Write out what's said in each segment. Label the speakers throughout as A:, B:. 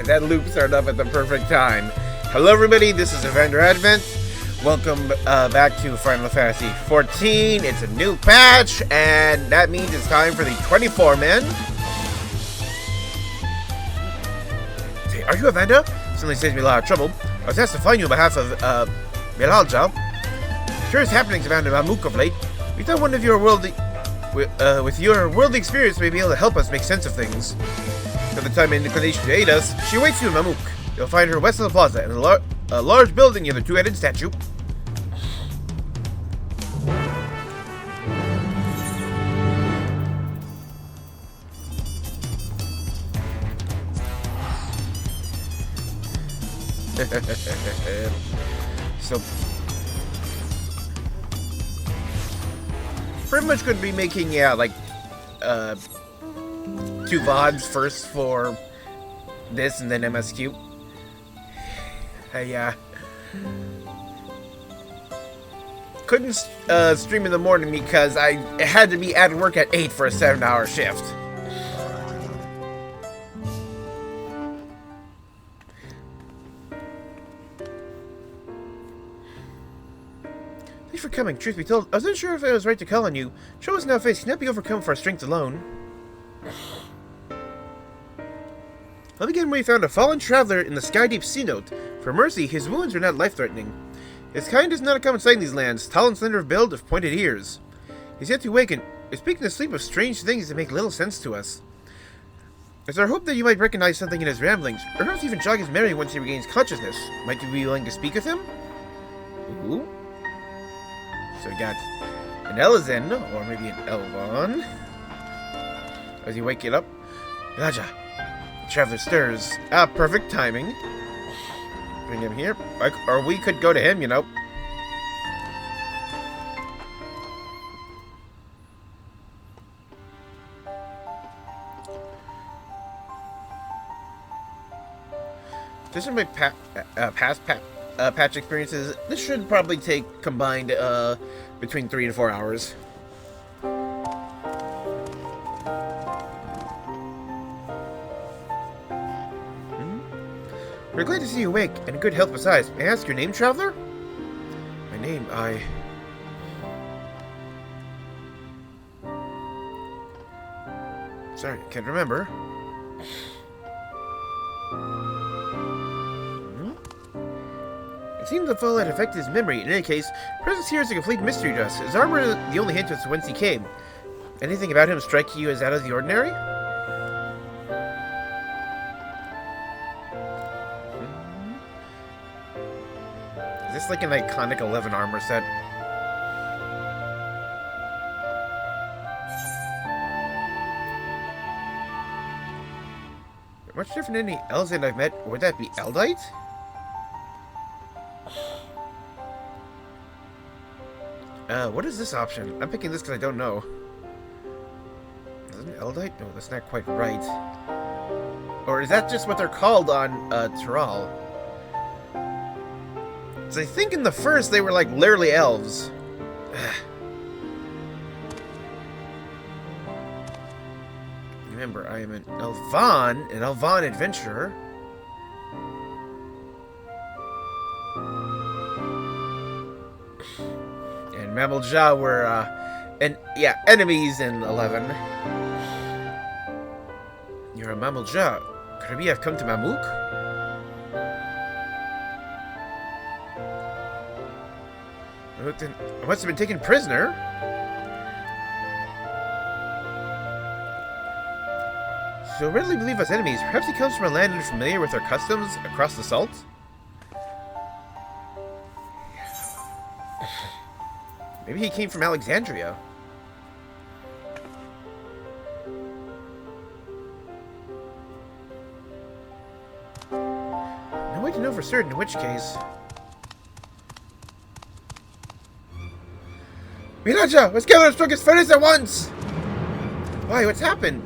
A: That loop started up at the perfect time. Hello everybody, this is Vana'diel. Welcome back to Final Fantasy XIV. It's a new patch, and that means it's time for the 24-man. Hey, are you Evander? Suddenly saves me a lot of trouble. I was asked to find you on behalf of Vana'diel. Curious happenings around Mamook of late. We thought one of your worldly, with your worldly experience, may be able to help us make sense of things. At the time and inclination to aid us, she awaits you in Mamook. You'll find her west of the plaza in a large building near the two-headed statue. So, pretty much going to be making, like, 2 VODs first for this and then MSQ. I couldn't stream in the morning because I had to be at work at 8 for a 7-hour shift. Thanks for coming. Truth be told, I wasn't sure if it was right to call on you. Show us now face cannot be overcome for our strength alone. I'll begin where he found a fallen traveler in the Skydeep Sea Note. For mercy, his wounds are not life-threatening. His kind is not a common sight in these lands, tall and slender of build, of pointed ears. He's yet to awaken. He's speaking to sleep of strange things that make little sense to us. It's our hope that you might recognize something in his ramblings, or perhaps even jog his memory once he regains consciousness. Might you be willing to speak with him? Ooh. So we got an Elizen, or maybe an Elvon. As you wake it up, Raja. Traveler stirs. Ah, perfect timing. Bring him here. Or we could go to him, you know. Just from my past patch experiences, this should probably take combined between 3 and 4 hours. We're glad to see you awake, and in good health besides. May I ask your name, traveler? My name, Sorry, I can't remember. It seems the fall had affected his memory. In any case, presence here is a complete mystery to us. His armor is the only hint as to whence he came. Anything about him strike you as out of the ordinary? Is this like an iconic 11 armor set? Much different than any Elzen I've met. Would that be Eldite? What is this option? I'm picking this because I don't know. Is it an Eldite? No, that's not quite right. Or is that just what they're called on Tyral? Because I think in the first they were like literally elves. Remember, I am an Elvan adventurer. And Mamalja were, enemies in 11. You're a Mamalja. Could we have come to Mamook? I must have been taken prisoner. So readily believe us enemies. Perhaps he comes from a land unfamiliar with our customs across the salt? Maybe he came from Alexandria. No way to know for certain, in which case... Miraja, let's gather our strongest fighters at once! Why, what's happened?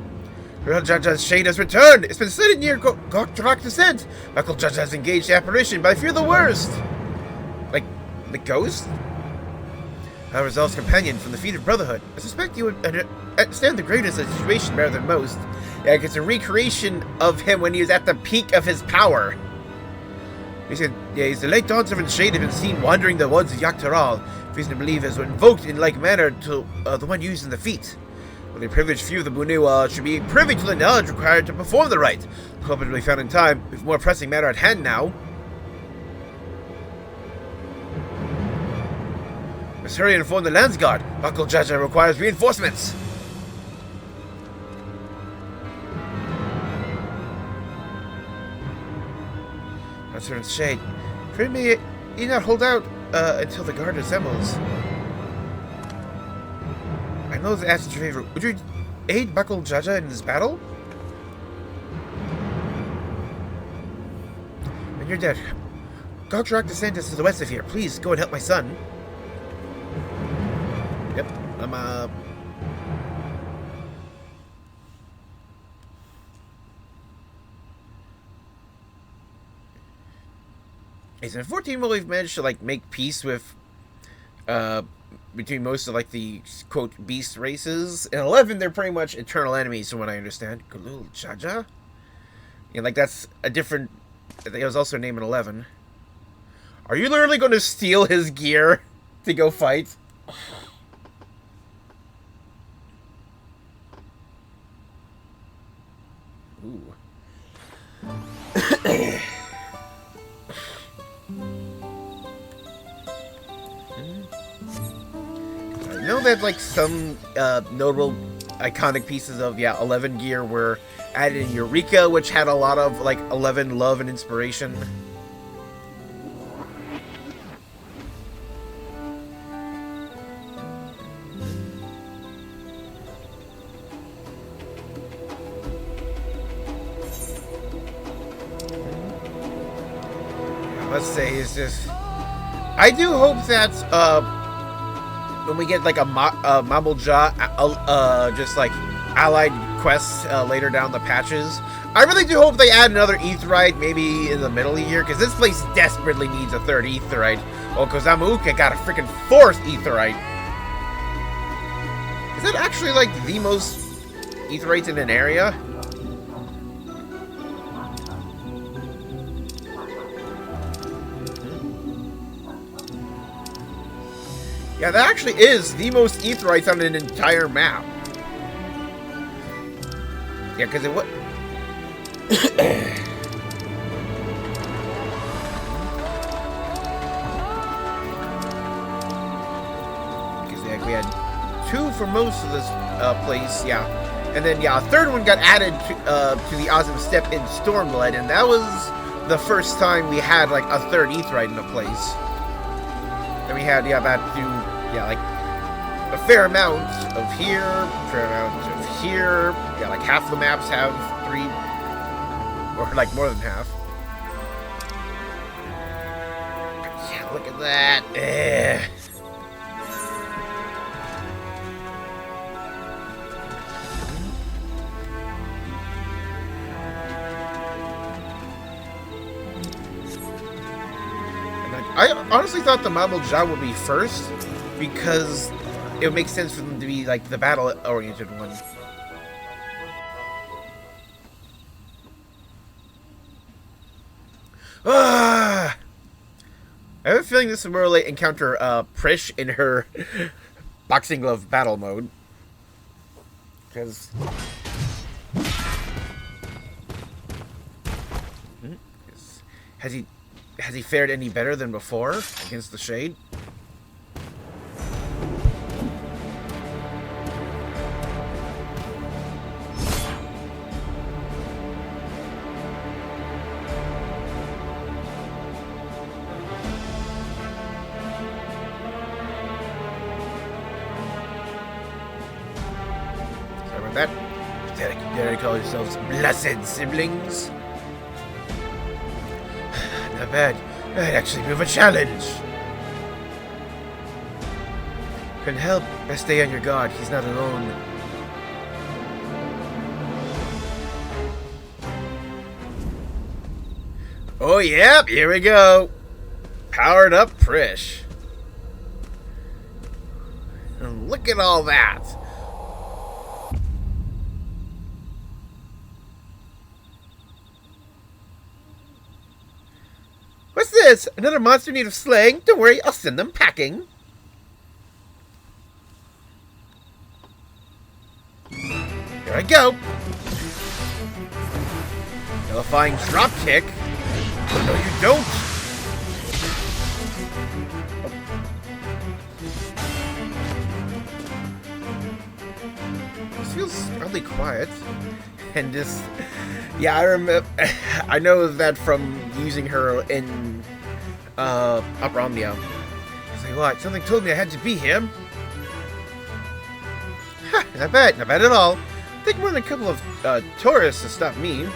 A: Raja's shade has returned! It's been sitting near Goktarak descent! Michael Judge has engaged the apparition, but I fear the worst! Like, the ghost? Our Resolve's companion from the feet of Brotherhood. I suspect you would understand the greatness of the situation better than most. Yeah, it's a recreation of him when he was at the peak of his power. He said, yeah, he's the late Dawn Servant Shade have been seen wandering the woods of Yaktaral. Reason to believe as invoked in like manner to the one used in the feat. Only privileged few of the Bunu should be privy to the knowledge required to perform the rite. Hoping to be found in time, with more pressing matter at hand now. Let's hurry and inform the Landsguard. Buckle Jaja requires reinforcements. Servant Shade, pray may you not hold out until the guard assembles. I know the asked your favor. Would you aid Buckle Jaja in this battle? When you're dead, Gograk DeSantis to the west of here. Please go and help my son. Yep, I'm in 14 we've managed to like make peace with between most of like the quote beast races. In 11 they're pretty much eternal enemies from what I understand. Galul Jaja? Yeah, like that's a different I think it was also named in 11. Are you literally going to steal his gear to go fight? Ooh. I know that like some notable iconic pieces of 11 gear were added in Eureka, which had a lot of like 11 love and inspiration. Let's say is just I do hope that when we get like a Mammal Jaw just like allied quests later down the patches, I really do hope they add another Aetheryte maybe in the middle of the year, because this place desperately needs a third Aetheryte. Well, Kozamauka got a freaking fourth Aetheryte. Is that actually like the most Aetherytes in an area? Yeah, that actually is the most Aetherytes on an entire map. Yeah, because it was... we had 2 for most of this place, yeah. And then, a third one got added to the Awesome Step in Stormblood, and that was the first time we had, like, a third Aetheryte in a place. And we had, that do... like a fair amount of here, fair amount of here. Yeah, like half the maps have 3, or like more than half. Yeah, look at that. And I honestly thought the Mammal Jaw would be first, because it would make sense for them to be like the battle-oriented one. I have a feeling this is where we'll encounter Prish in her boxing glove battle mode. Because... Has he fared any better than before against the Shade? That? Dare you call yourselves blessed siblings? Not bad. I'd actually move a challenge. Couldn't help. Best stay on your guard. He's not alone. Oh, yep. Here we go. Powered up Prish. And look at all that. What's this? Another monster in need of slaying? Don't worry, I'll send them packing. Here I go. Nullifying drop kick. Oh, no, you don't. This feels oddly quiet. And just, yeah, I remember. I know that from using her in Upper Omnia. It's like, what? Something told me I had to be here. Ha, not bad at all. I think more than a couple of tourists to stop me.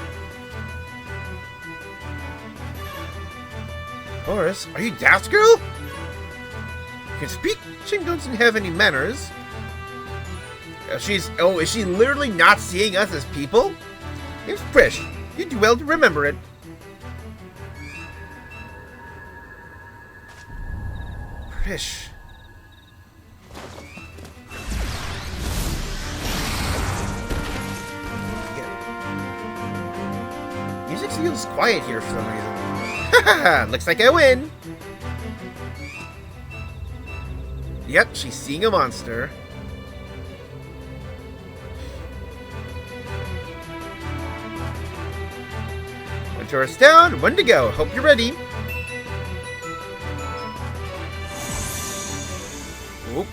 A: Horace, are you daft, girl? You can speak. She doesn't have any manners. Is she literally not seeing us as people? It's Prish. You'd do well to remember it. Prish. Yeah. Music feels quiet here for some reason. Haha, looks like I win. Yep, she's seeing a monster. One tourist down, one to go. Hope you're ready. Oop.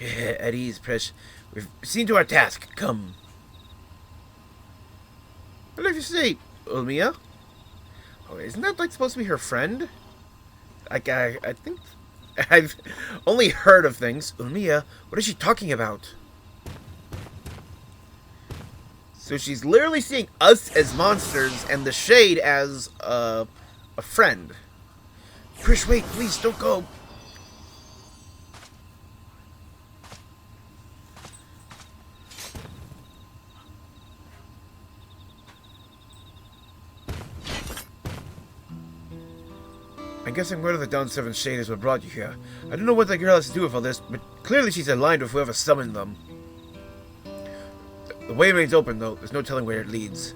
A: Yeah, at ease, Prish. We've seen to our task. Come. What did you say, Ulmia? Oh, isn't that like supposed to be her friend? I think I've only heard of things. Ulmia, what is she talking about? So she's literally seeing us as monsters and the Shade as a friend. Prish, wait, please don't go. I'm guessing one of the Dawn 7 Shade is what brought you here. I don't know what that girl has to do with all this, but clearly she's aligned with whoever summoned them. The way remains open, though. There's no telling where it leads.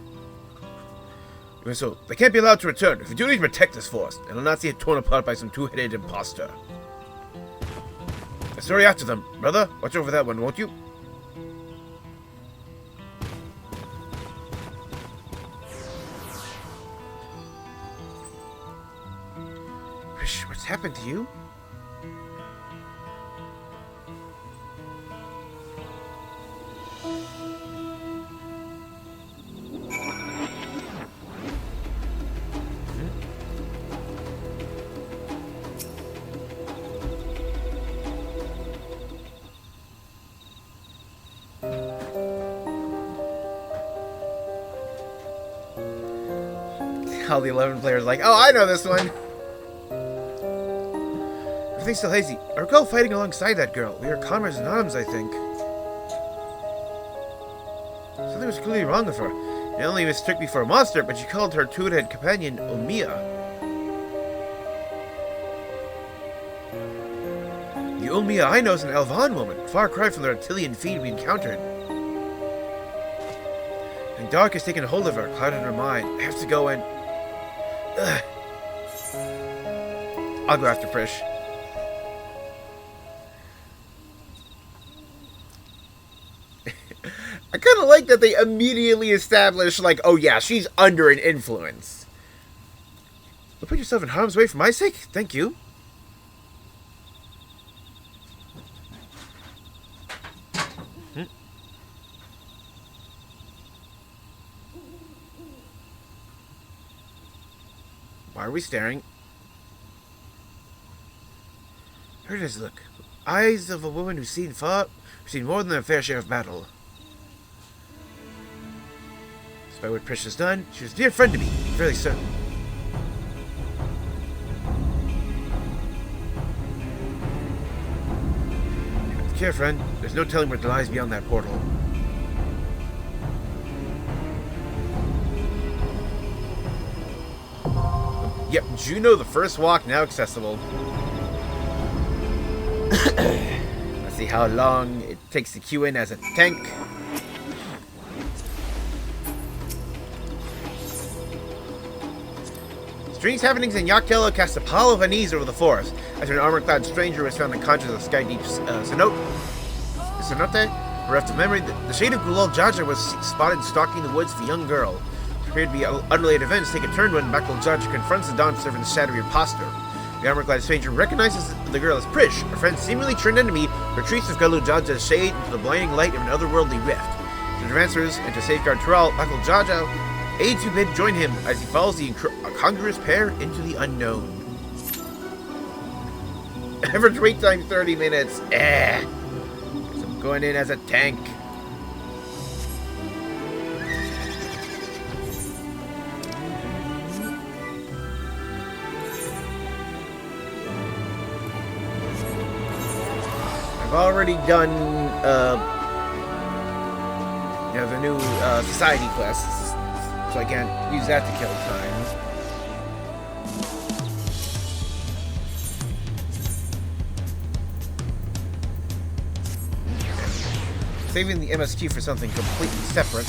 A: Even so, they can't be allowed to return. If you do need to protect this forest, and I'll not see it torn apart by some two-headed imposter. Let's hurry after them. Brother, watch over that one, won't you? What's happened to you? All the 11 players are like, oh, I know this one. Everything's still hazy. I recall fighting alongside that girl. We were comrades in arms, I think. Something was clearly wrong with her. Not only mistook me for a monster, but she called her two-headed companion Ulmia. The Ulmia I know is an Elvan woman, far cry from the reptilian fiend we encountered. And dark has taken hold of her, clouded her mind. I have to go and... Ugh. I'll go after Prish. I kind of like that they immediately establish, like, oh yeah, she's under an influence. You'll put yourself in harm's way for my sake? Thank you. Why are we staring? Here it is, look. Eyes of a woman who's seen more than her fair share of battle. Despite what Prish has done, she was a dear friend to me, I'm fairly certain. Take care, friend. There's no telling what lies beyond that portal. Yep, Juno, the first walk, now accessible. Let's see how long it takes to queue in as a tank. Strange happenings in Yachtella cast a pall of unease over the forest after an armor-clad stranger was found unconscious of Skydeep's cenote. Bereft of memory, the shade of Gulal Jaja was spotted stalking the woods of a young girl. Appeared to be unrelated events take a turn when Bakul Jaja confronts the Dawn servant's shadowy imposter. The armor-clad stranger recognizes the girl as Prish, her friend's seemingly turned enemy, retreats with Gulal Jaja's shade into the blinding light of an otherworldly rift. To advancers and to safeguard Tural, Bakul Jaja aides who bid join him as he follows the incongruous pair into the unknown. Average wait time 30 minutes. So I'm going in as a tank. I've already done the new society quests. So I can't use that to kill time. Saving the MSQ for something completely separate.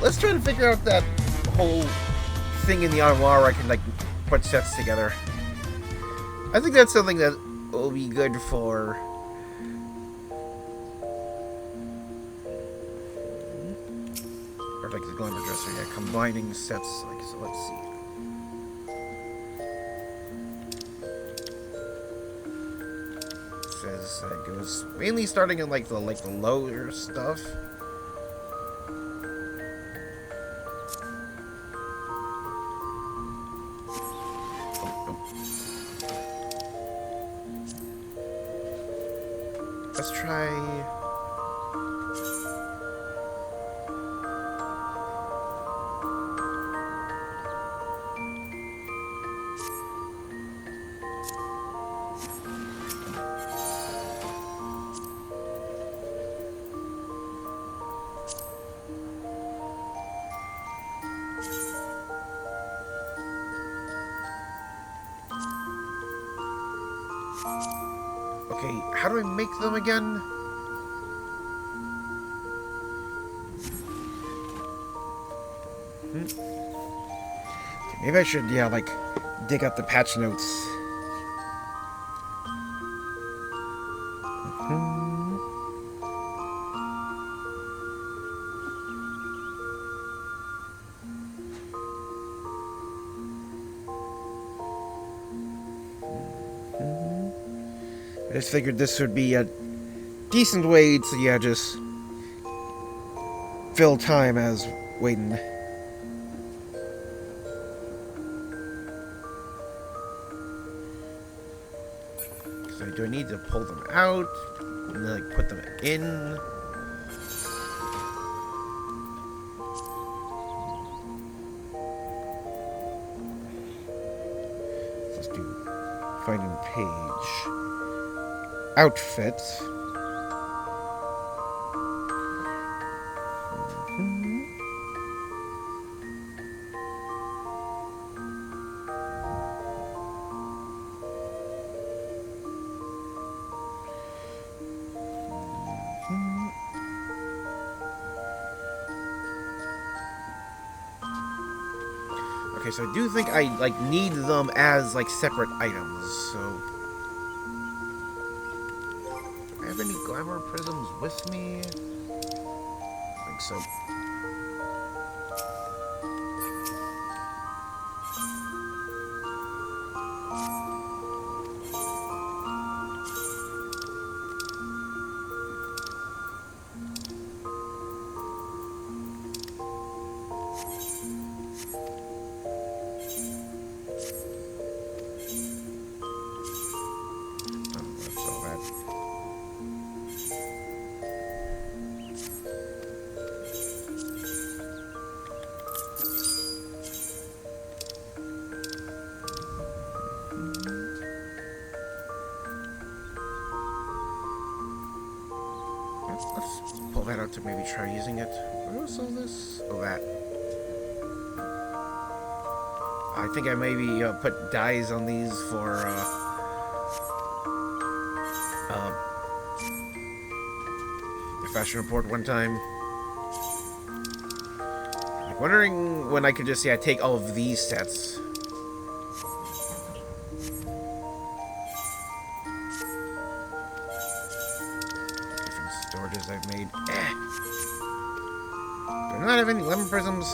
A: Let's try to figure out that whole thing in the armoire where I can, like, put sets together. I think that's something that will be good for... like the glamour dresser, yeah, combining sets, like, so let's see. It says it goes mainly starting in like the lower stuff. Let's try. Okay, how do I make them again? Okay, maybe I should, yeah, like, dig up the patch notes. I just figured this would be a decent way to, yeah, just fill time as waiting. So do I need to pull them out and then, like, put them in? Let's do finding page. Outfit. Okay, so I do think I, like, need them as, like, separate items, so... Do I have any glamour prisms with me? I think so. Let's pull that out to maybe try using it. What else is this? Oh, that. I think I maybe put dyes on these for the fashion report one time. Like wondering when I could just take all of these sets. Different storages I've made. Do I not have any lemon prisms?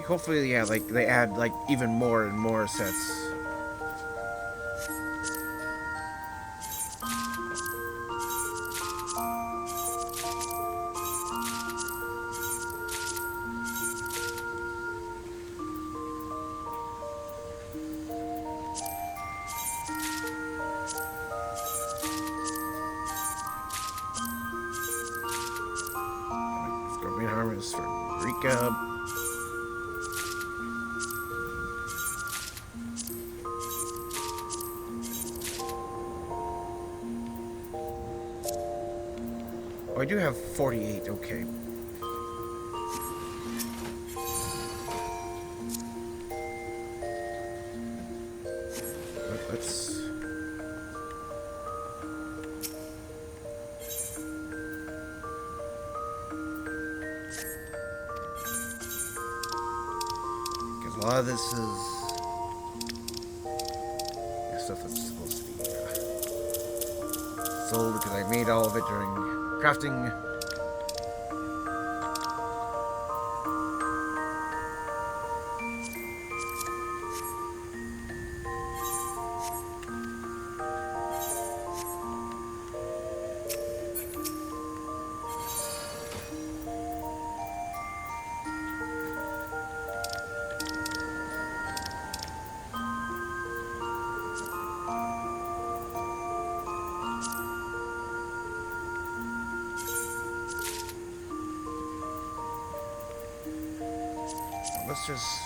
A: Hopefully, yeah, like, they add, like, even more and more sets. Scorpion Harvest for Rika. Oh, I do have 48, okay. Let's... Because a lot of this is... stuff that's supposed to be sold, because I made all of it during crafting. Let's just...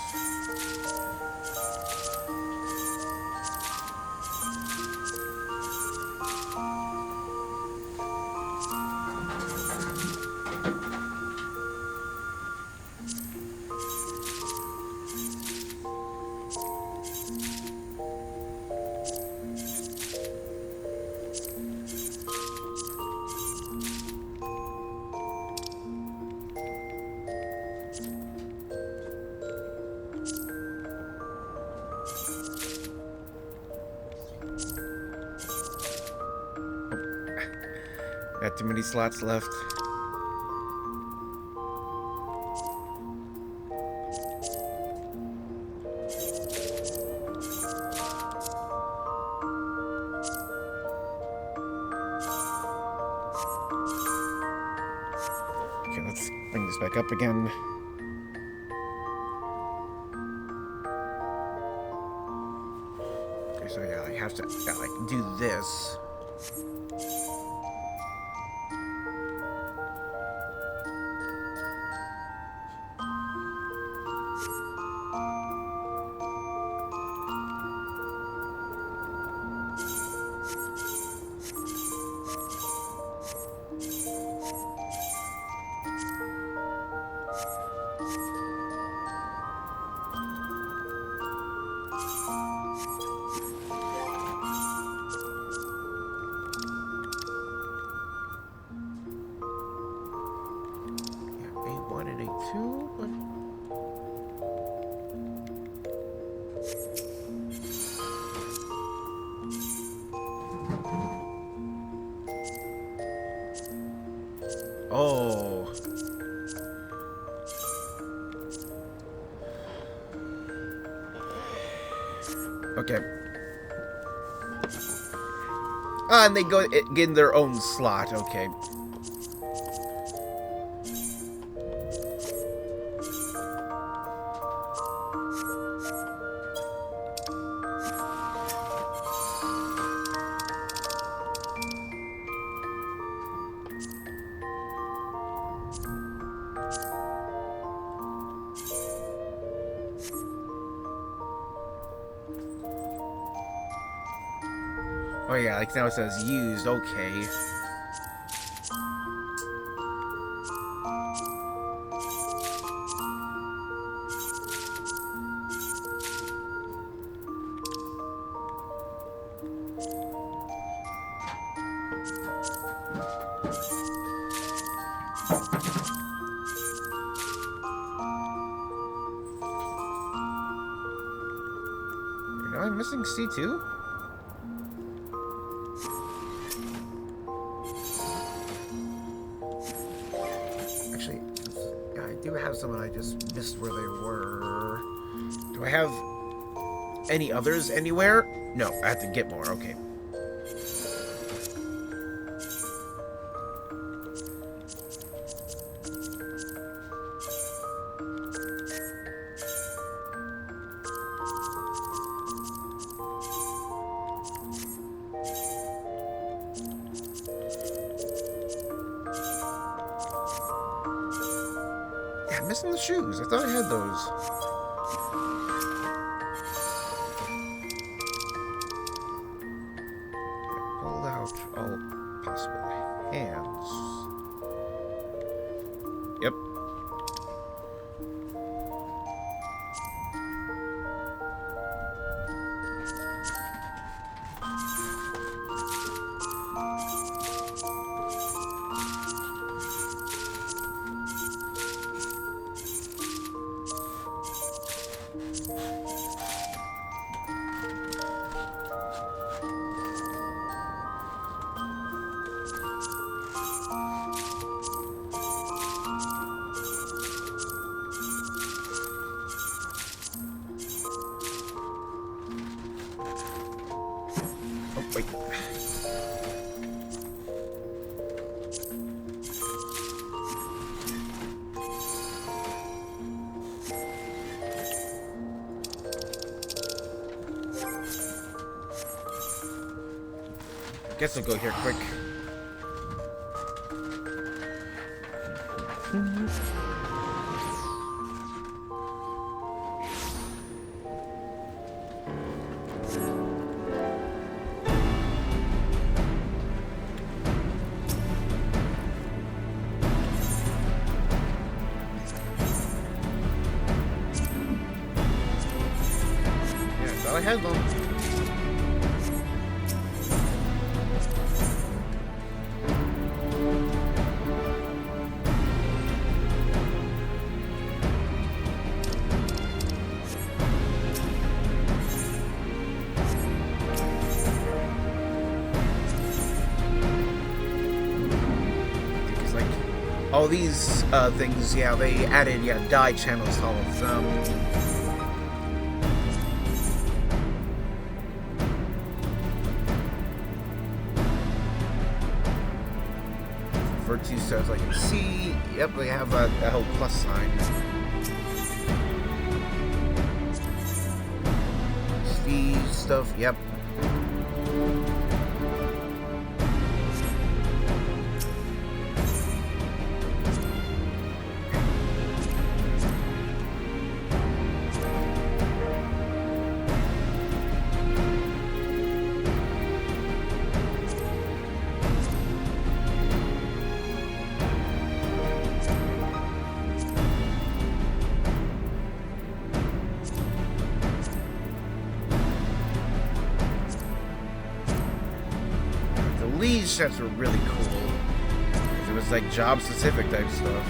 A: Got too many slots left. Okay, let's bring this back up again. Okay, so yeah, I have to like do this. 2? Oh. Okay. Ah, and they get in their own slot. Okay. Oh yeah, like now it says used, okay. Am I missing C2? Actually, yeah, I do have some and I just missed where they were. Do I have any others anywhere? No, I have to get more, okay. Yeah, I'm missing the shoes. I thought I had those. Pull out all possible hands. Yep. Oh, wait. Guess I'll go here quick. I had them. It's like all these things, yeah, they added, die channels to all of them. Two stars, like you can see. Yep, we have a whole plus sign. Speed stuff, yep. These sets were really cool. It was like job specific type stuff.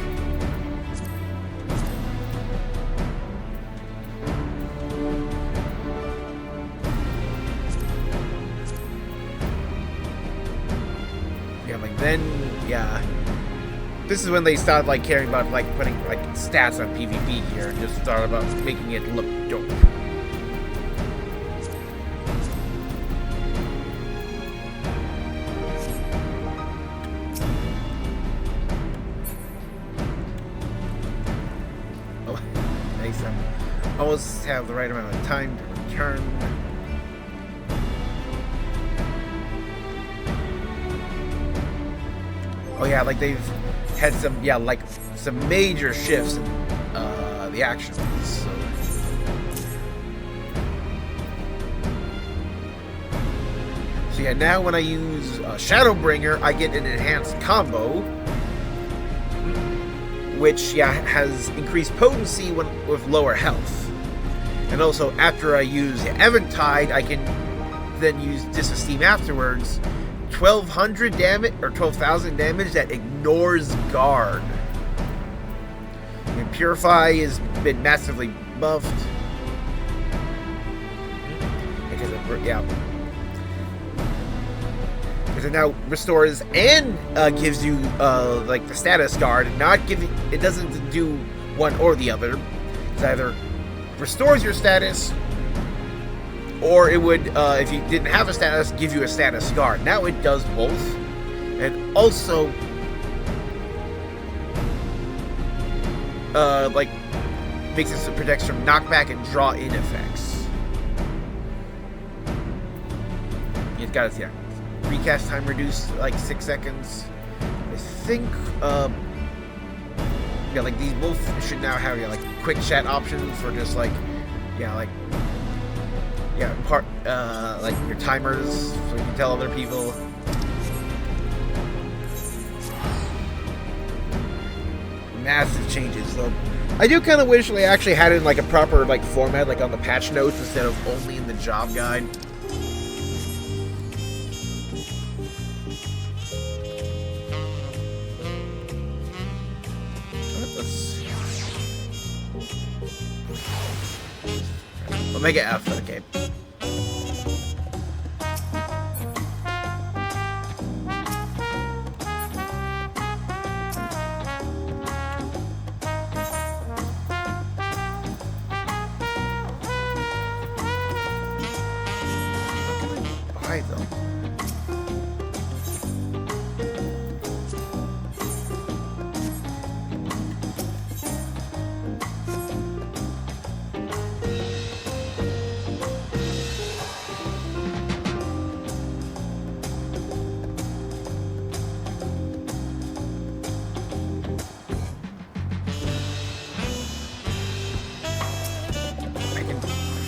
A: when, yeah, this is when they started like caring about like putting like stats on PvP gear and just started about making it look dope. Oh, nice. Almost have the right amount of time to return. Oh yeah, like they've had some, yeah, like some major shifts in the actions. So. Yeah, now when I use Shadowbringer, I get an enhanced combo, which, yeah, has increased potency with lower health. And also, after I use Eventide, I can then use Disesteem afterwards. 1,200 damage, or 12,000 damage that ignores guard. And Purify has been massively buffed. Because it, yeah. Because it now restores and gives you like the status guard, and not giving, it doesn't do one or the other. It's either restores your status, or it would, if you didn't have a status, give you a status guard. Now it does both. And also, like, makes it so it protects from knockback and draw-in effects. It's got its, yeah, recast time reduced, like, 6 seconds. I think, yeah, like, these both should now have, yeah, like, quick chat options for just, like, yeah, like, yeah, like your timers, so you can tell other people. Massive changes, though. I do kind of wish they actually had it in like a proper like format, like on the patch notes instead of only in the job guide. Omega F, okay. Why though?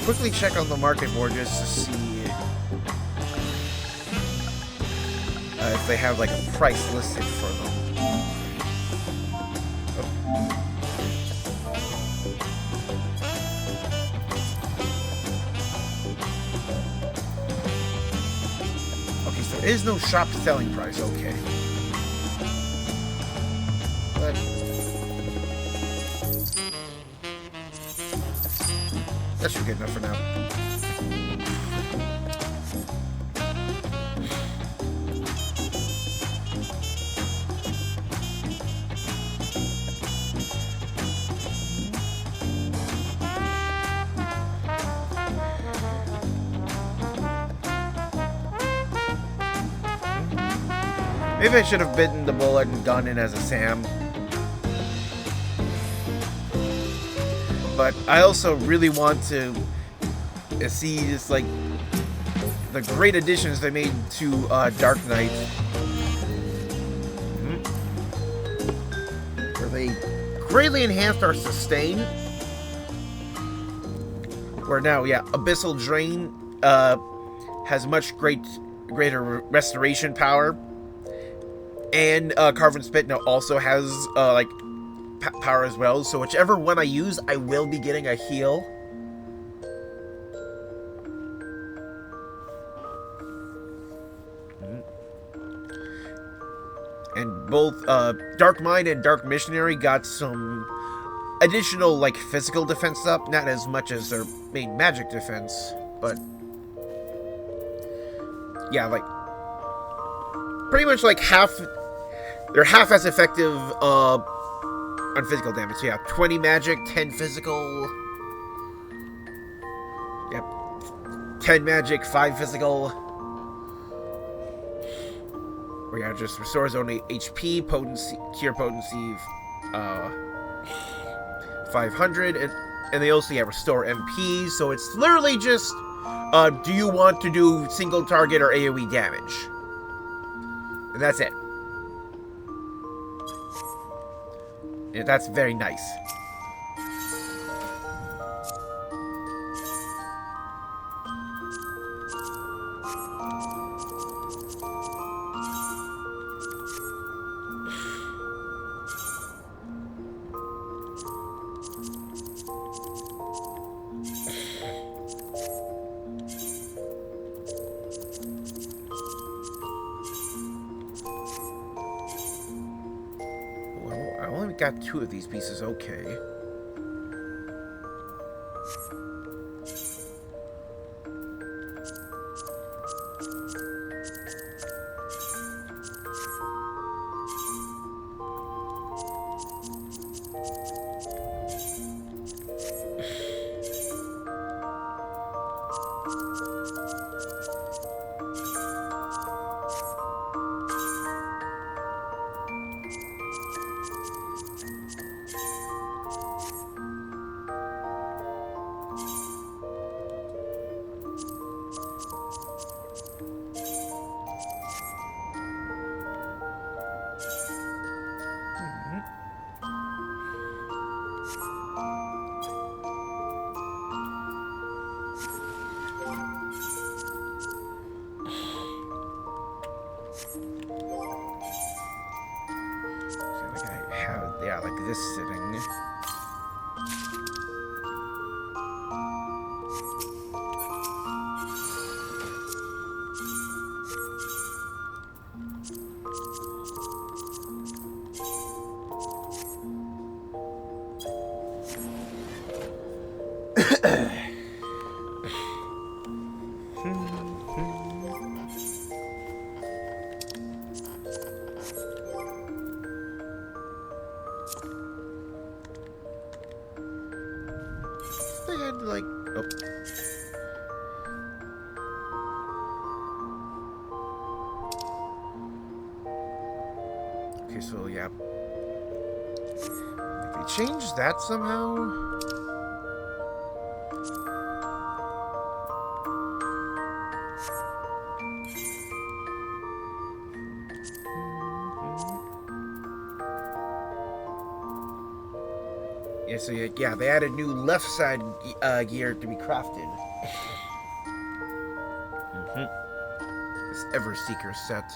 A: Quickly check on the market board just to see if they have like a price listed for them. Okay, so there is no shop selling price. Okay. But that should be good enough for now. Maybe I should have bitten the bullet and gone in as a Sam. But I also really want to see just like the great additions they made to Dark Knight, where they greatly enhanced our sustain. Where now, yeah, Abyssal Drain has much greater restoration power, and Carven Spit now also has like power as well, so whichever one I use, I will be getting a heal. And both Dark Mind and Dark Missionary got some additional like physical defense up, not as much as their main magic defense, but yeah, like pretty much like half They're half as effective on physical damage. So yeah, 20 magic, 10 physical. Yep. 10 magic, 5 physical. Or yeah, just restores only HP, potency, cure potency, 500, and they also restore MP. So it's literally just, do you want to do single target or AoE damage? And that's it. Yeah, that's very nice. I only got 2 of these pieces, okay. Yeah, like this sitting. They had like, oh. Okay, so yeah. If they change that somehow. Yeah, so yeah, they added new left side gear to be crafted. This Everseeker set.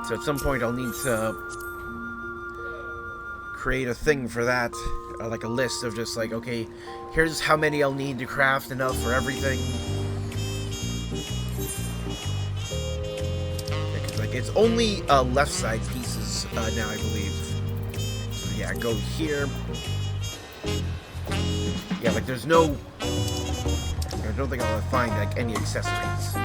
A: So at some point I'll need to create a thing for that, like a list of just like, okay, here's how many I'll need to craft enough for everything. Yeah, 'cause, like, it's only left side pieces now, I believe. So yeah, go here. Yeah, like there's no, I don't think I'll find like any accessories.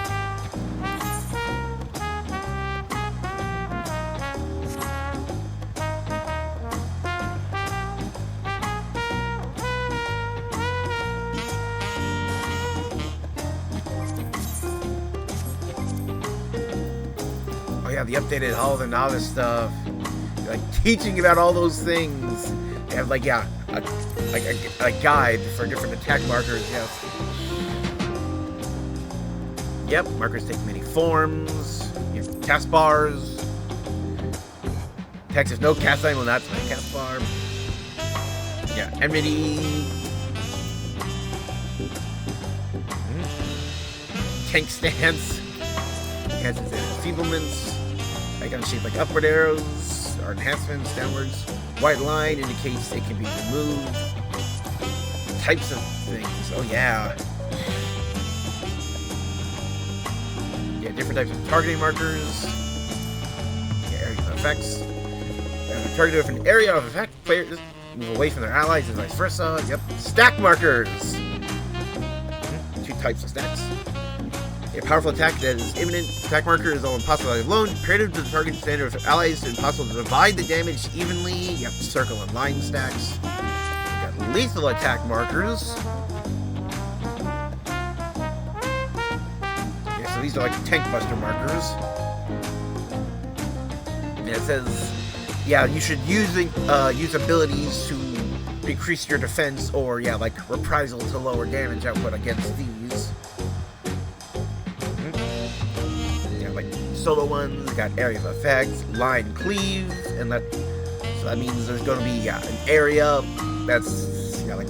A: Yeah, they updated all the novice stuff, like teaching about all those things. They have like, yeah, a guide for different attack markers. Yes. Yep, markers take many forms. You have cast bars. Text is no cast sign will not my cast bar. Yeah, enmity. Tank stance. Has its enfeeblements. Icons shaped like upward arrows or enhancements downwards. White line indicates it can be removed. Types of things. Oh yeah. different types of targeting markers. Yeah, area of effects. And a target of an area of effect, players move away from their allies and vice versa. Yep. Stack markers. Two types of stacks. A powerful attack that is imminent. Attack marker is all impossible alone. Comparative to the target standard of allies, it's impossible to divide the damage evenly. You have circle and line stacks. You got lethal attack markers. Yeah, so these are like tank buster markers. And it says, yeah, you should use abilities to increase your defense, or yeah, like reprisal to lower damage output against these. Solo ones, got area of effect, line cleave, and that, so that means there's going to be an area that's like,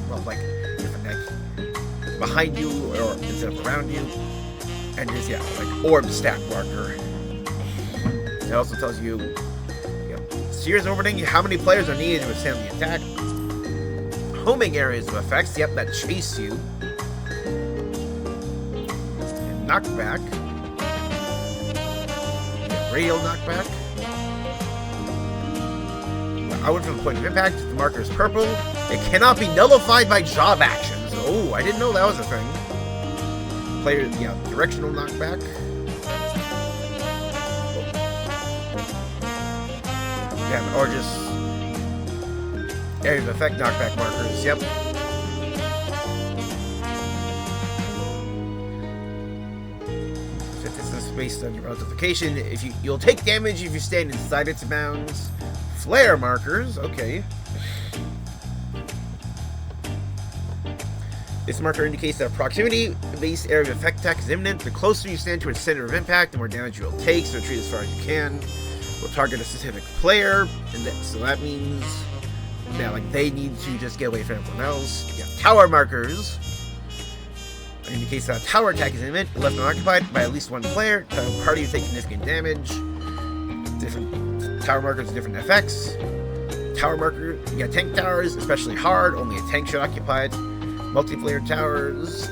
A: well, like different, like behind you or instead of around you, and there's like orb stack marker. It also tells you, spheres orbiting how many players are needed to withstand the attack. Homing areas of effects, yep, that chase you. And knockback. Radial knockback. I went from the point of impact. The marker is purple. It cannot be nullified by job actions. Oh, I didn't know that was a thing. Player, directional knockback. Yeah, or just area of effect knockback markers. Yep. Based on your multiplication, if you'll take damage if you stand inside its bounds. Flare markers, okay. This marker indicates that a proximity-based area of effect attack is imminent. The closer you stand to its center of impact, the more damage you'll take, so retreat as far as you can. Will target a specific player, and so that means like they need to just get away from everyone else. You got tower markers. Indicates that a tower attack is imminent, left unoccupied by at least one player. Party will take significant damage. Different tower markers with different effects. Tower marker, you got tank towers, especially hard, only a tank should occupy it. Multiplayer towers,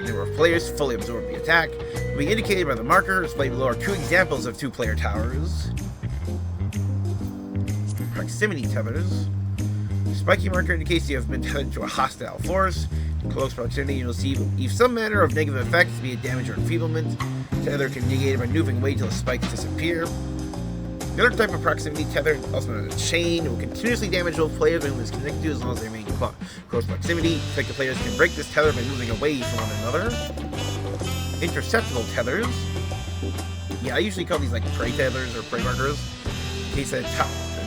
A: number of players fully absorb the attack. Will be indicated by the marker. Displayed below are two examples of two-player towers. Proximity tethers. Spiky marker indicates you have been tethered to a hostile force. Close proximity, you'll see if some manner of negative effects, be it damage or enfeeblement. Tether can be negated by moving away until the spikes disappear. Another type of proximity tether, also known as a chain, will continuously damage both players when it's connected to as long as they remain close proximity. Affected players can break this tether by moving away from one another. Interceptable tethers. Yeah, I usually call these like prey tethers or prey markers. In case that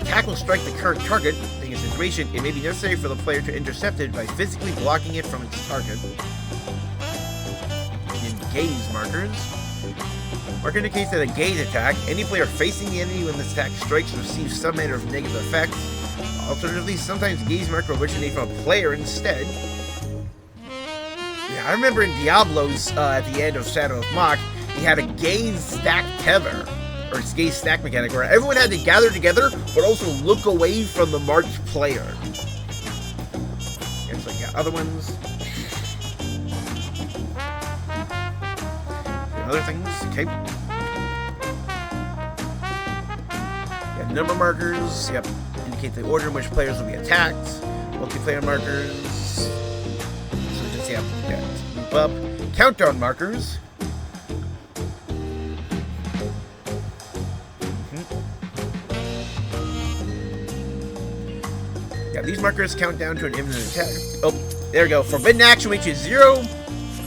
A: attack will strike the current target. In a situation, it may be necessary for the player to intercept it by physically blocking it from its target. Gaze markers. Marker indicates that a gaze attack, any player facing the enemy when this attack strikes receives some manner of negative effect. Alternatively, sometimes gaze marker will originate from a player instead. Yeah, I remember in Diablo's at the end of Shadow of Mach, he had a gaze stack tether. Or its gaze stack mechanic, where everyone had to gather together, but also look away from the marked player. And so, other ones. And other things, okay. Number markers, indicate the order in which players will be attacked. Multiplayer markers. So just, move up. Countdown markers. These markers count down to an imminent attack. Oh, there we go. Forbidden action, which is 0.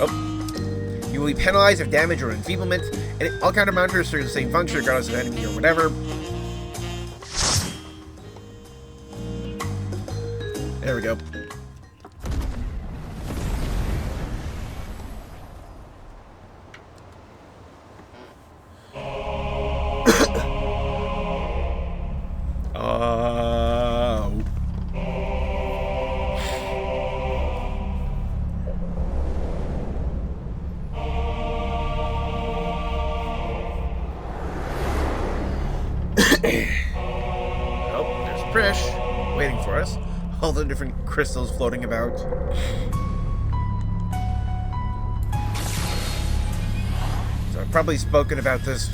A: Oh. You will be penalized if damage or enfeeblement. And all counter markers serve the same function regardless of enemy or whatever. There we go. Waiting for us. All the different crystals floating about. So probably spoken about this.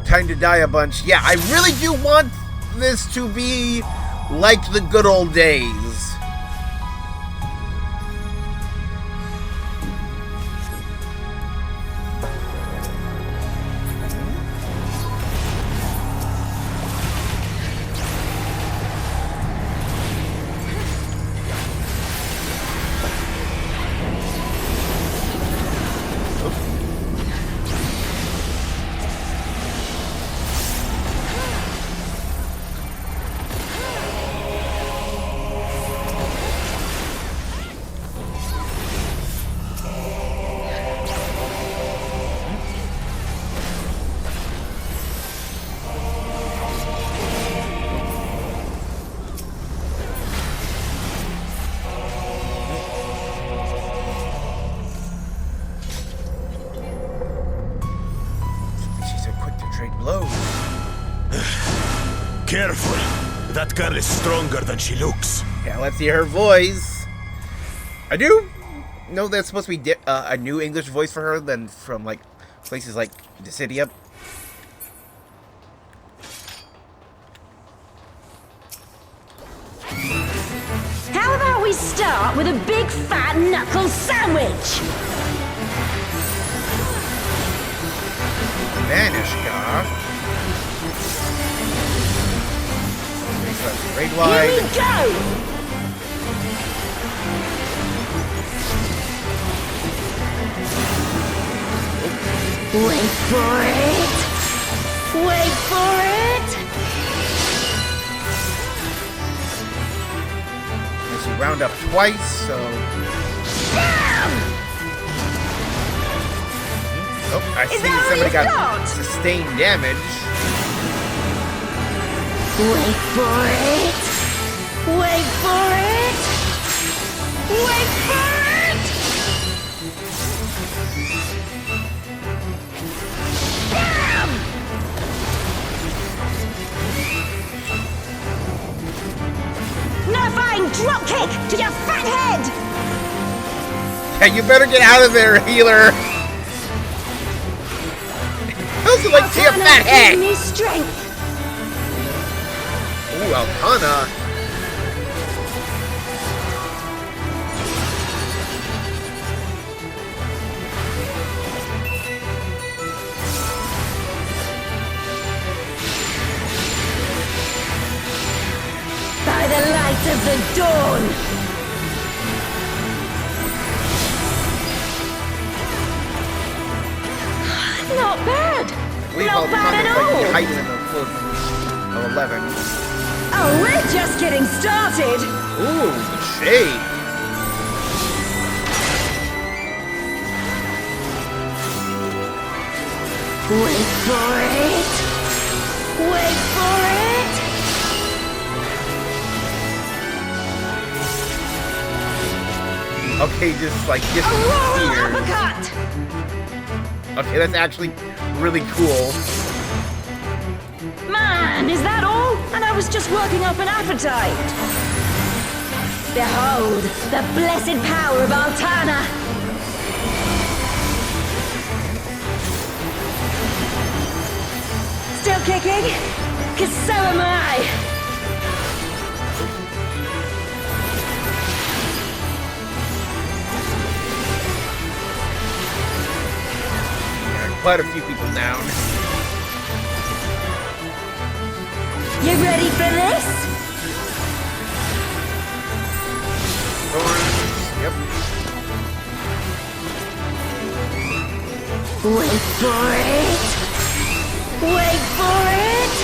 A: Time to die a bunch. Yeah, I really do want this to be like the good old days.
B: Careful. That girl is stronger than she looks.
A: Yeah, let's hear her voice. I do know that's supposed to be a new English voice for her than from, like, places like Dissidia.
C: How about we start with a big fat knuckle sandwich?
A: Vanishka. Raid
C: Here
A: wide.
C: we go! Wait for it! Wait for it!
A: As you round up twice, so...
C: Bam!
A: Oh, I
C: Is
A: see
C: that all
A: somebody
C: you've
A: got
C: got?
A: sustained damage.
C: Wait for it! Wait for it! Wait for it! Bam! Nerfine dropkick to your fat head!
A: Yeah, you better get out of there, healer! How's it like to your fat
C: Give
A: head?
C: me strength!
A: Ooh, Alcana.
C: By the light of the dawn! Not bad!
A: We've
C: Not bad at all!
A: Like height of 11.
C: Oh, we're just getting started!
A: Ooh, the shade.
C: Wait for it! Wait for it!
A: Okay, just like
C: A roaring
A: disappears.
C: uppercut!
A: Okay, that's actually really cool.
C: Man, is that all? And I was just working up an appetite. Behold, the blessed power of Altana! Still kicking? 'Cause so am I!
A: Quite a few people down.
C: You ready for this?
A: Thorns. Yep.
C: Wait for it! Wait for it!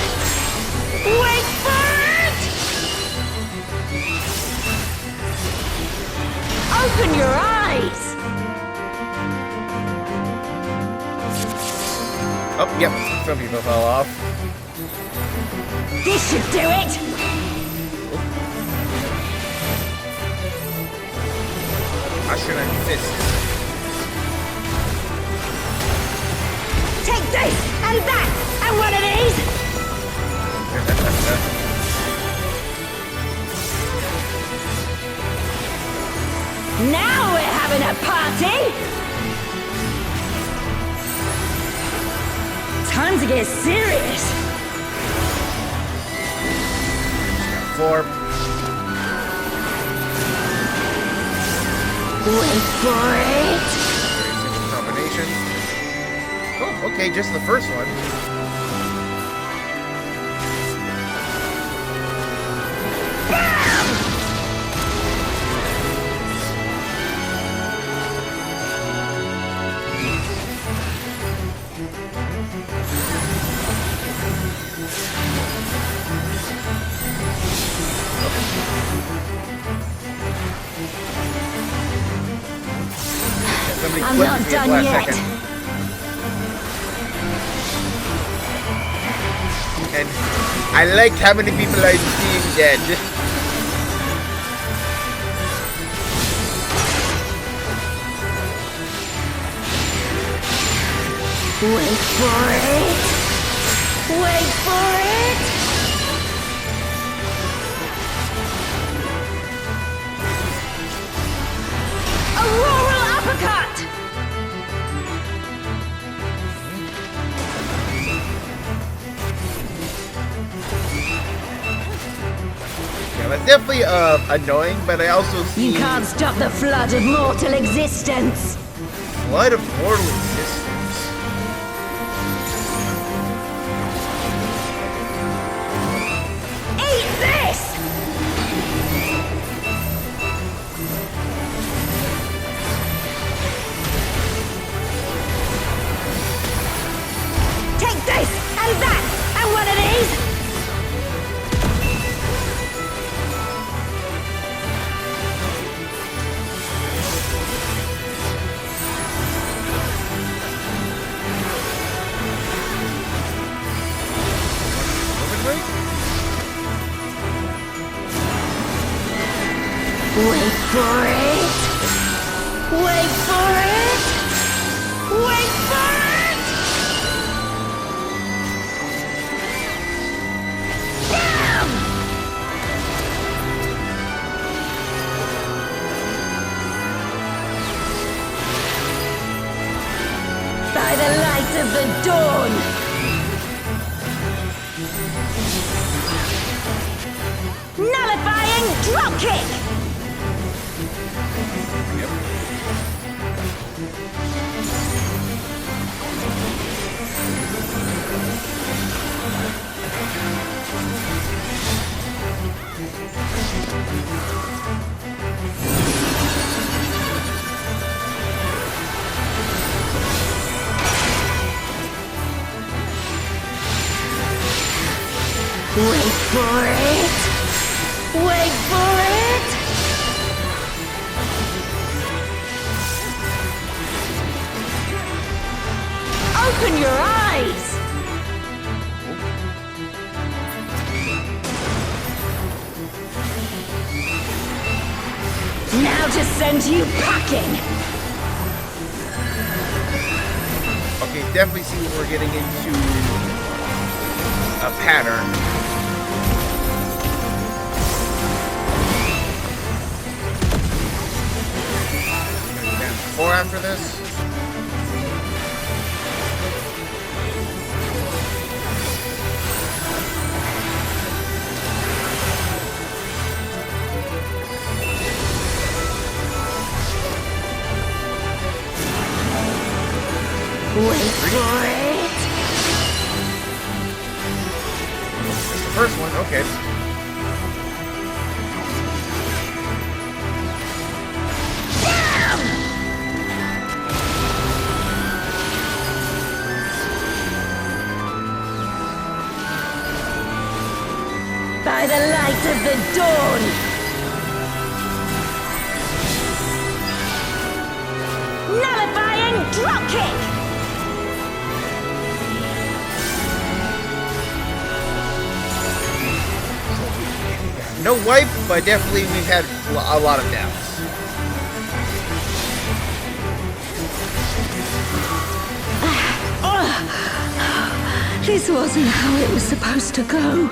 C: Wait for it! Open your eyes!
A: Oh, yep. Some people fell off.
C: This should do it!
A: Mushroom fist.
C: Take this, and that, and one of these! Now we're having a party! to get serious.
A: Four.
C: Wait for it.
A: Combination. Oh, okay, just the first one.
C: I'm not done yet.
A: And I liked how many people I'm seeing dead.
C: Wait for it. Wait for it. Auroral uppercut.
A: Yeah, that's definitely annoying, but I also see
C: You can't stop the flood of mortal existence.
A: Flood of Mortal Existence.
C: Eat this! Take this, and that, and one of these! Wait for it! Wait for it! Wait for it! Damn! By the light of the dawn! Nullifying dropkick! Wait for it! Wait for it! Open your eyes! Now to send you packing!
A: Okay, definitely see what we're getting into a pattern. Four after this.
C: Wait for it!
A: That's the first one, okay.
C: By the light of the dawn! Nullifying dropkick!
A: No wipe, but definitely we've had a lot of downs.
C: This wasn't how it was supposed to go.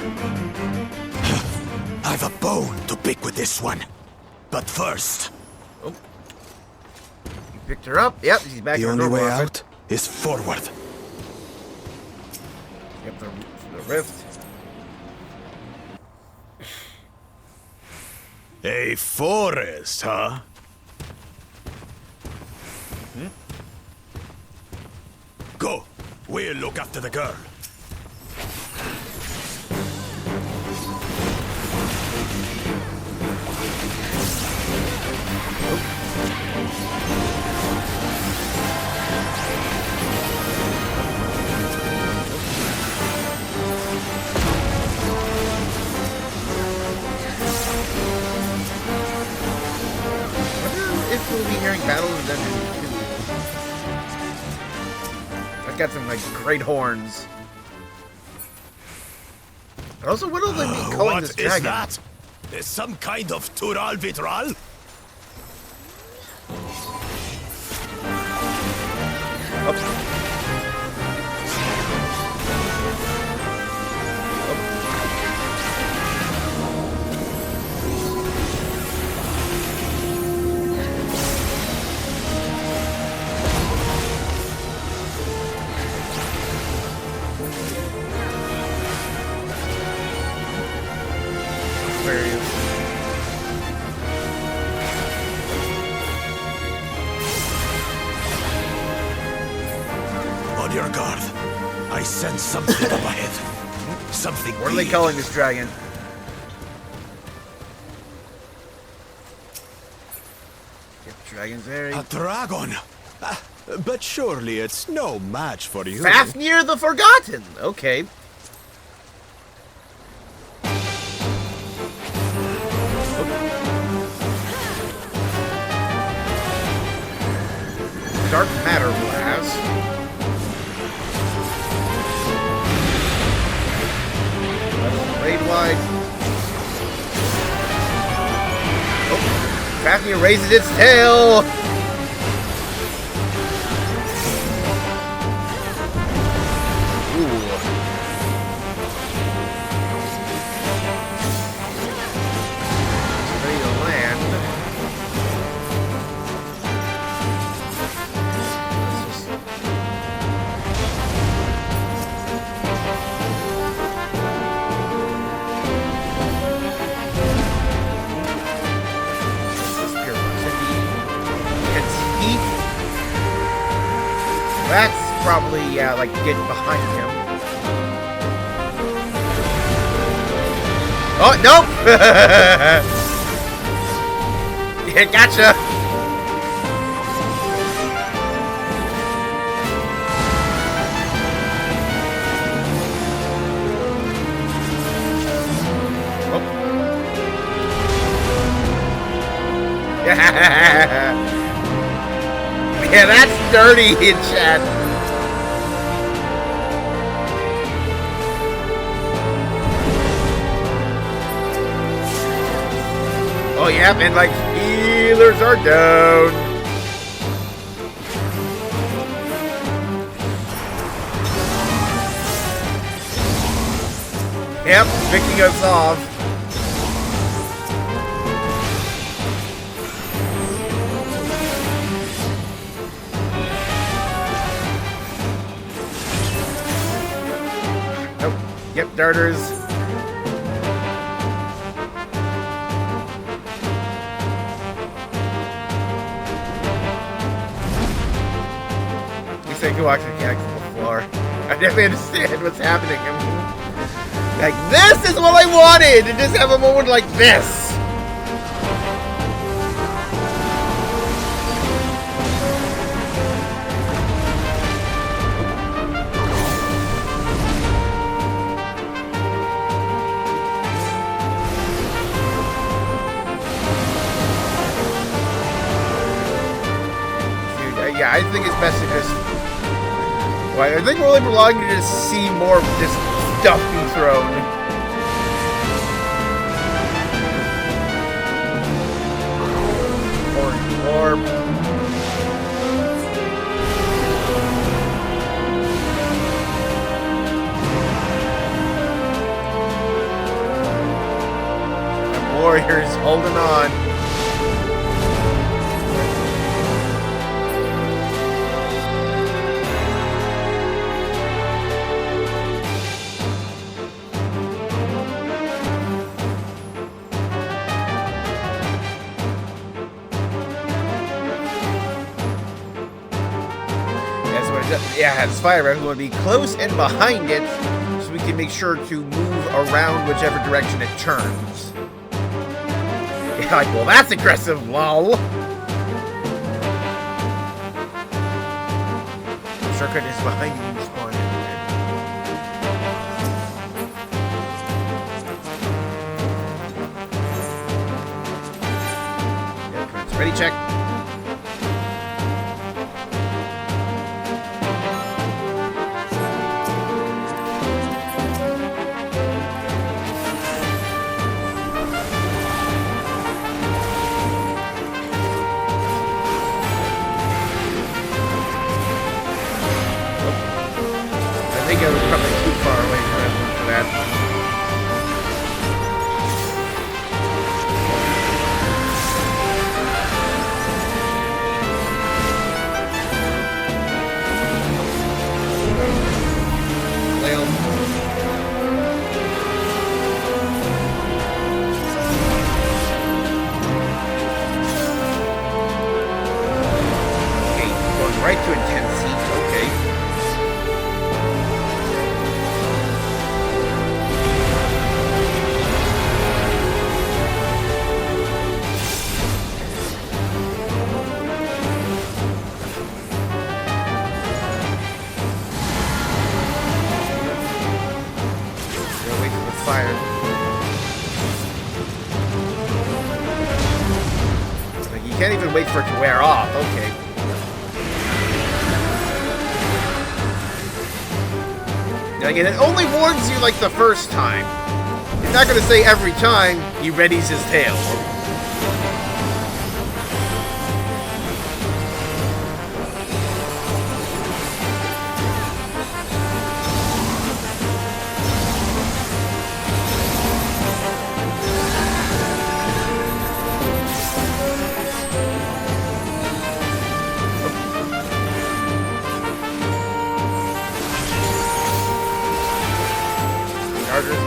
B: I've a bone to pick with this one. But first...
A: Oh. You picked her up. Yep, she's back
B: The
A: in her
B: only way
A: normal
B: out is forward.
A: Get the rift.
B: A forest, huh? Go. We'll look after the girl.
A: If we'll be hearing Battle of the Dungeon 2. I've got some, like, great horns. Also, what will they be calling this dragon?
B: What is that? Some kind of Tural Vitral? On your guard. I sense something up ahead. Something
A: What are they
B: big.
A: calling this dragon? Get Dragon's Berry.
B: A dragon. But surely it's no match for you.
A: Fafnir the Forgotten! Okay. Dark Matter Blast. Raid wide. Oh, Fafnir raises its tail! Ooh. Ready to land. That's probably, yeah, like getting behind him. Oh, nope! Yeah, gotcha! Oh. Yeah, that's dirty in chat. Oh, yeah, and like healers are down. Yep, picking us off. Yep, darters. You say go watch the cactus before. I definitely understand what's happening. Like, this is what I wanted! To just have a moment like this! Yeah, I think it's best to just... Well, I think we're only belonging to just see more of this stuff be thrown. Orb. The warriors holding on. yeah, this fire red, we want to be close and behind it, so we can make sure to move around whichever direction it turns. Yeah, like, well, that's aggressive, lol. Shortcut is behind you when you spawn in. Yeah, ready, check. I think I was probably too far away from everyone for that. Well. Okay, going right to intense heat, okay. Fire. Like, you can't even wait for it to wear off. Okay. Now again, it only warns you like the first time. It's not going to say every time he readies his tail.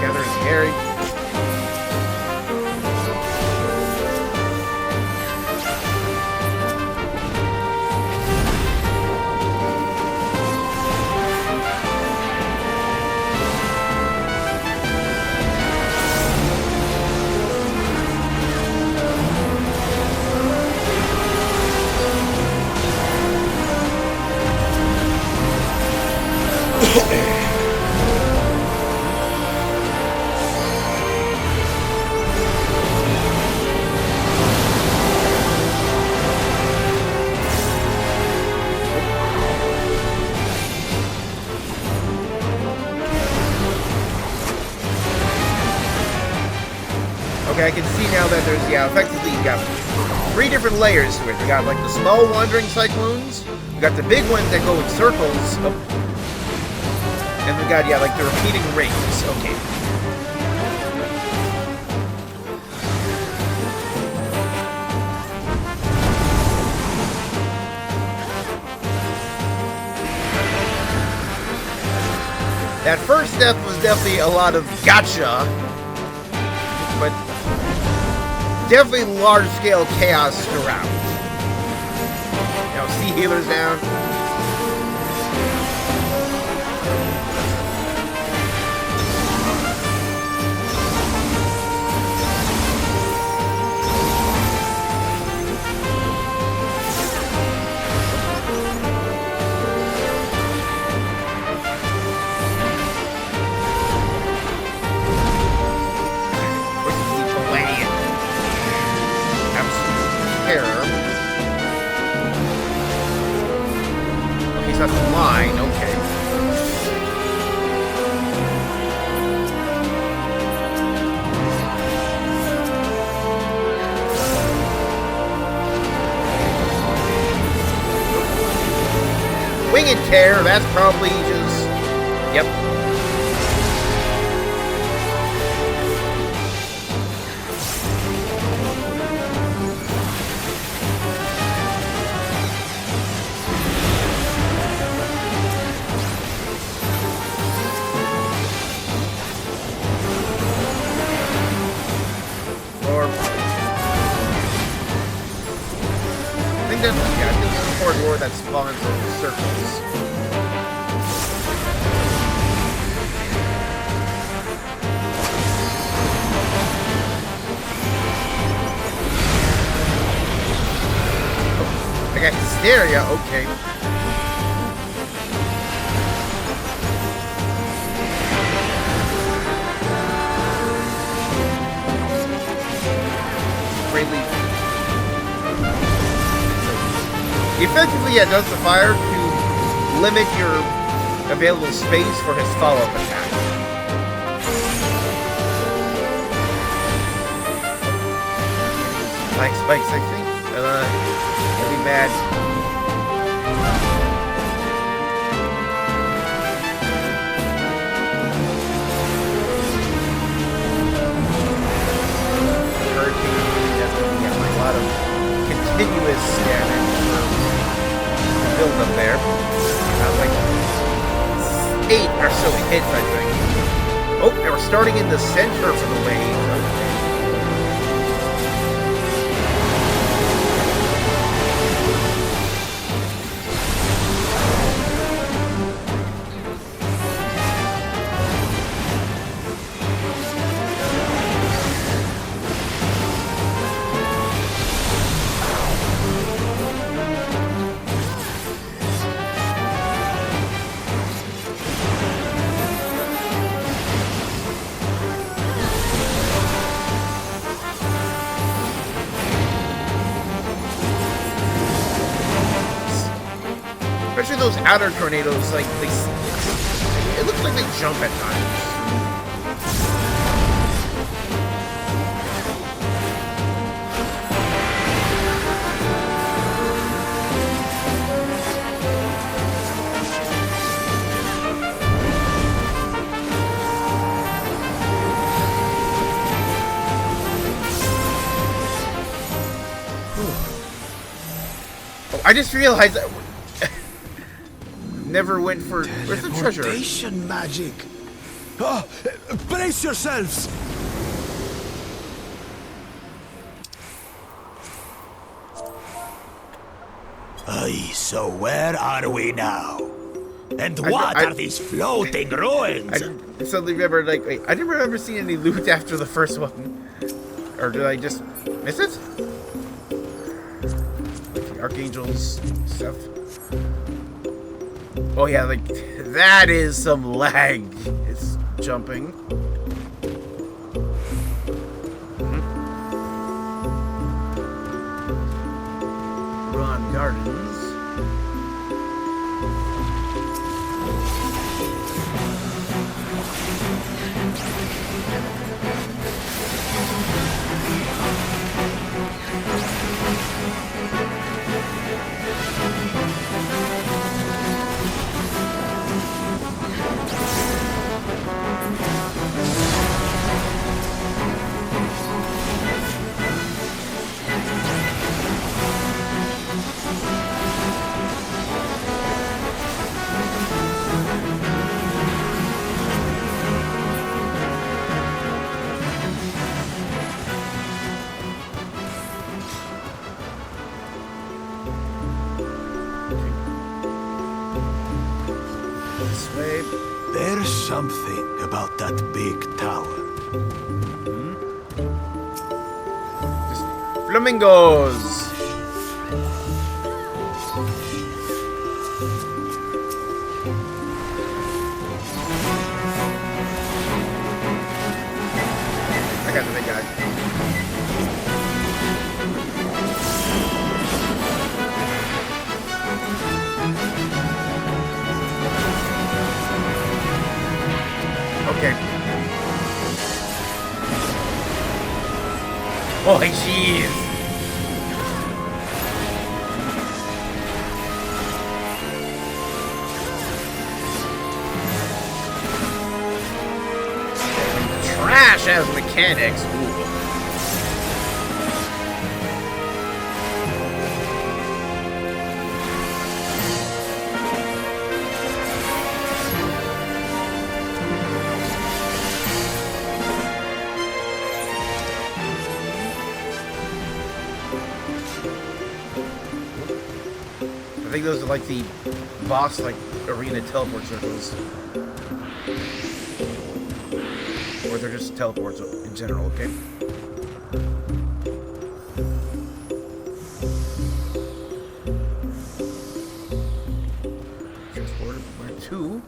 A: Gathering Harry. Okay, I can see now that there's, yeah, effectively you got 3 different layers to it. You got like the small wandering cyclones, you got the big ones that go in circles, and we got, yeah, like the repeating rings. Okay. That first death was definitely a lot of gotcha, but definitely large-scale chaos throughout. Now, sea healers down. That's a line, okay. Wing and tear, that's probably just... Yep. I think this is a corridor that spawns in circles. There, yeah, okay. Greatly. Effectively, yeah, does the fire to limit your available space for his follow-up attack. Flag spikes, I think. I'll be mad. Hurricane, that's going to be a lot of continuous damage for build up there. Like 8 or so hits, I think. Oh, they were starting in the center of the wave. Especially those outer tornadoes, like, it looks like they jump at times. Oh, I just realized that never went for... Where's the treasure?
B: Teleportation magic. Oh, brace yourselves. Aye, so where are we now? And what are these floating ruins?
A: I suddenly remembered, like, wait, I didn't remember seeing any loot after the first one. Or did I just miss it? Like the Archangel's stuff. Oh yeah, like, that is some lag. It's jumping. Ron Gardens.
B: There's something about that big tower.
A: Just flamingos. I got the big guy. Okay. Oh, jeez. Trash as mechanics. Ooh. I think those are like the boss, like, arena teleport circles. Or they're just teleports in general, okay? 2.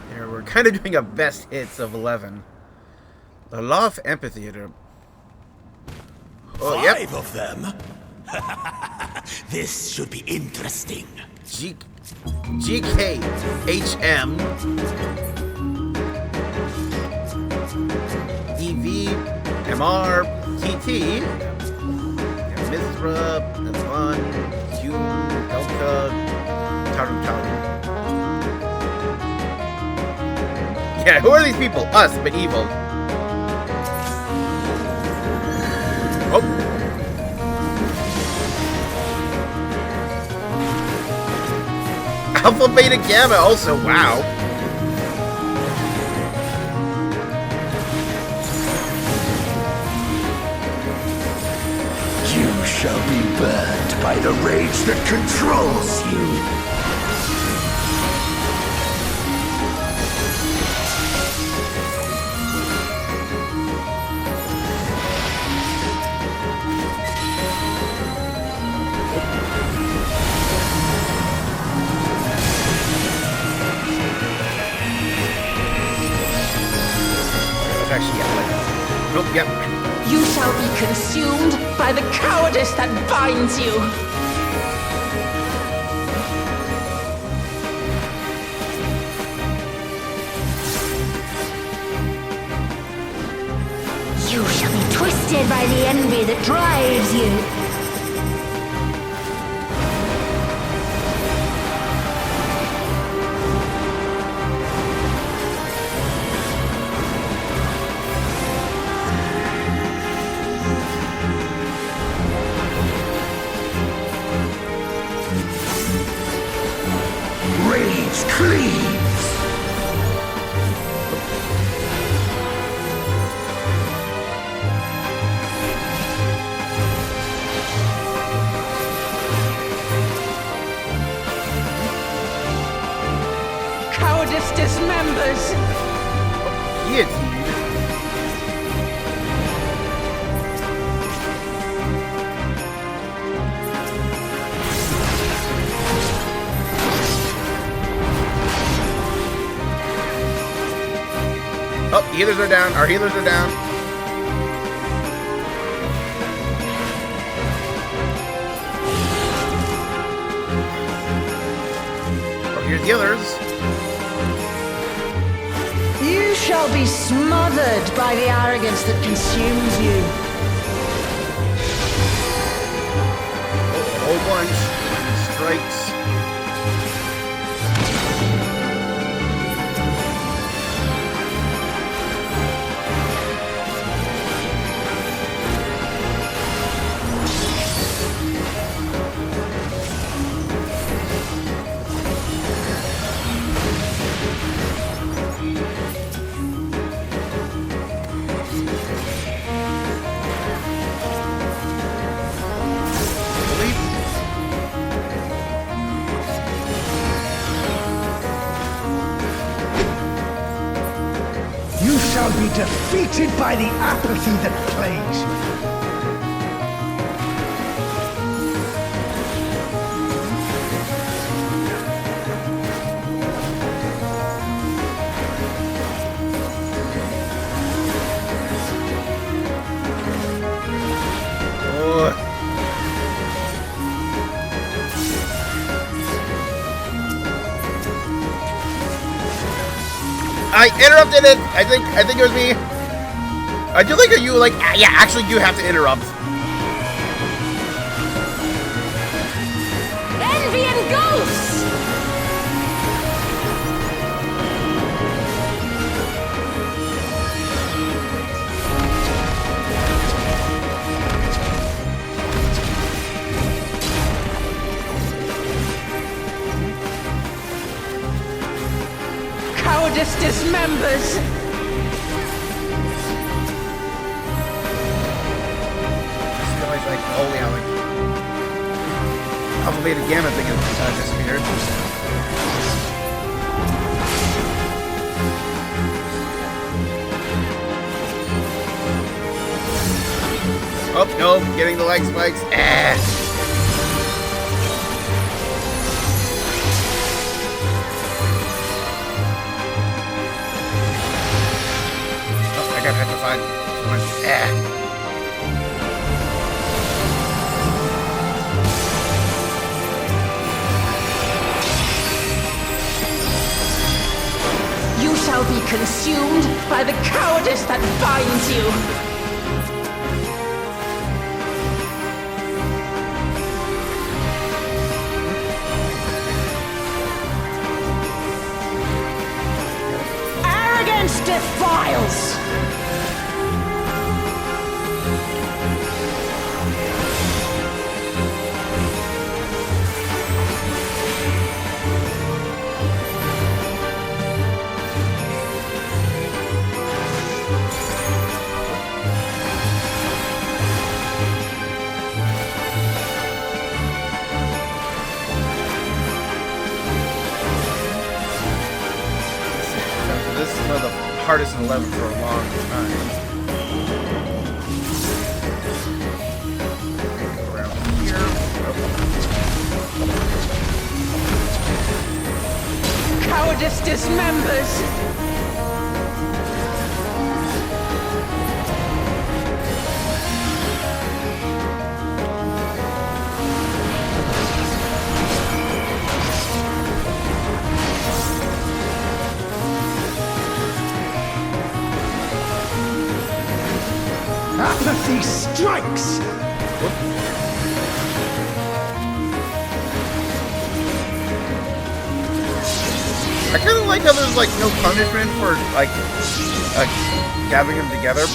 A: There, we're kind of doing a best hits of 11. The Law of Amphitheater. Oh, yep.
B: 5 of them? This should be interesting.
A: GKHM EV MR TT Mithra Nathan Q Delta Tarum Tarum. Yeah, who are these people? Us, but evil. Oh. Alpha, Beta, Gamma also, wow.
B: You shall be burned by the rage that controls you.
A: Actually, yeah, nope, yep.
C: You shall be consumed by the cowardice that binds you. You shall be twisted by the envy that drives you. Cowardice dismembers.
A: Guillotine. Oh, healers are down. Our healers are down. Oh, here's the others.
C: You shall be smothered by the arrogance that consumes you.
A: A whole bunch. Strikes.
D: You shall be defeated by the apathy that plagues you.
A: I interrupted it. I think it was me. I do like how you like. Yeah, actually, you have to interrupt.
C: Envy and ghosts. Cowardice dismembers.
A: Like, oh yeah, like Alpha Beta Gamma thing has disappeared. Oh no, getting the leg spikes. Ah.
C: consumed by the cowardice that binds you. Arrogance defiles!
A: This is one of the hardest 11 for a long time. Go around here.
C: Cowardice dismembers!
D: Apathy strikes!
A: I kind of like how there's like no punishment for like gathering them together.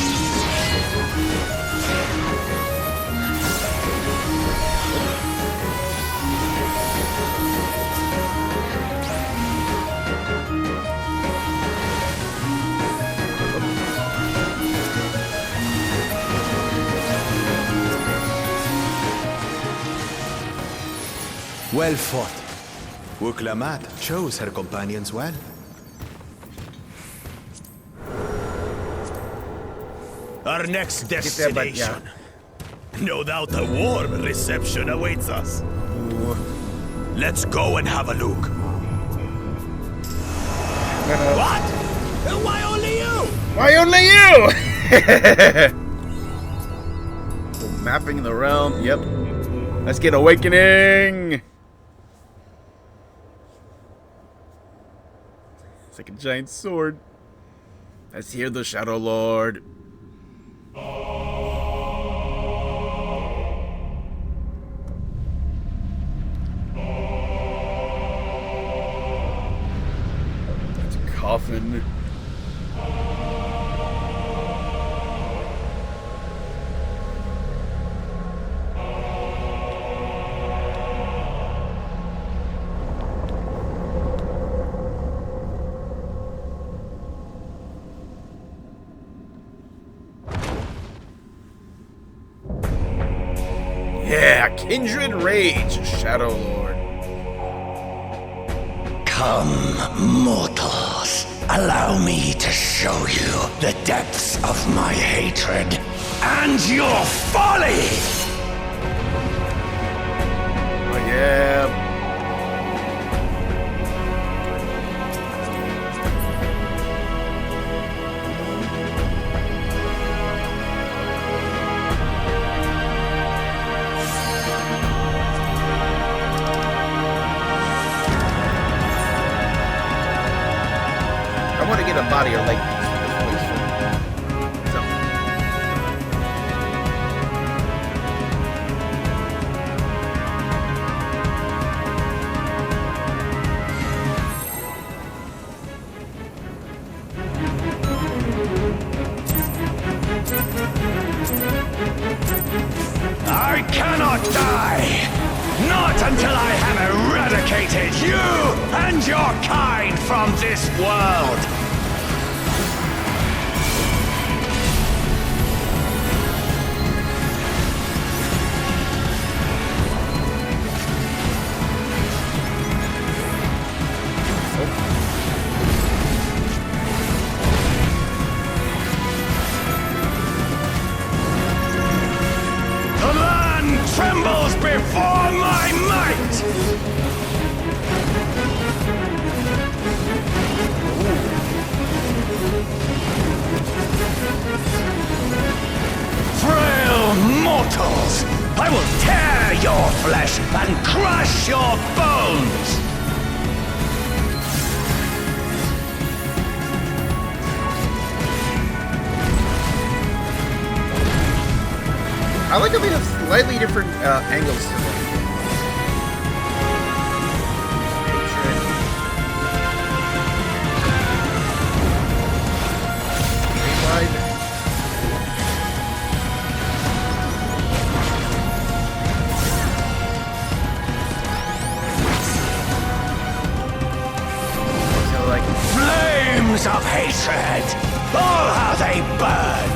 B: Well fought. Uklamat chose her companions well. Our next destination. No doubt a warm reception awaits us.
A: Ooh.
B: Let's go and have a look. What? Why only you?
A: Why only you? So mapping the realm. Yep. Let's get awakening. It's like a giant sword. Let's hear the Shadow Lord. That's a coffin. Yeah, Kindred Rage, Shadow Lord.
E: Come, mortals. Allow me to show you the depths of my hatred and your folly!
A: Oh, yeah. I want to get a body or leg piece for this place. So.
E: I cannot die! Not until I have eradicated you and your kind from this world! The land trembles before my might! Frail mortals! I will tear your flesh and crush your bones!
A: I like how they have slightly different angles to them.
E: Flames of hatred! Oh, how they burn!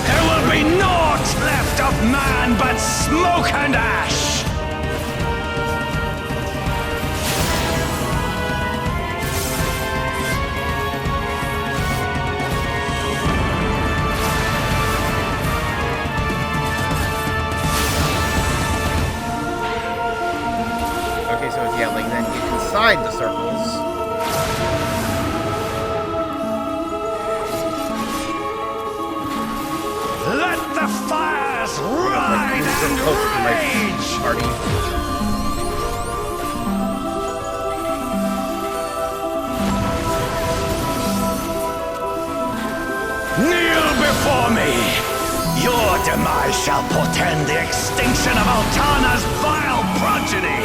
E: There will be naught left of man but smoke and ash!
A: Okay, so it's, yeah, like then inside the circles.
E: Let the fires ride and rage!
A: Party.
E: Kneel before me! Your demise shall portend the extinction of Altana's vile progeny!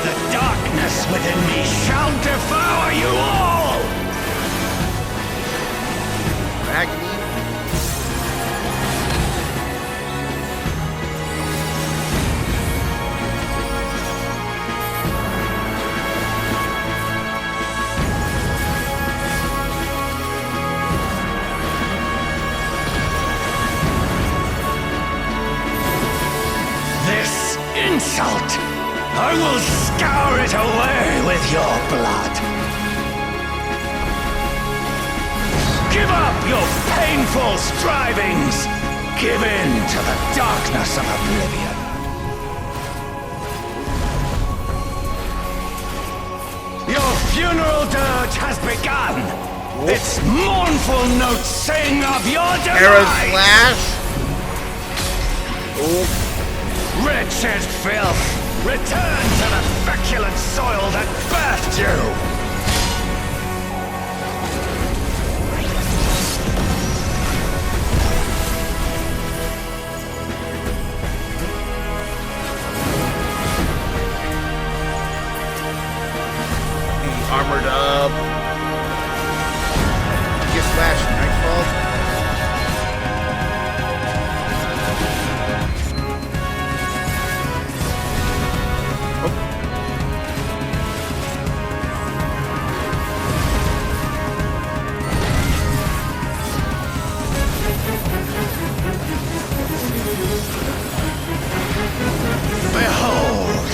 E: The darkness within me shall devour you all!
A: Agony.
E: This insult, I will scour it away with your blood. Give up your painful strivings. Give in to the darkness of oblivion. Your funeral dirge has begun. Its mournful notes sing of your
A: Arrow
E: demise.
A: slash. Oh.
E: Wretched filth, return to the feculent soil that birthed you!
A: Armored up. Get slash nightfall.
E: Behold,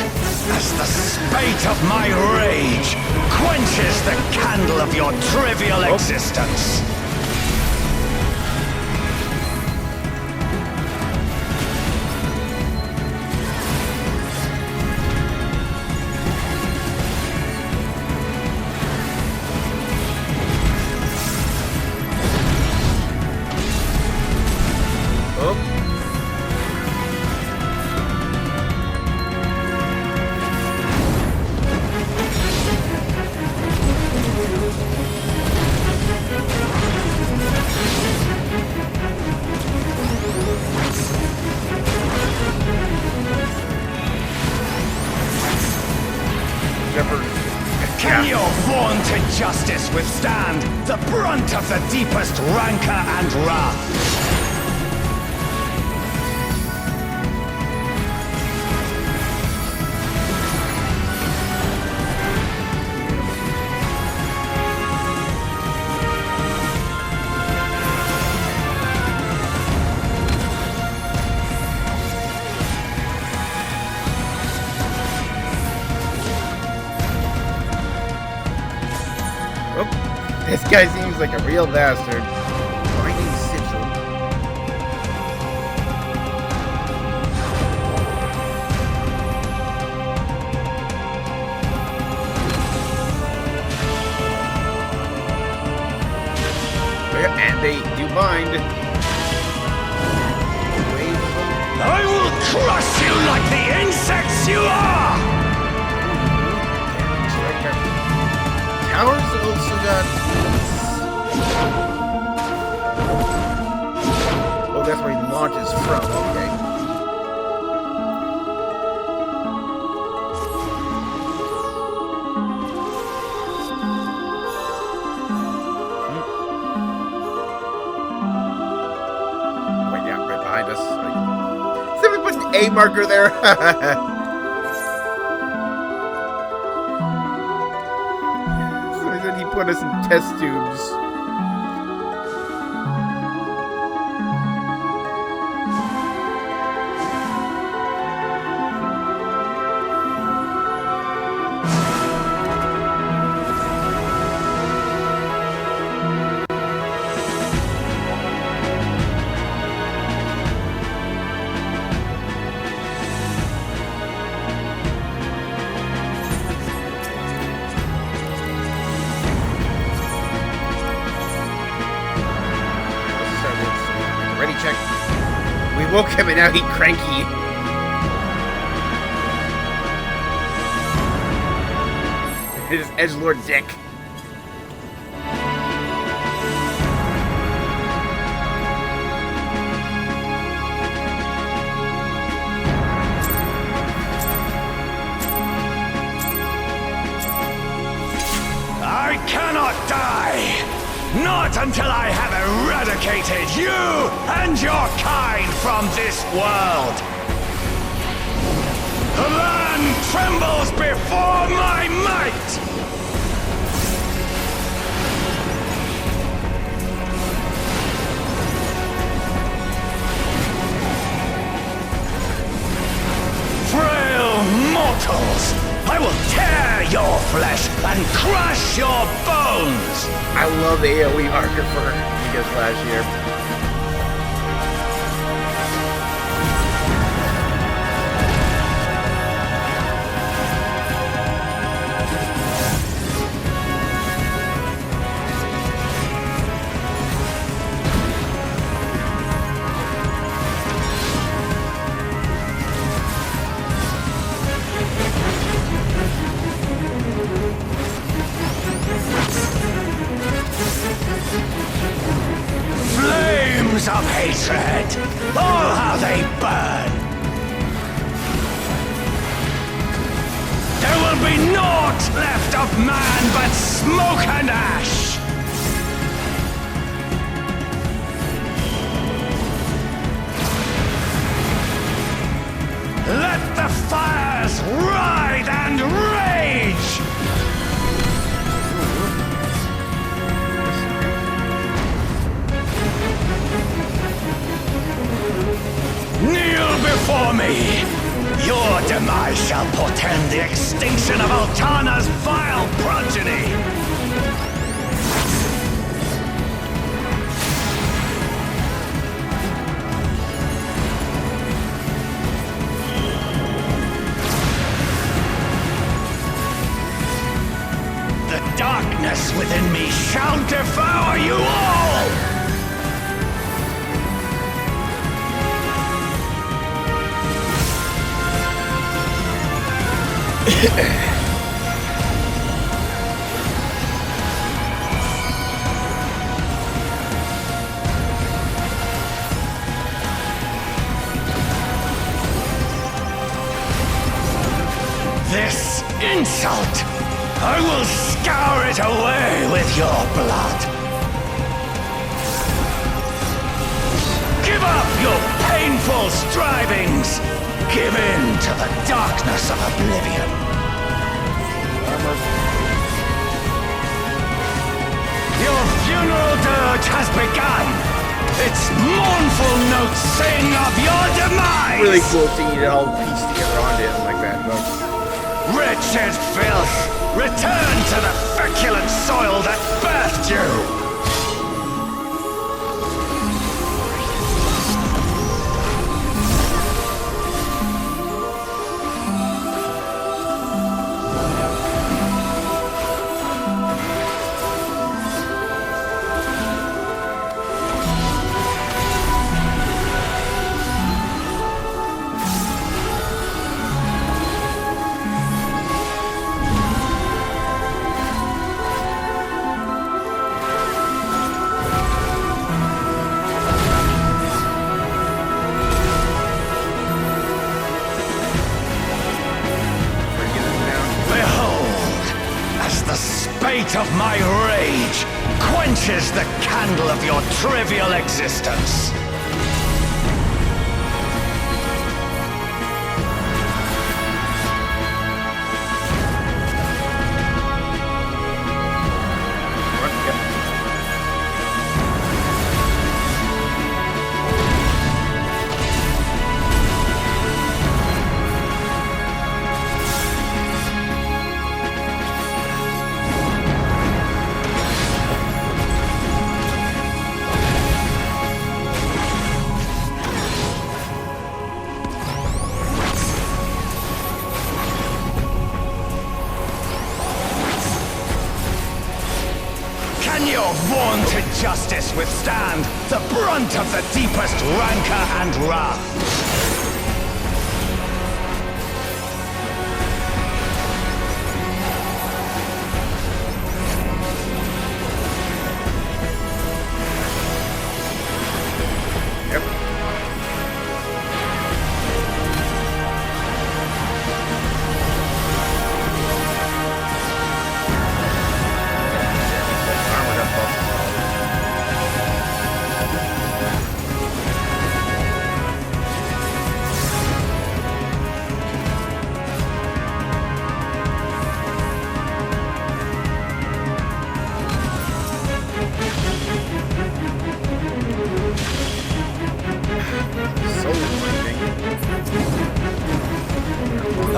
E: as the spate of my rage quenches the candle of your trivial existence. Can your vaunted justice withstand the brunt of the deepest rancor and wrath?
A: This guy seems like a real bastard. Binding sigil. And they do bind. towers also got... Oh, that's where he launches from, okay. Wait, yeah, right behind us. Somebody put an A marker there. He put us in test tubes. Check. We woke him and now he's cranky. His edgelord dick.
B: I cannot die! Not until I have eradicated you and your kind from this world! The land trembles before my might! Frail mortals! I will tear your flesh and crush your bones!
A: I love the AoE marker for Gigas last year.
B: Flames of hatred! Oh, how they burn! There will be naught left of man but smoke and ash! Let the fires ride and rage! Kneel before me! Your demise shall portend the extinction of Altana's vile progeny! The darkness within me shall devour you all! This insult, I will scour it away with your blood. Give up your painful strivings. Give in to the darkness of oblivion. Your funeral dirge has begun. Its mournful notes sing of your demise.
A: Really cool seeing it all pieced together onto him like that.
B: Wretched filth, return to the feculent soil that birthed you. light of my rage quenches the candle of your trivial existence. Can your vaunted justice withstand the brunt of the deepest rancor and wrath?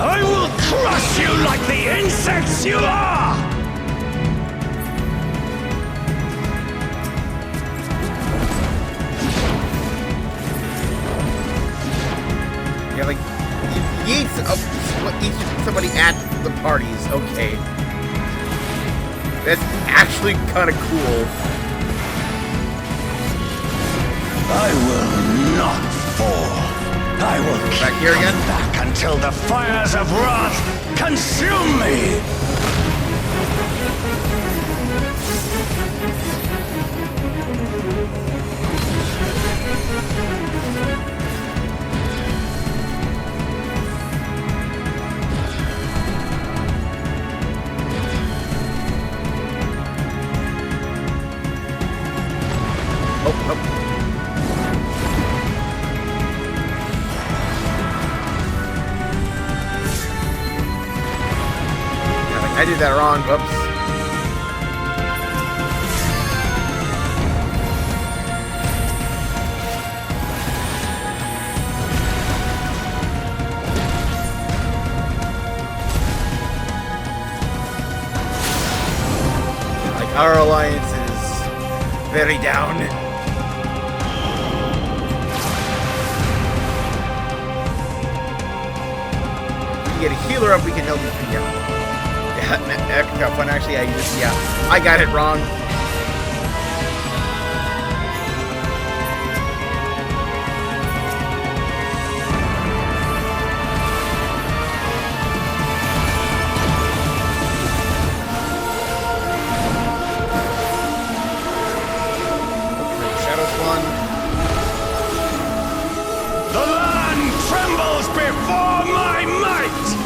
B: I will crush you like the insects you are!
A: Yeah, like, he eats somebody at the parties, okay. That's actually kind of cool.
B: I will not fall. I will keep
A: Back here again?
B: back until the fires of wrath consume me!
A: Oh. I did that wrong. Whoops. Like, our alliance is very down. If we get a healer up, we can help you down. Epic fun. Actually, I got it wrong. Shadow Swan.
B: The land trembles before my might!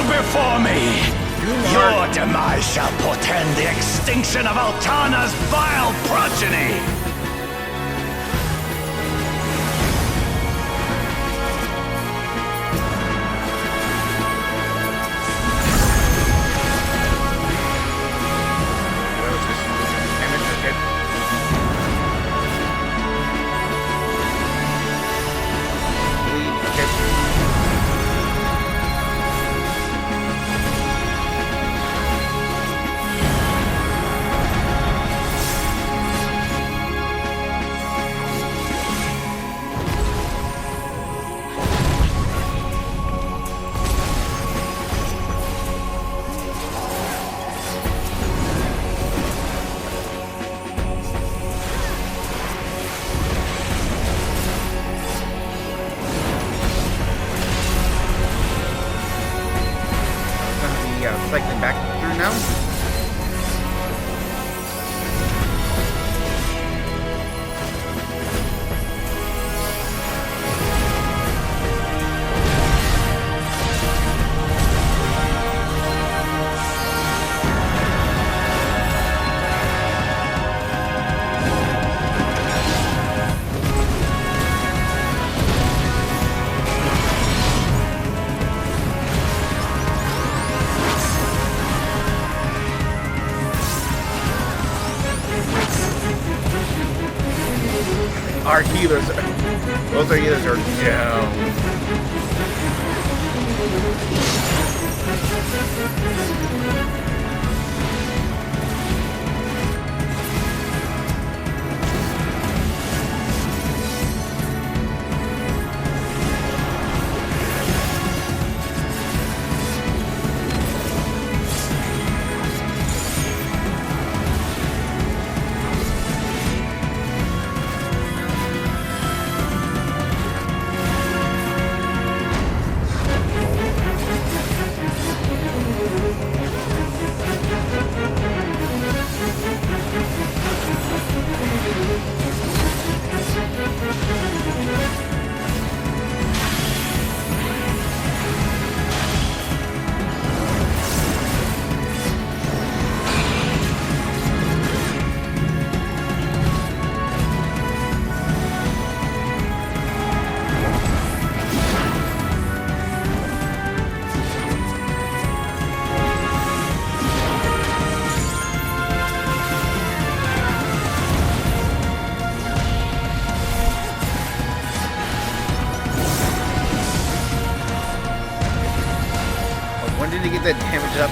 B: Before me! Your demise shall portend the extinction of Altana's vile progeny!
A: Our healers, both our healers are down. When did he get that damage up?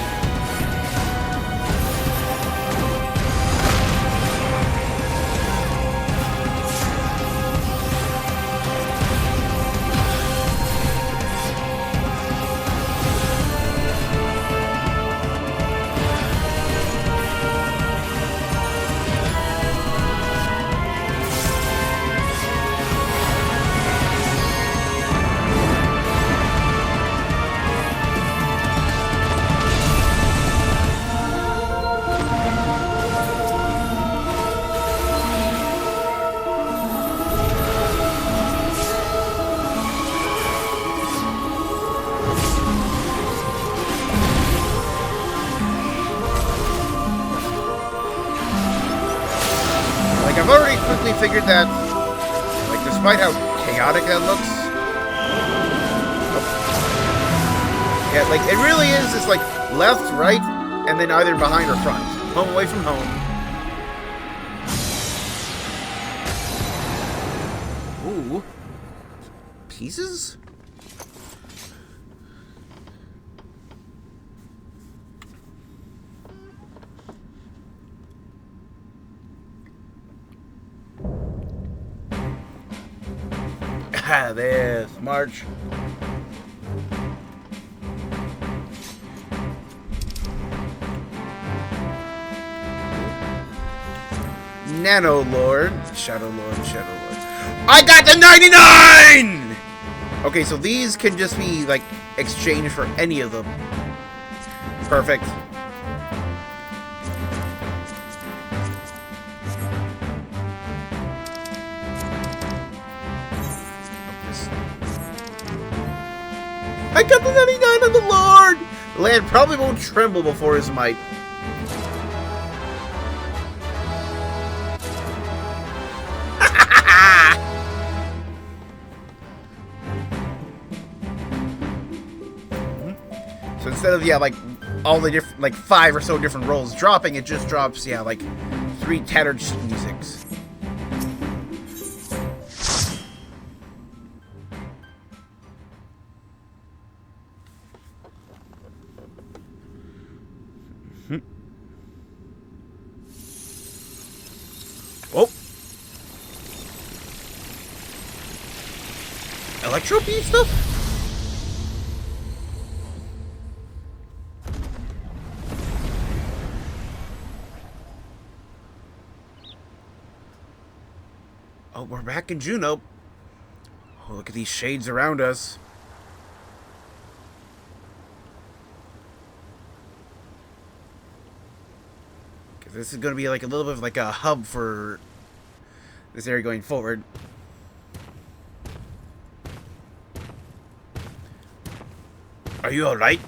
A: I've already quickly figured that, like, despite how chaotic that looks, yeah, like, it really is just, like, left, right, and then either behind or front. Home away from home. Ooh. Pieces? Ah, there's March. Nano Lord. Shadow Lord, Shadow Lord. I got the 99! Okay, so these can just be, like, exchanged for any of them. Perfect. I got the 99 on the Lord! The land probably won't tremble before his might. So instead of, yeah, like, all the different, like, 5 or so different rolls dropping, it just drops, yeah, like, 3 tattered musics. Oh! Electro beam stuff? Oh, we're back in Juno. Oh, look at these shades around us. Because this is going to be like a little bit of like a hub for this area going forward. Are you alright?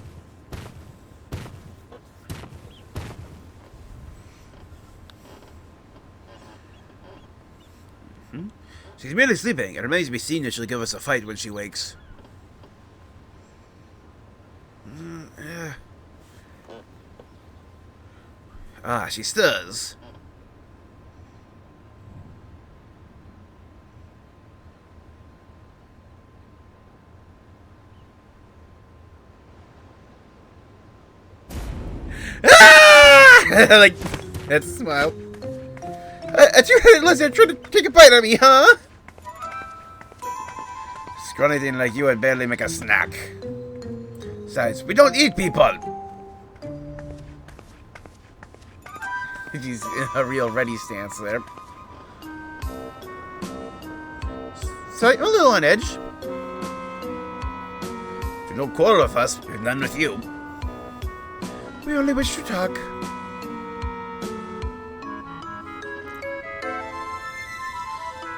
A: She's merely sleeping. It remains to be seen if she'll give us a fight when she wakes. Yeah. Ah, she stirs. Ah! Like, that's a smile. A two-headed lizard trying to take a bite of me, huh? Scrawny thing like you would barely make a snack. Besides, we don't eat people. He's in a real ready stance there. So, a little on edge. If you don't quarrel with us, we're none with you. We only wish to talk.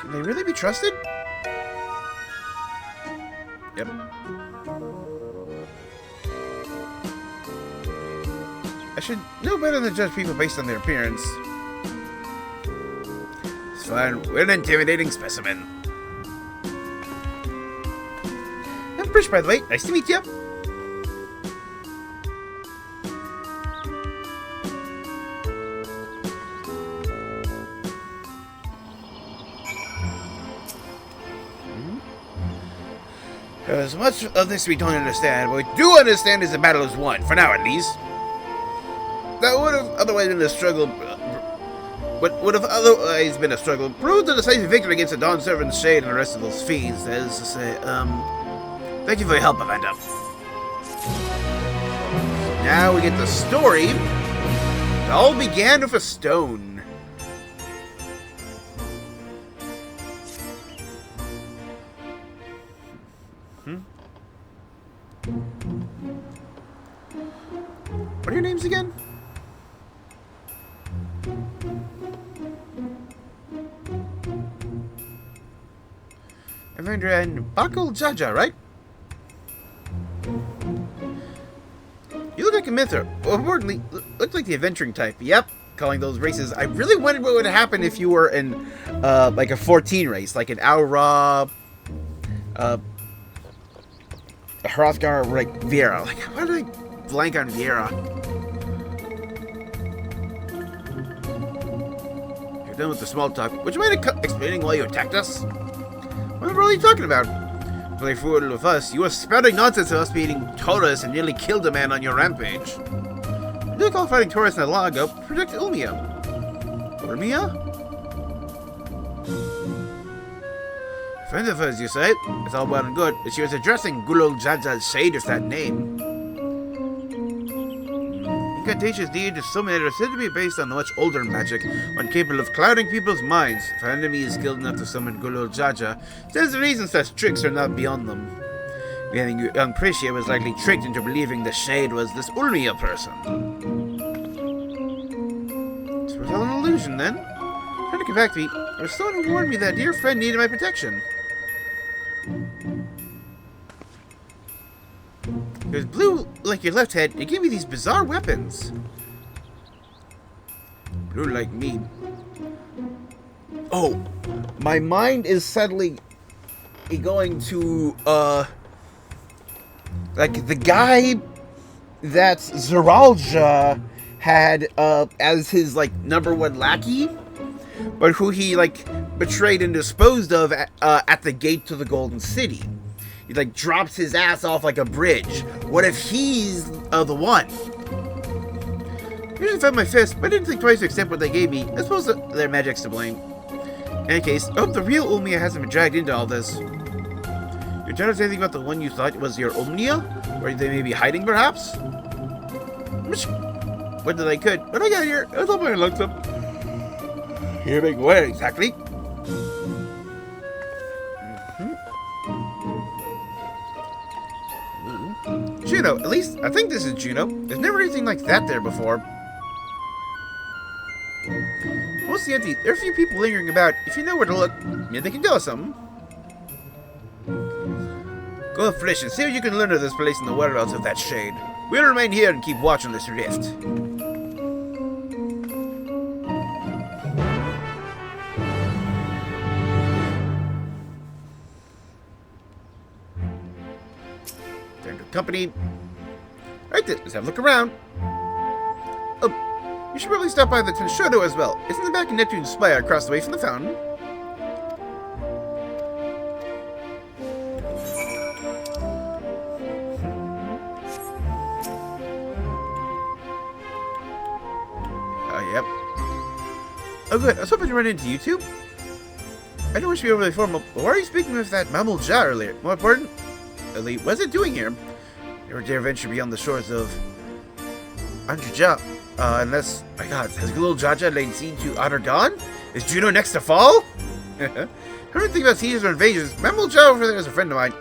A: Can they really be trusted? Yep. I should know better than judge people based on their appearance. It's fine. We're an intimidating specimen. I'm Prish, by the way. Nice to meet you. There's much of this we don't understand, but we do understand is the battle is won, for now at least. That would have otherwise been a struggle. What would have otherwise been a struggle proved a decisive victory against the Dawn Servant's Shade and the rest of those fiends. That is to say, thank you for your help, Amanda. Now we get the story. It all began with a stone. What are your names again? Evander and Bakul Jaja, right? You look like a Myther. Or importantly, look like the adventuring type. Yep, calling those races. I really wondered what would happen if you were in, like a 14 race, like an Aura, a Hrothgar, or like Viera. Like, why did I blank on Viera? You're done with the small talk. Would you mind explaining why you attacked us? What are you talking about? Play forward with us. You were spouting nonsense of us beating Taurus and nearly killed a man on your rampage. I did call fighting Taurus not long ago. Protect Ulmia. Ulmia? Friend of hers, you say? It's all well and good, but she was addressing Gulul Jaja's shade with that name. Incantations needed to summon it are said to be based on much older magic, one capable of clouding people's minds. If an enemy is skilled enough to summon Gulul Jaja, there's a reason such tricks are not beyond them. Meaning young Prishia was likely tricked into believing the shade was this Ulmia person. This was all an illusion then? Trying to come back to me, there was someone who warned me that dear friend needed my protection. It was blue like your left head. It gave me these bizarre weapons. Blue like me. Oh, my mind is suddenly going to, like the guy that Zeralja had, as his, like, #1 lackey, but who he, like, betrayed and disposed of at the gate to the Golden City. He, like, drops his ass off like a bridge. What if he's the one? I usually found my fist, but I didn't think twice to accept what they gave me. I suppose their magic's to blame. In any case, I hope the real Ulmia hasn't been dragged into all this. You tell us anything about the one you thought was your Omnia? Or they may be hiding, perhaps? What did I could? When I got here, I thought I looked up. Here, big where exactly? Juno, at least I think this is Juno. There's never anything like that there before. Mostly empty. There are a few people lingering about. If you know where to look, maybe they can tell us something. Go fresh and see what you can learn of this place and the whereabouts of that shade. We'll remain here and keep watch on this rift. Time to company. Right then, let's have a look around. Oh, you should probably stop by the Tenshodo as well. Isn't the back of Neptune's spire across the way from the fountain? good. I was hoping to run into you two. I don't wish to be overly formal, but why are you speaking with that Mammal Ja earlier? More important, Elite, what's it doing here? Never dare venture beyond the shores of Andrija. Unless, my god, has little Jaja laid siege to Otter gone? Is Juno next to fall? I don't think about sieges or invasions. Mammal Ja over there is a friend of mine.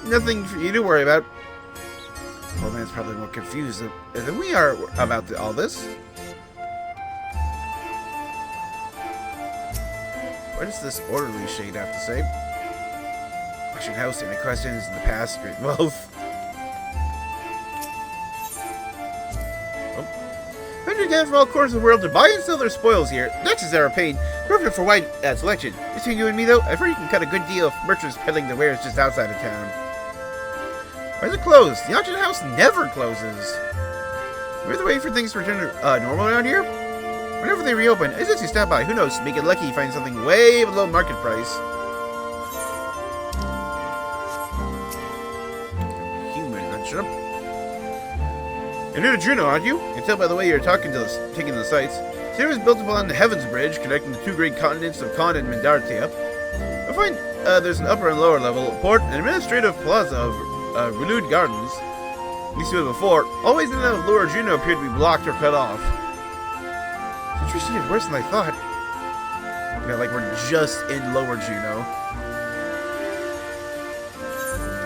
A: Nothing for you to worry about. Old man's probably more confused than we are about all this. What does this orderly shade have to say? Washing house, any questions in the past? Great wealth. 100 again from all corners of the world to buy and sell their spoils here. Next is our paid. Perfect for wide selection. Between you and me, though, I've heard you can cut a good deal of merchants peddling their wares just outside of town. Why is it closed? The auction house never closes. We're the way for things to return to normal around here. Whenever they reopen, I suggest you stop by. Who knows? Make it lucky you find something way below market price. Human, not sure. You're new to Juno, aren't you? You can tell by the way you're taking the sights. City was built upon the Heavens Bridge, connecting the two great continents of Con and Vana'diel. You'll find there's an upper and lower level, a port, an administrative plaza of renewed gardens. At least you had before. Always in the lower Juno appeared to be blocked or cut off. Situation is worse than I thought. Yeah, like we're just in lower Juno.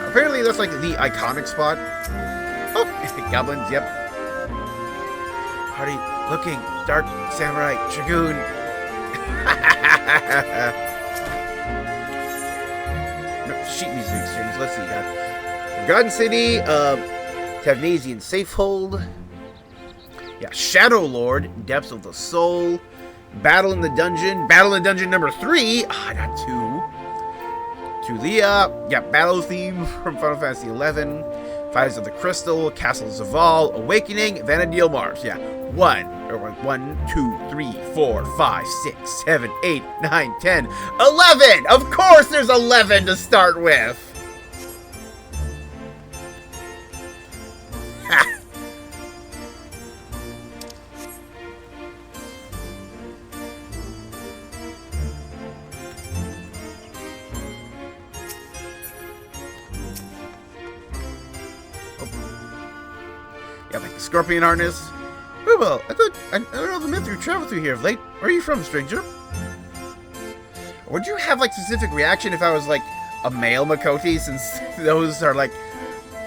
A: Apparently that's like the iconic spot. Oh, goblins, yep. Hardy looking, dark samurai, dragoon. No, sheet music exchange, let's see, Forgotten City, Tavnasian Safehold. Yeah, Shadow Lord, Depths of the Soul, Battle in the Dungeon number 3, not 2. Tulia, yeah, Battle Theme from Final Fantasy XI, Fires of the Crystal, Castle Zaval, Awakening, Vana'diel Mars, yeah, 1, 2, 3, 4, 5, 6, 7, 8, 9, 10, 11! Of course there's 11 to start with! Yeah, like the scorpion harness. Oh well, I don't know the myth you travel through here of late. Where are you from, stranger? Would you have like specific reaction if I was like a male Makoti, since those are like,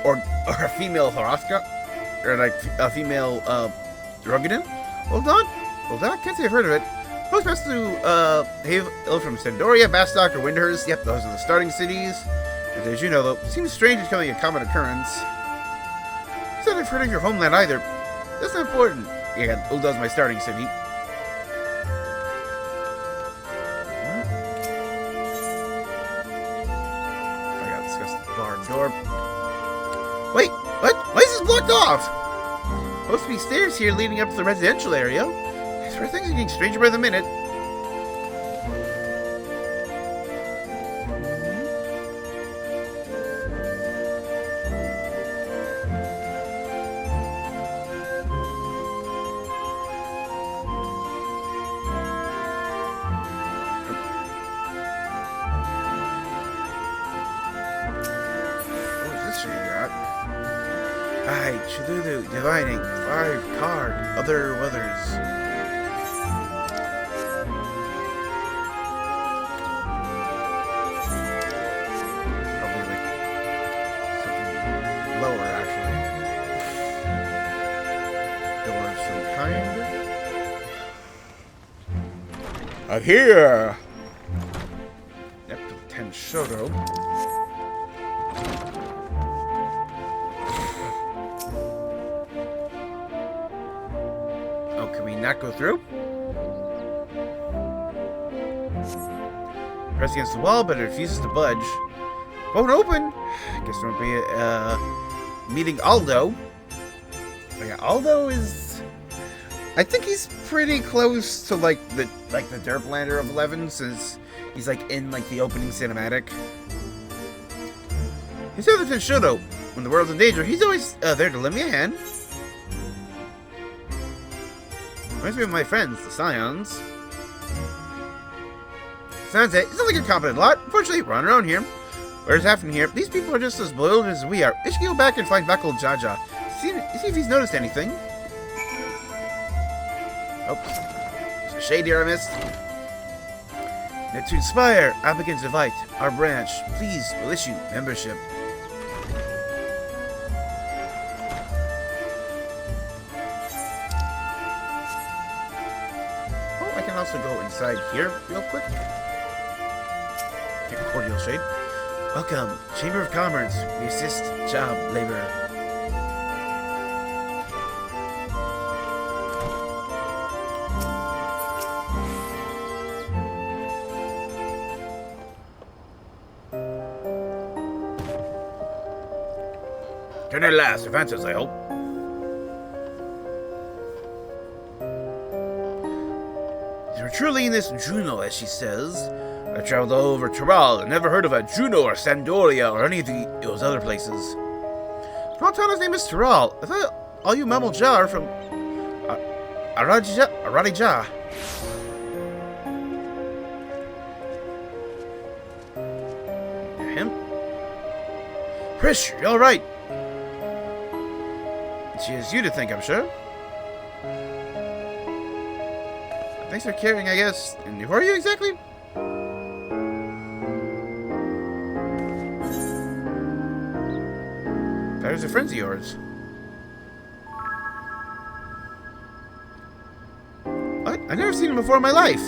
A: or a female Haraska, or like a female Rogadin? Hold on, can't say I've heard of it. Most best to hail from Sandoria, Bastok, or Windhurst. Yep, those are the starting cities. As you know, though, it seems strange it's becoming a common occurrence. Said I've heard of your homeland either. That's not important. Yeah, Ulda's my starting city. I gotta discuss the barn door. Wait, what? Why is this blocked off? Supposed to be stairs here leading up to the residential area. I swear things are getting stranger by the minute. Aye, Chilulu, divining, 5 card, other weathers. Probably like something lower, actually. Door of some kind. Here! Yep, to the 10 Shoto. Not go through. Press against the wall, but it refuses to budge. Won't open. Guess there won't be a meeting Aldo. But yeah, Aldo is. I think he's pretty close to like the Derplander of 11, since he's like in like the opening cinematic. He's the other than Shoto. When the world's in danger, he's always there to lend me a hand. Reminds me of my friends, the Scions. sounds it. It's not like a competent lot. Unfortunately, we're on our own here. Where's happening here? These people are just as bewildered as we are. We should go back and find Buckle Jaja. See if he's noticed anything. Oh, there's a shade here I missed. To inspire applicants invite our branch, please will issue membership. Oh, I can also go inside here real quick. Okay, cordial shade. Welcome, Chamber of Commerce. We assist job labor. Turn at last, advances, I hope. You're truly in this Juno, as she says. I traveled all over Tyrol and never heard of a Juno or Sandoria or any of those other places. Small town, his name is Tyrol. I thought all you Mammal-Ja are from Aradija. Him? Prish, you're all right. She has you to thank, I'm sure. Thanks for caring, I guess. And who are you exactly? There's a friend of yours. What? I've never seen him before in my life.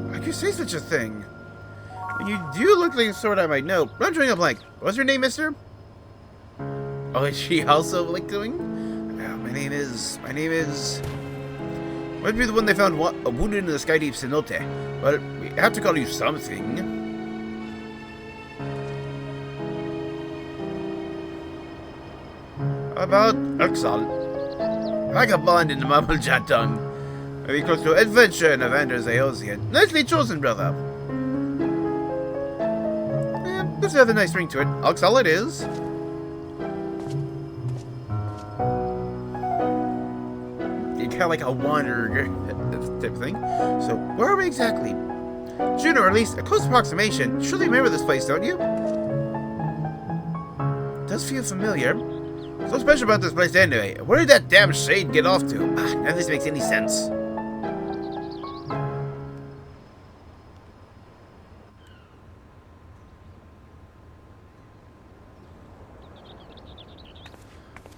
A: How could you say such a thing? And you do look like the sort I might know. But I'm drawing a blank. What's your name, mister? Oh, is she also like doing? My name is... Might be the one they found wounded in the sky deep cenote. But we have to call you something. How about Uxal? Vagabond in the Mammal-Ja tongue. Maybe close to adventure and Evander Zaosian. Nicely chosen, brother. Does have a nice ring to it. Uxal it is. It's kind of like a wanderer type of thing. So, where are we exactly? Juno, or at least a close approximation. Surely you remember this place, don't you? It does feel familiar. What's so special about this place anyway? Where did that damn shade get off to? None of this makes any sense.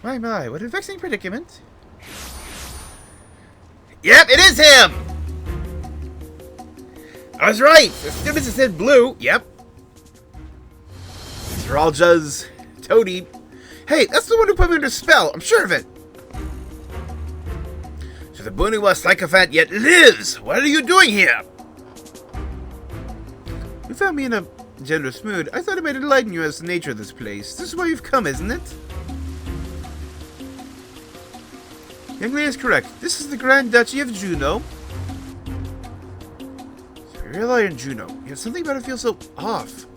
A: My, what a vexing predicament. Yep, it is him! I was right! As soon as it said blue, yep. Tyralja's toady. Hey, that's the one who put me under spell, I'm sure of it. So the Bunua sycophant yet lives! What are you doing here? You found me in a generous mood. I thought it might enlighten you as to the nature of this place. This is why you've come, isn't it? Young lady is correct. This is the Grand Duchy of Juno. So you're really in Juno. Yet something about it feels so off.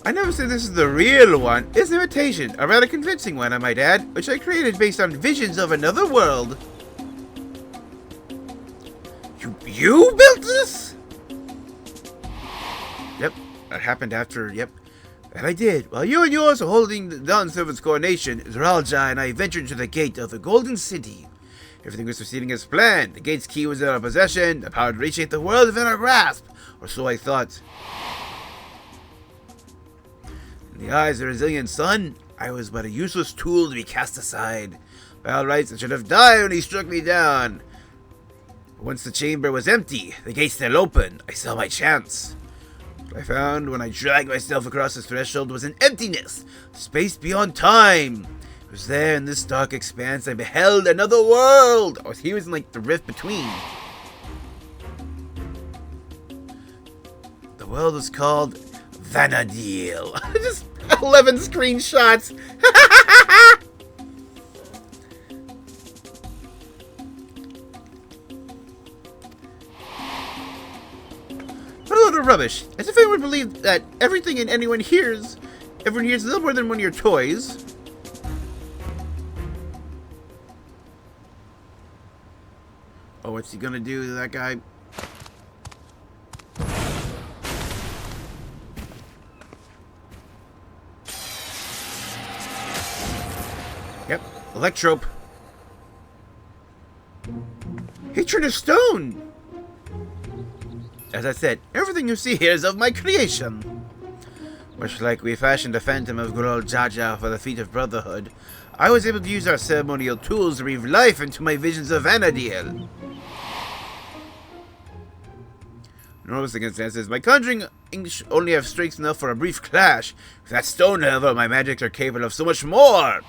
A: I never said this is the real one. It's an imitation, a rather convincing one, I might add, which I created based on visions of another world. You built this? Yep, that happened after, yep. And I did. While you and yours were holding the Dawn Servant's coronation, Tyralja and I ventured to the gate of the Golden City. Everything was proceeding as planned. The gate's key was in our possession, the power to reshape the world within our grasp, or so I thought. In the eyes of the resilient sun, I was but a useless tool to be cast aside. By all rights, I should have died when he struck me down. But once the chamber was empty, the gate still open, I saw my chance. What I found when I dragged myself across the threshold was an emptiness, space beyond time. It was there in this dark expanse I beheld another world. Oh, he was in like the rift between. The world was called Vana'diel. Just 11 screenshots. What a load of rubbish. As if anyone believed that everything and everyone hears a little more than one of your toys. Oh, what's he gonna do to that guy? Yep, Electrope. He turned to stone! As I said, everything you see here is of my creation. Much like we fashioned a phantom of Grol Jaja for the feet of brotherhood, I was able to use our ceremonial tools to breathe life into my visions of Vana'diel. Normal circumstances, my conjuring only have strength enough for a brief clash. With that stone, however, my magics are capable of so much more!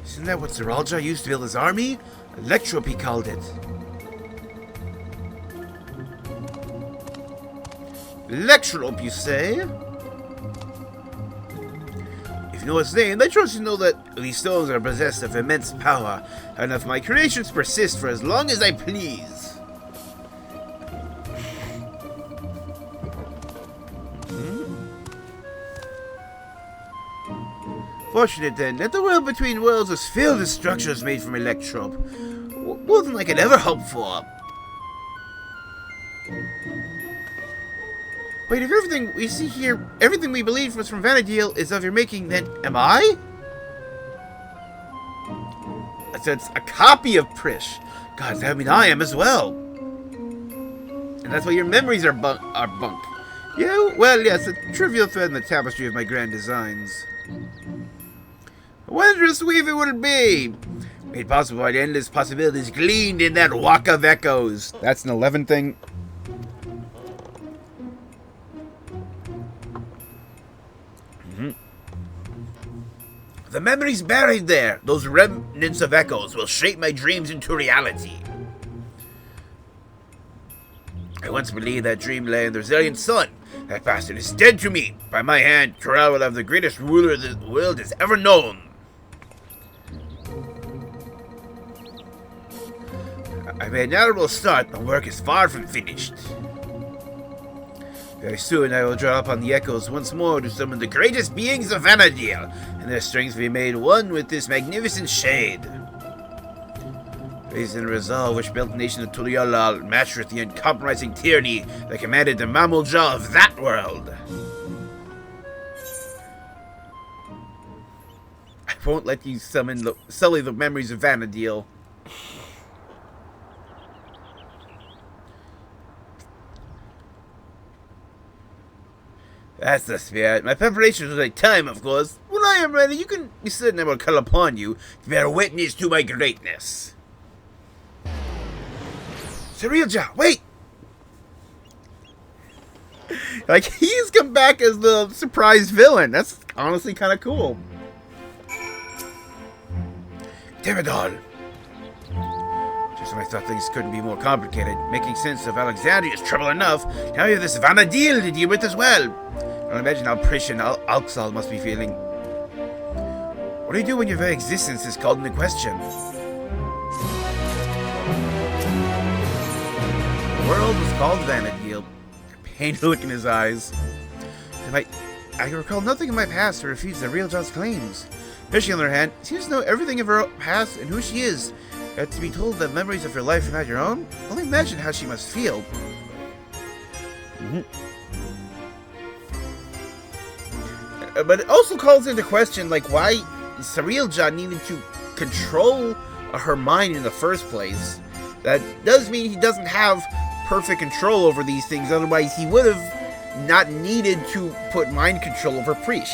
A: Isn't that what Zeralja used to build his army? Electrope, he called it. Electrope, you say? If you know its name, I trust you know that these stones are possessed of immense power, and if my creations persist for as long as I please. Fortunate then that the world between worlds is filled with structures made from Electrope. More than I could ever hope for. Wait, if everything we see here, everything we believe was from Vana'diel is of your making, then am I? So it's a copy of Prish. God, that mean I am as well. And that's why your memories are bunk. Yeah, well, yes, a trivial thread in the tapestry of my grand designs. A wondrous weave it would be, made possible by the endless possibilities gleaned in that walk of echoes. That's an 11 thing. The memories buried there, those remnants of echoes, will shape my dreams into reality. I once believed that dream lay in the resilient sun. That bastard is dead to me. By my hand, Corral will have the greatest ruler the world has ever known. I made an admirable start, but work is far from finished. Very soon I will draw upon the echoes once more to summon the greatest beings of Vana'diel, and their strength will be made one with this magnificent shade. Raised in resolve which built the nation of Tuliolal, matched with the uncompromising tyranny that commanded the Mamulja of that world. I won't let you sully the memories of Vana'diel. That's the spirit. My preparations will take time, of course. When I am ready, you can be certain I will call upon you to bear witness to my greatness. Zeralja, wait! Like, he's come back as the surprise villain. That's honestly kind of cool. Vana'diel. Just when I thought things couldn't be more complicated, making sense of Alexandria is trouble enough. Now you have this Vana'diel to deal with as well. I imagine how Prish and Alxal must be feeling. What do you do when your very existence is called into question? The world was called Vana'diel. Pain look in his eyes. I recall nothing of my past to refute Zeralja's claims. Prish, on the other hand, seems to know everything of her past and who she is. Yet to be told that memories of your life are not your own? Only imagine how she must feel. But it also calls into question, like, why Zeralja needed to control her mind in the first place. That does mean he doesn't have perfect control over these things, otherwise he would have not needed to put mind control over Prish.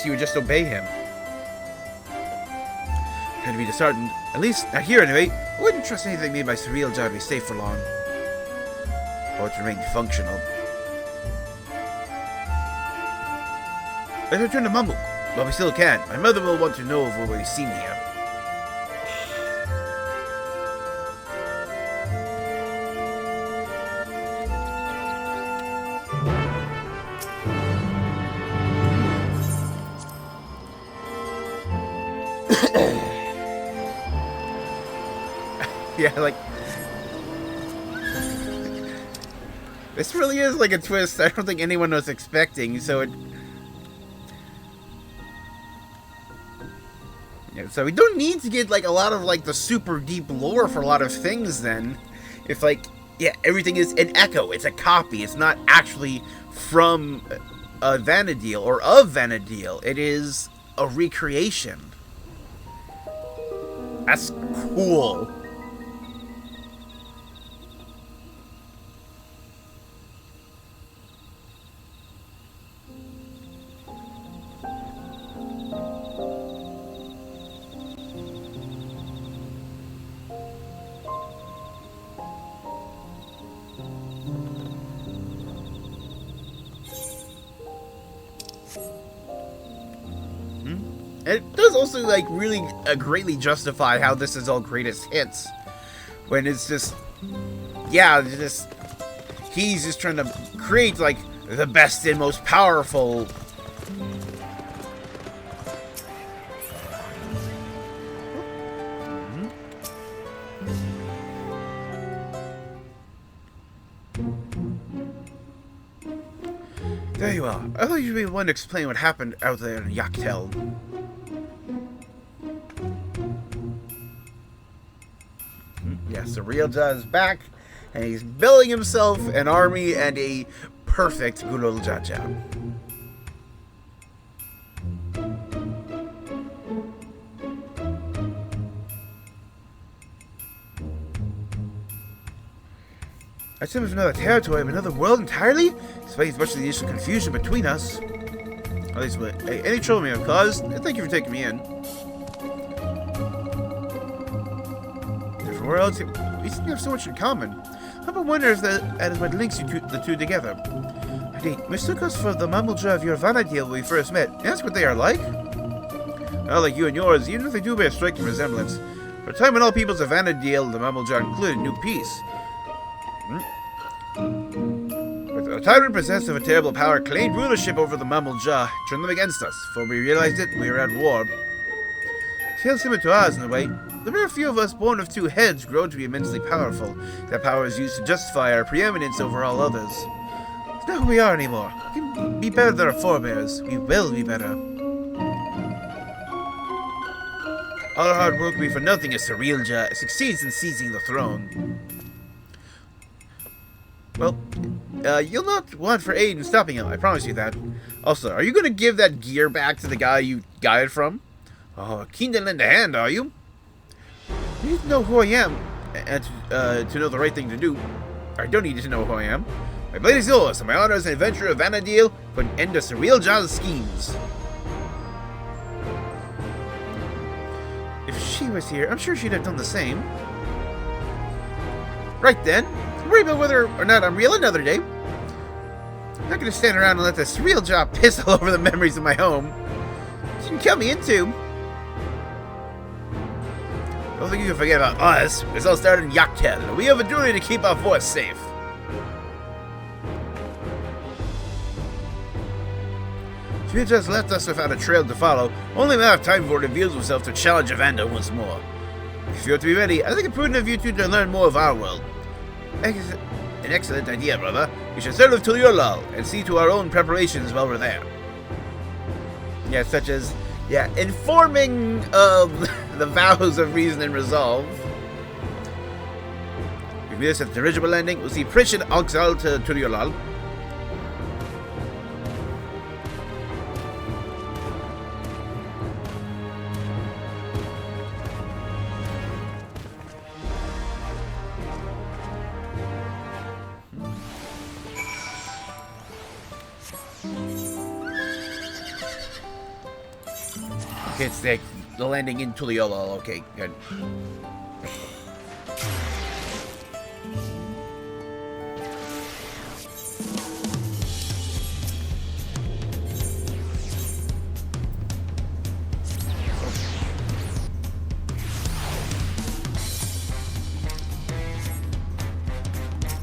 A: She would just obey him. Kind of be disheartened. At least, not here anyway. I wouldn't trust anything made by Zeralja to be safe for long. Or to remain functional. Let's return to Mamuk, but we still can. My mother will want to know of what we've seen here. Yeah, like... This really is like a twist I don't think anyone was expecting, so it... Yeah, so we don't need to get, like, a lot of, like, the super deep lore for a lot of things, then. If, like, yeah, everything is an echo. It's a copy. It's not actually from Vana'diel or of Vana'diel. It is a recreation. That's cool. And it does also, like, really greatly justify how this is all greatest hits. When it's just, yeah, he's just trying to create, like, the best and most powerful. There you are. I thought you'd be the one to explain what happened out there in Dawntrail. Yes, the real Jah is back, and he's building himself an army and a perfect Gulul Jaja. I seem of another territory of another world entirely? Despite much of the initial confusion between us. At least, any trouble may have caused, thank you for taking me in. Worlds, we seem to have so much in common. I wonder if that is what links the two together. Indeed, mistook us for the mammal Jah of your Vana'diel when we first met. Ask what they are like? Not like you and yours, even if they do bear striking resemblance. For a time when all peoples of Vana'diel, the mammal Jah included, knew peace. But a tyrant possessed of a terrible power claimed rulership over the mammal Jah, turned them against us. Before we realized it, we were at war. Tales similar to ours in a way. The very few of us born of two heads grow to be immensely powerful. That power is used to justify our preeminence over all others. It's not who we are anymore. We can be better than our forebears. We will be better. All our hard work will be for nothing as the real Jah succeeds in seizing the throne. Well, you'll not want for aid in stopping him, I promise you that. Also, are you going to give that gear back to the guy you got it from? Oh, keen to lend a hand, are you? You need to know who I am, and to know the right thing to do. I don't need to know who I am. My blade is yours, and my honor as an adventurer of Vana'diel put an end to Sir Real Jah's schemes. If she was here, I'm sure she'd have done the same. Right then, don't worry about whether or not I'm real another day. I'm not going to stand around and let this Real Jah piss all over the memories of my home. She can count me in too. Don't think you can forget about us. This all started in Dawntrail. We have a duty to keep our force safe. She just left us without a trail to follow. Only a matter of time before it reveals himself to challenge Evander once more. If you are to be ready, I think it's prudent of you two to learn more of our world. An excellent idea, brother. We should start with Tuliolal and see to our own preparations while we're there. Yeah, such as, yeah, informing of the vows of reason and resolve. If we meet us at the dirigible landing, we'll see Prish and Oxal to Tuliolal. Okay, it's the landing in Tuliolal. Okay, good.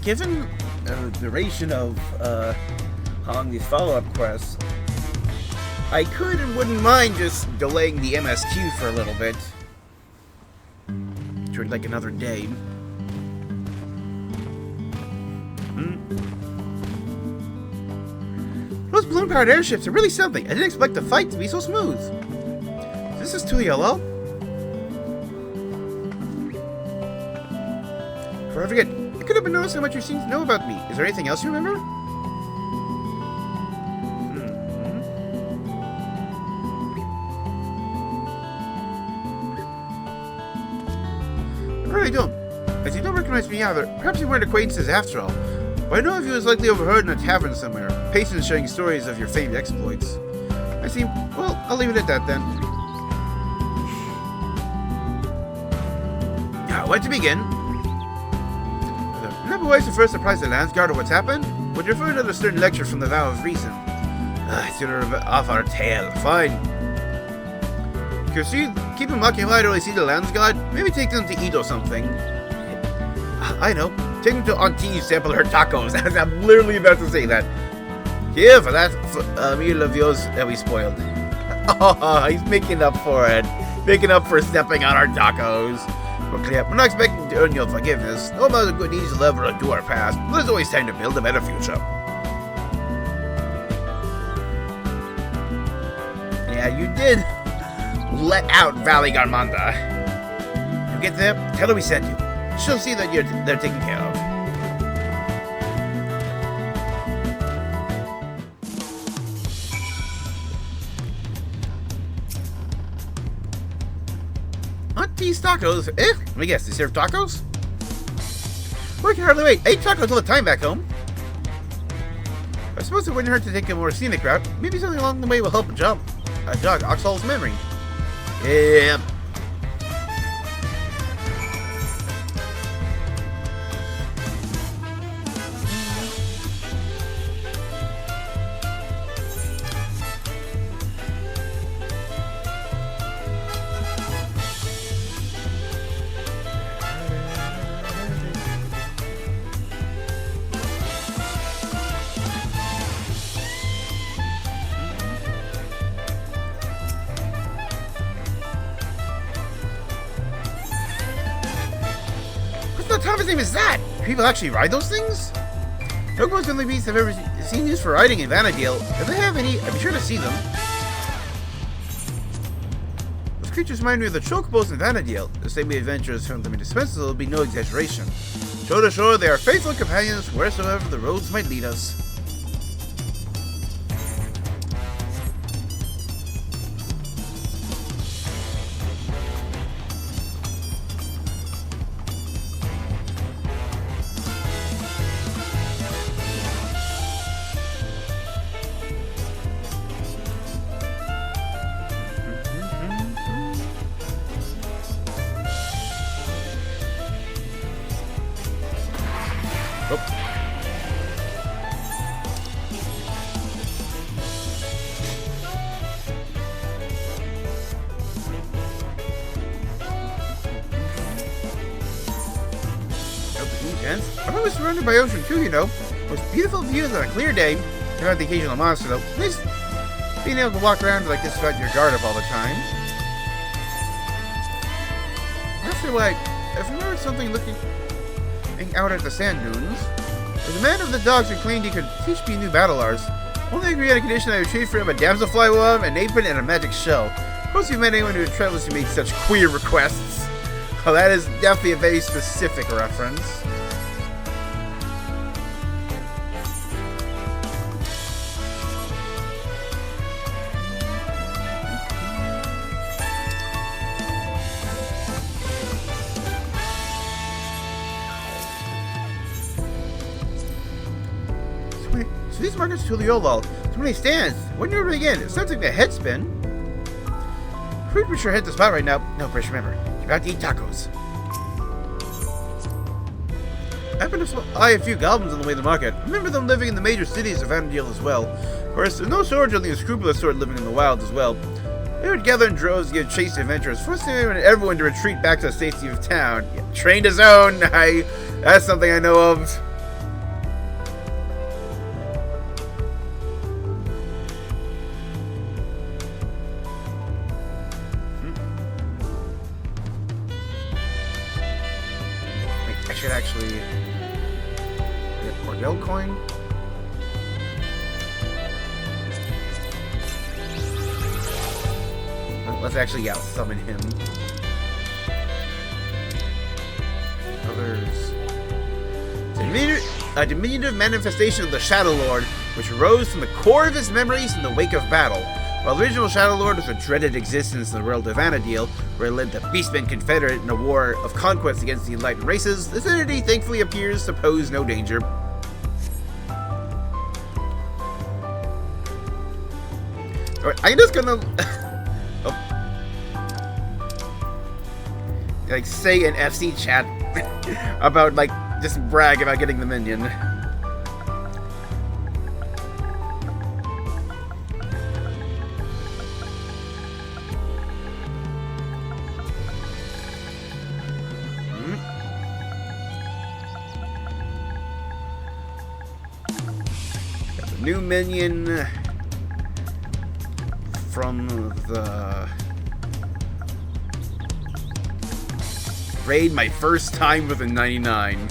A: Given the duration of how long these follow-up quests, I could and wouldn't mind just delaying the MSQ for a little bit. For like another day. Those balloon-powered airships are really something. I didn't expect the fight to be so smooth. This is Tuliolal. Before I forget, I could have been noticing how much you seem to know about me. Is there anything else you remember? I really don't. As you don't recognize me either, perhaps you weren't acquaintances after all. But I know of you was likely overheard in a tavern somewhere, patients sharing stories of your famed exploits. I see. Well, I'll leave it at that then. Now, where to begin? Remember why I was first surprised at Landsguard or what's happened? Would you refer to a certain lecture from the Vow of Reason? It's gonna off our tail. Fine. Keep him occupied while I see the Landsguard. Maybe take them to eat or something. I know. Take them to Auntie sample her tacos. I'm literally about to say that. Here for that meal of yours that we spoiled. Oh, he's making up for it. Making up for stepping on our tacos. We're not expecting to earn your forgiveness. No amount of good deeds will ever undo our past. There's always time to build a better future. Yeah, you did let out Valley Garmanda. You get there, tell her we sent you. She'll see that they're taken care of. Auntie's tacos? Let me guess, they serve tacos? We can hardly wait. I eat tacos all the time back home. I suppose it wouldn't hurt to take a more scenic route. Maybe something along the way will help jog Oxhal's memory. Yeah. What type of thing is that? People actually ride those things? Chocobo's the only beast I've ever seen used for riding in Vana'diel. If they have any, I'd be sure to see them. Those creatures remind me of the chocobos in Vana'diel. The same way adventurers found them indispensable would be no exaggeration. Shore to shore, they are faithful companions wheresoever the roads might lead us. I'm always surrounded by ocean too, you know. Most beautiful views on a clear day. There are the occasional monster though. At least being able to walk around like this without your guard up all the time. After like, I've remembered something looking out at the sand dunes. There's a man of the dogs who claimed he could teach me new battle arts. Only agree on a condition I retrieve for him a damselfly worm, an apron, and a magic shell. Of course, you've met anyone who travels to make such queer requests. Well, that is definitely a very specific reference. So these markers to the Olal. So many stands. When do you begin? It sounds like a head spin. Pretty push your head to spot right now. No pressure, remember. You're about to eat tacos. I happen to eye a few goblins on the way to the market. Remember them living in the major cities of Vana'diel as well. Of course, there's no swords, only a scrupulous sort living in the wild as well. They would gather in droves to give chase to adventurers, forcing everyone to retreat back to the safety of town. Yeah, train to zone. That's something I know of. I should actually get Vana'diel coin. Let's actually summon him. Others. A diminutive manifestation of the Shadow Lord, which arose from the core of his memories in the wake of battle. While the original Shadow Lord was a dreaded existence in the world of Vana'diel, where it led the Beastmen Confederate in a war of conquest against the enlightened races, this entity thankfully appears to pose no danger. Alright, I'm just gonna... like, say in FC chat about, like, just brag about getting the minion. Got the new minion from the raid, my first time with a 99.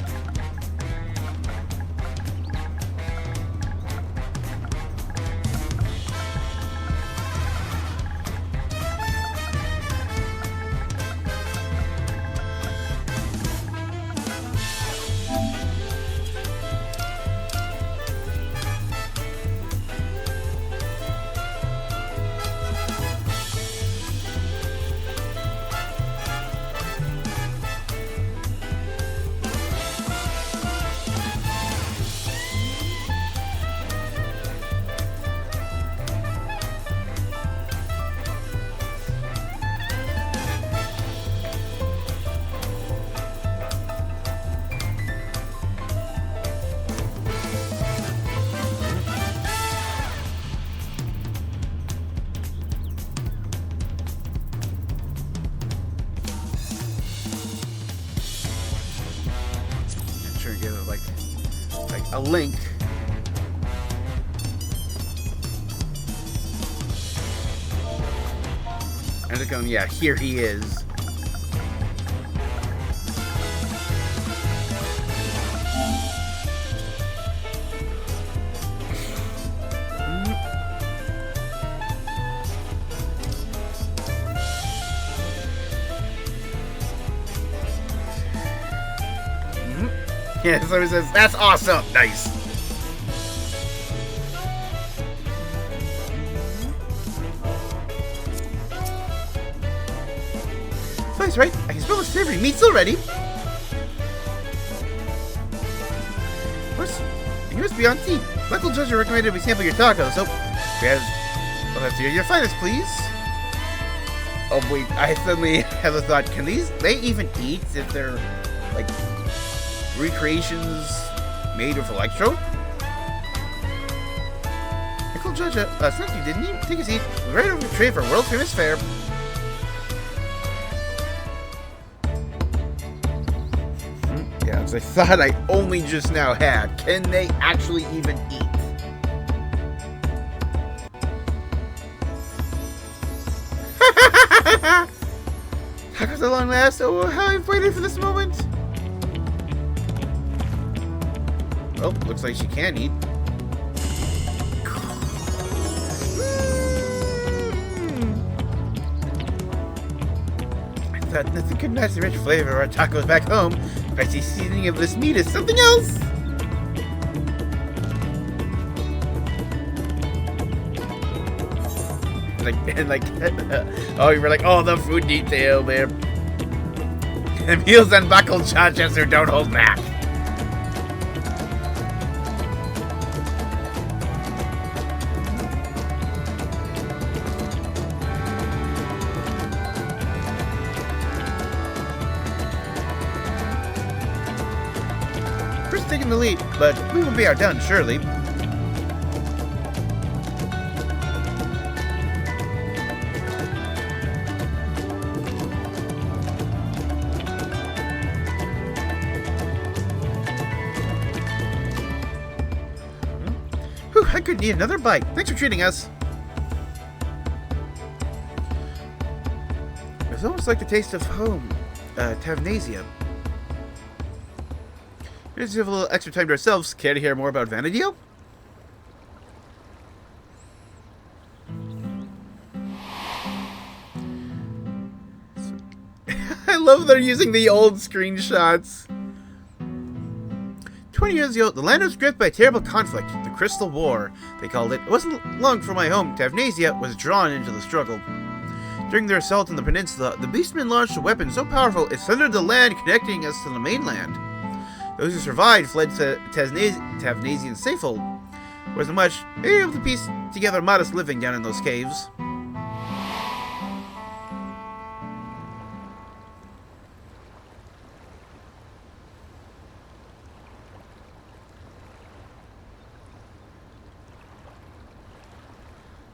A: Trying to get it like a link. I'm just going, yeah, here he is. Yeah, somebody says, that's awesome! Nice! Nice, right? I can smell the savory meats already! Of course, you must be on tea. Local judge recommended we sample your tacos, so... We'll have to hear your finest, please. Oh wait, I suddenly have a thought, can they even eat if they're, like... recreations made with electro? Michael Judge, thank you, didn't you? Take a seat. We're right over the tray for a world famous fare. Yeah, as I thought I only just now had. Can they actually even eat? Tacos at long last. Oh, how I've waited for this moment. Oh, looks like she can eat. I thought nothing could match the rich flavor of our tacos back home. Spicy seasoning of this meat is something else. Oh, you were like, oh, the food detail there. The meals unbuckled, Chichester, don't hold back. First taking the lead, but we won't be outdone, surely. Whew, I could need another bite. Thanks for treating us. It's almost like the taste of home, Tavnasia. Let's have a little extra time to ourselves. Care to hear more about Vana'diel? I love they're using the old screenshots. 12 20 years ago, the land was gripped by a terrible conflict, the Crystal War, they called it. It wasn't long for my home, Tavnasia, was drawn into the struggle. During their assault on the peninsula, the Beastmen launched a weapon so powerful it sundered the land, connecting us to the mainland. Those who survived fled to Tavnasian safehold. Wasn't much, they were able to piece together modest living down in those caves.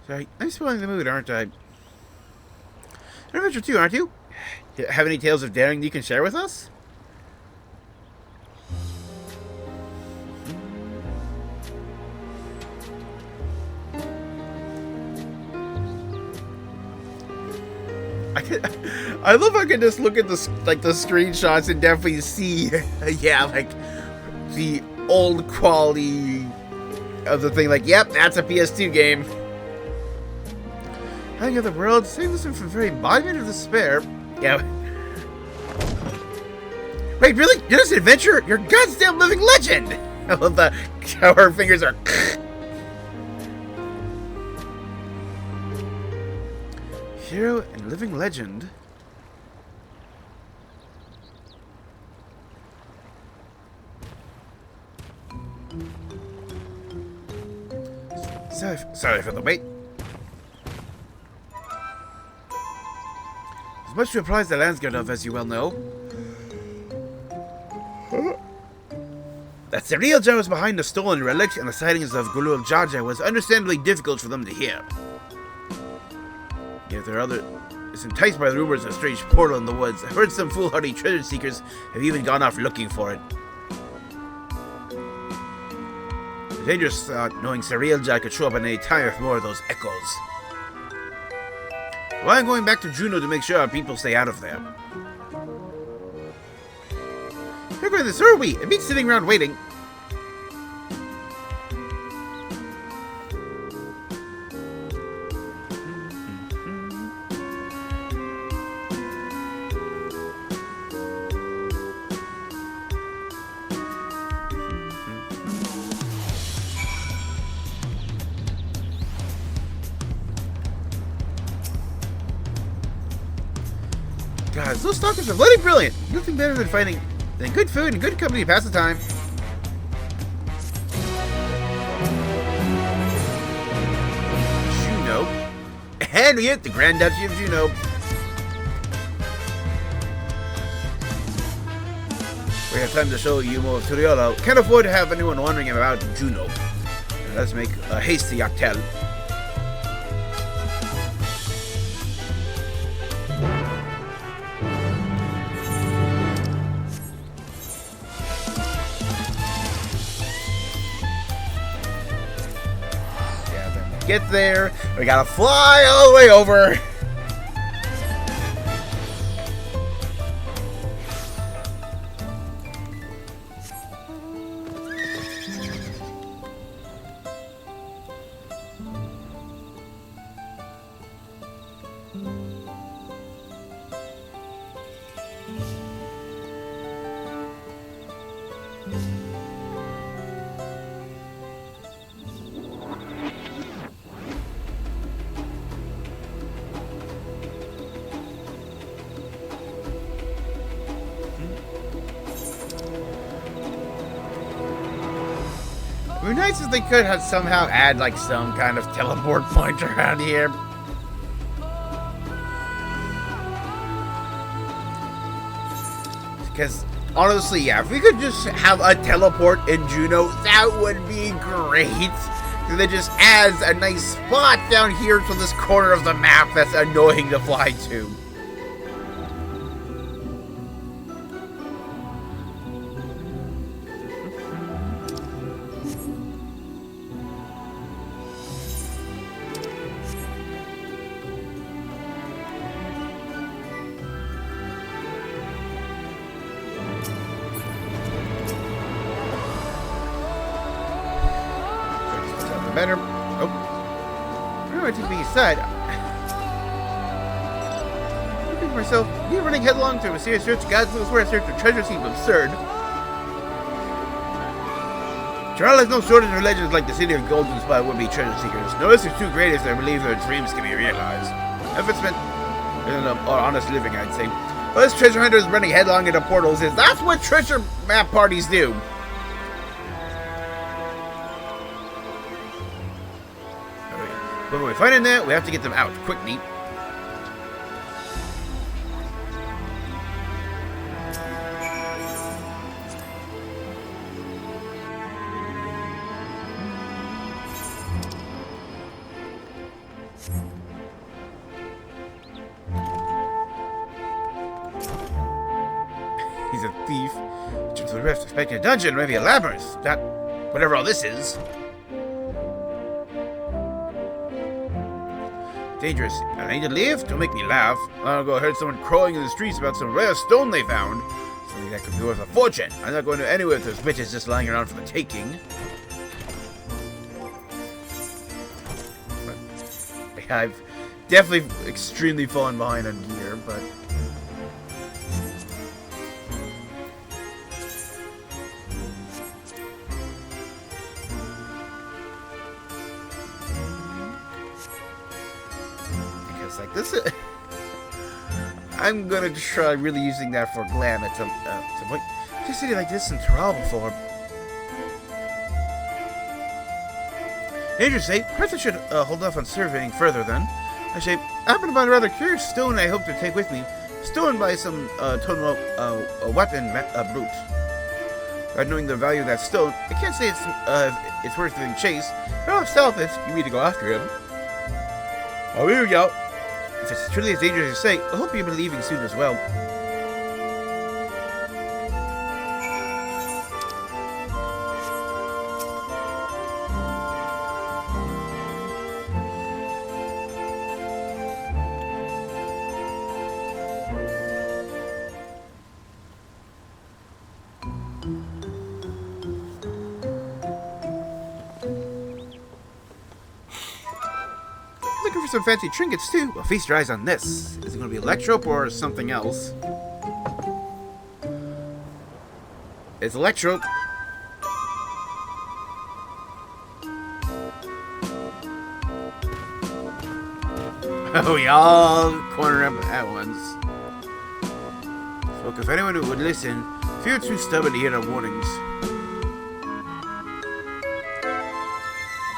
A: Sorry, I'm spoiling the mood, aren't I? You're Adventure 2, aren't you? Have any tales of daring you can share with us? I love how I can just look at the screenshots and definitely see, yeah, like the old quality of the thing. Like, yep, that's a PS2 game. Hang of the world, save us from the very embodiment of despair. Yeah. Wait, really? You're just an adventurer? You're a goddamn living legend! I love that, how her fingers are. Hero and living legend. Sorry for the wait. There's much to apprise the landsguard of, as you well know. That Sariel Jar was behind the stolen relic and the sightings of Gulul Jaja was understandably difficult for them to hear. Yet there are others enticed by the rumors of a strange portal in the woods. I've heard some foolhardy treasure seekers have even gone off looking for it. It's dangerous knowing Sariel Jar could show up at any time with more of those echoes. Well, I'm going back to Juno to make sure our people stay out of there. We're going this, are we? It means sitting around waiting. God, those stalkers are bloody brilliant. Nothing better than finding good food and good company to pass the time. Juno. And we hit the Grand Duchy of Juno. We have time to show you more of Turiolo. Can't afford to have anyone wondering about Juno. Let's make a hasty Octel. Get there. We gotta fly all the way over. It would be nice if they could have somehow add like some kind of teleport point around here. Because honestly, yeah, if we could just have a teleport in Juno, that would be great. Because it just adds a nice spot down here to this corner of the map that's annoying to fly to. Better. Oh. Where am I taking me aside? I think to myself, me running headlong through a serious search of God's knows where a search for treasure seems absurd. Terrell has no shortage of legends like the city of Golden Spot would be treasure seekers. No risk is too great as they believe their dreams can be realized. Effort spent in honest living, I'd say. But this treasure hunter is running headlong into portals. That's what treasure map parties do. But when we find that, we have to get them out. Quick, neat. He's a thief. Jumps to the rift, expecting a dungeon, maybe a labyrinth. That, whatever all this is. Dangerous. I need to leave? Don't make me laugh. I'll go heard someone crowing in the streets about some rare stone they found. Something that could be worth a fortune. I'm not going to anywhere with those bitches just lying around for the taking. But I've definitely extremely fallen behind on gear, but... like this, I'm gonna try really using that for glam at some point. I've seen it like this in Terrell before. Dangerous, eh? Perhaps I should hold off on surveying further then. Actually, I happen to find a rather curious stone I hope to take with me. Stolen by some tonal weapon brute. Without knowing the value of that stone, I can't say it's worth being chased. But if selfish, you need to go after him. Oh, here we go. If it's truly as dangerous as you say, I hope you'll be leaving soon as well. Looking for some fancy trinkets too. Well, feast your eyes on this. Is it going to be electrope or something else? It's electrope. Oh, we all corner him at once. Spoke if anyone who would listen, if you're too stubborn to hear our warnings.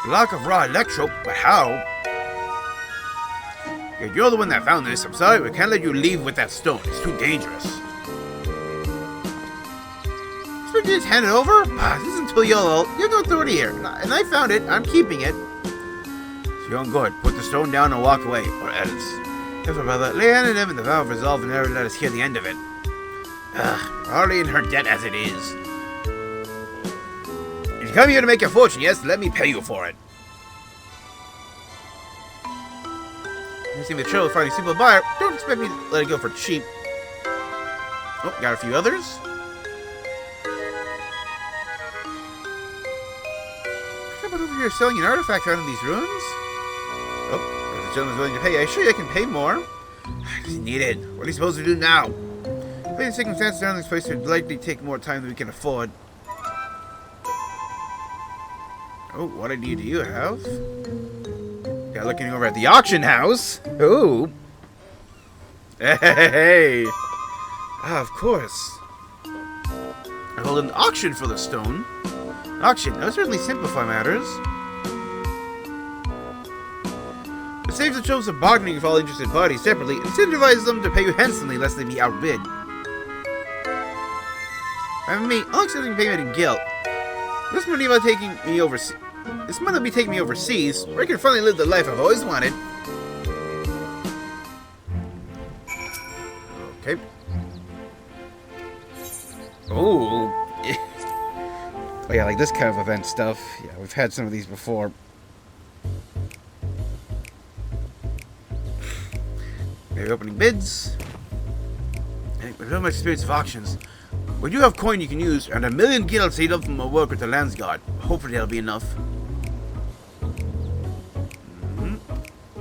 A: Block of raw electrope, but how? You're the one that found this. I'm sorry, we can't let you leave with that stone. It's too dangerous. So you just hand it over? This isn't too yellow. You have no authority here. And I found it. I'm keeping it. So you're on good. Put the stone down and walk away. Or else. Careful, brother. Lay hand on him and the vow of resolve and never let us hear the end of it. We're already in her debt as it is. If you come here to make your fortune, yes, let me pay you for it. You seem to trouble finding a simple buyer. Don't expect me to let it go for cheap. Oh, got a few others. How about over here selling an artifact out in these ruins? Oh, the gentleman's willing to pay. I assure you I can pay more. It's needed. What are you supposed to do now? The circumstances around this place would likely take more time than we can afford. Oh, what idea do you have? Yeah, looking over at the auction house. Ooh. Hey. Of course. I hold an auction for the stone. Auction. That would certainly simplify matters. It saves the troubles of bargaining with all interested parties separately and incentivizes them to pay you handsomely lest they be outbid. I mean, I'll accept payment in guilt. This money will be taking me overseas. Where I can finally live the life I've always wanted. Okay. Oh. Oh yeah, like this kind of event stuff. Yeah, we've had some of these before. Maybe opening bids. Hey, with so much experience of auctions. We do have coin you can use, and 1,000,000 guilds saved up from my work with the Landsguard. Hopefully that'll be enough.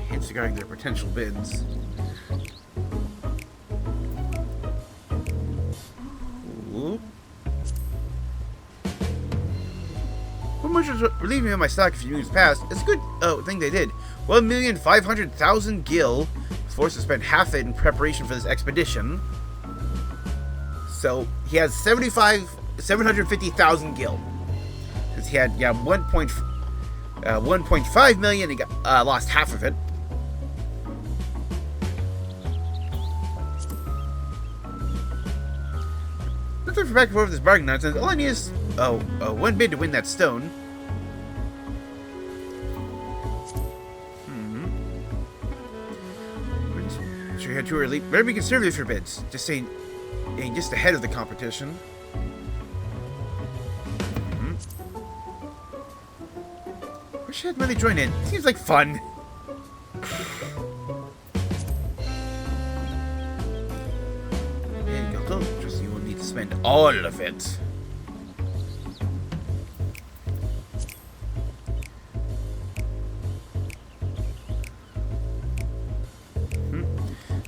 A: Hints regarding their potential bids. Ooh. merchants relieved me of my stock a few years past. It's a good thing they did. 1,500,000 gil. His forces spent half it in preparation for this expedition. So he has 750,000 gil. Because he had 1.5 million. He got lost half of it. Nothing for back and forth with this bargain nonsense. All I need is one bid to win that stone. Sure, you had too early. Better be conservative with your bids. Just saying, just ahead of the competition. Wish I had money join in. Seems like fun. And go, just you will need to spend all of it.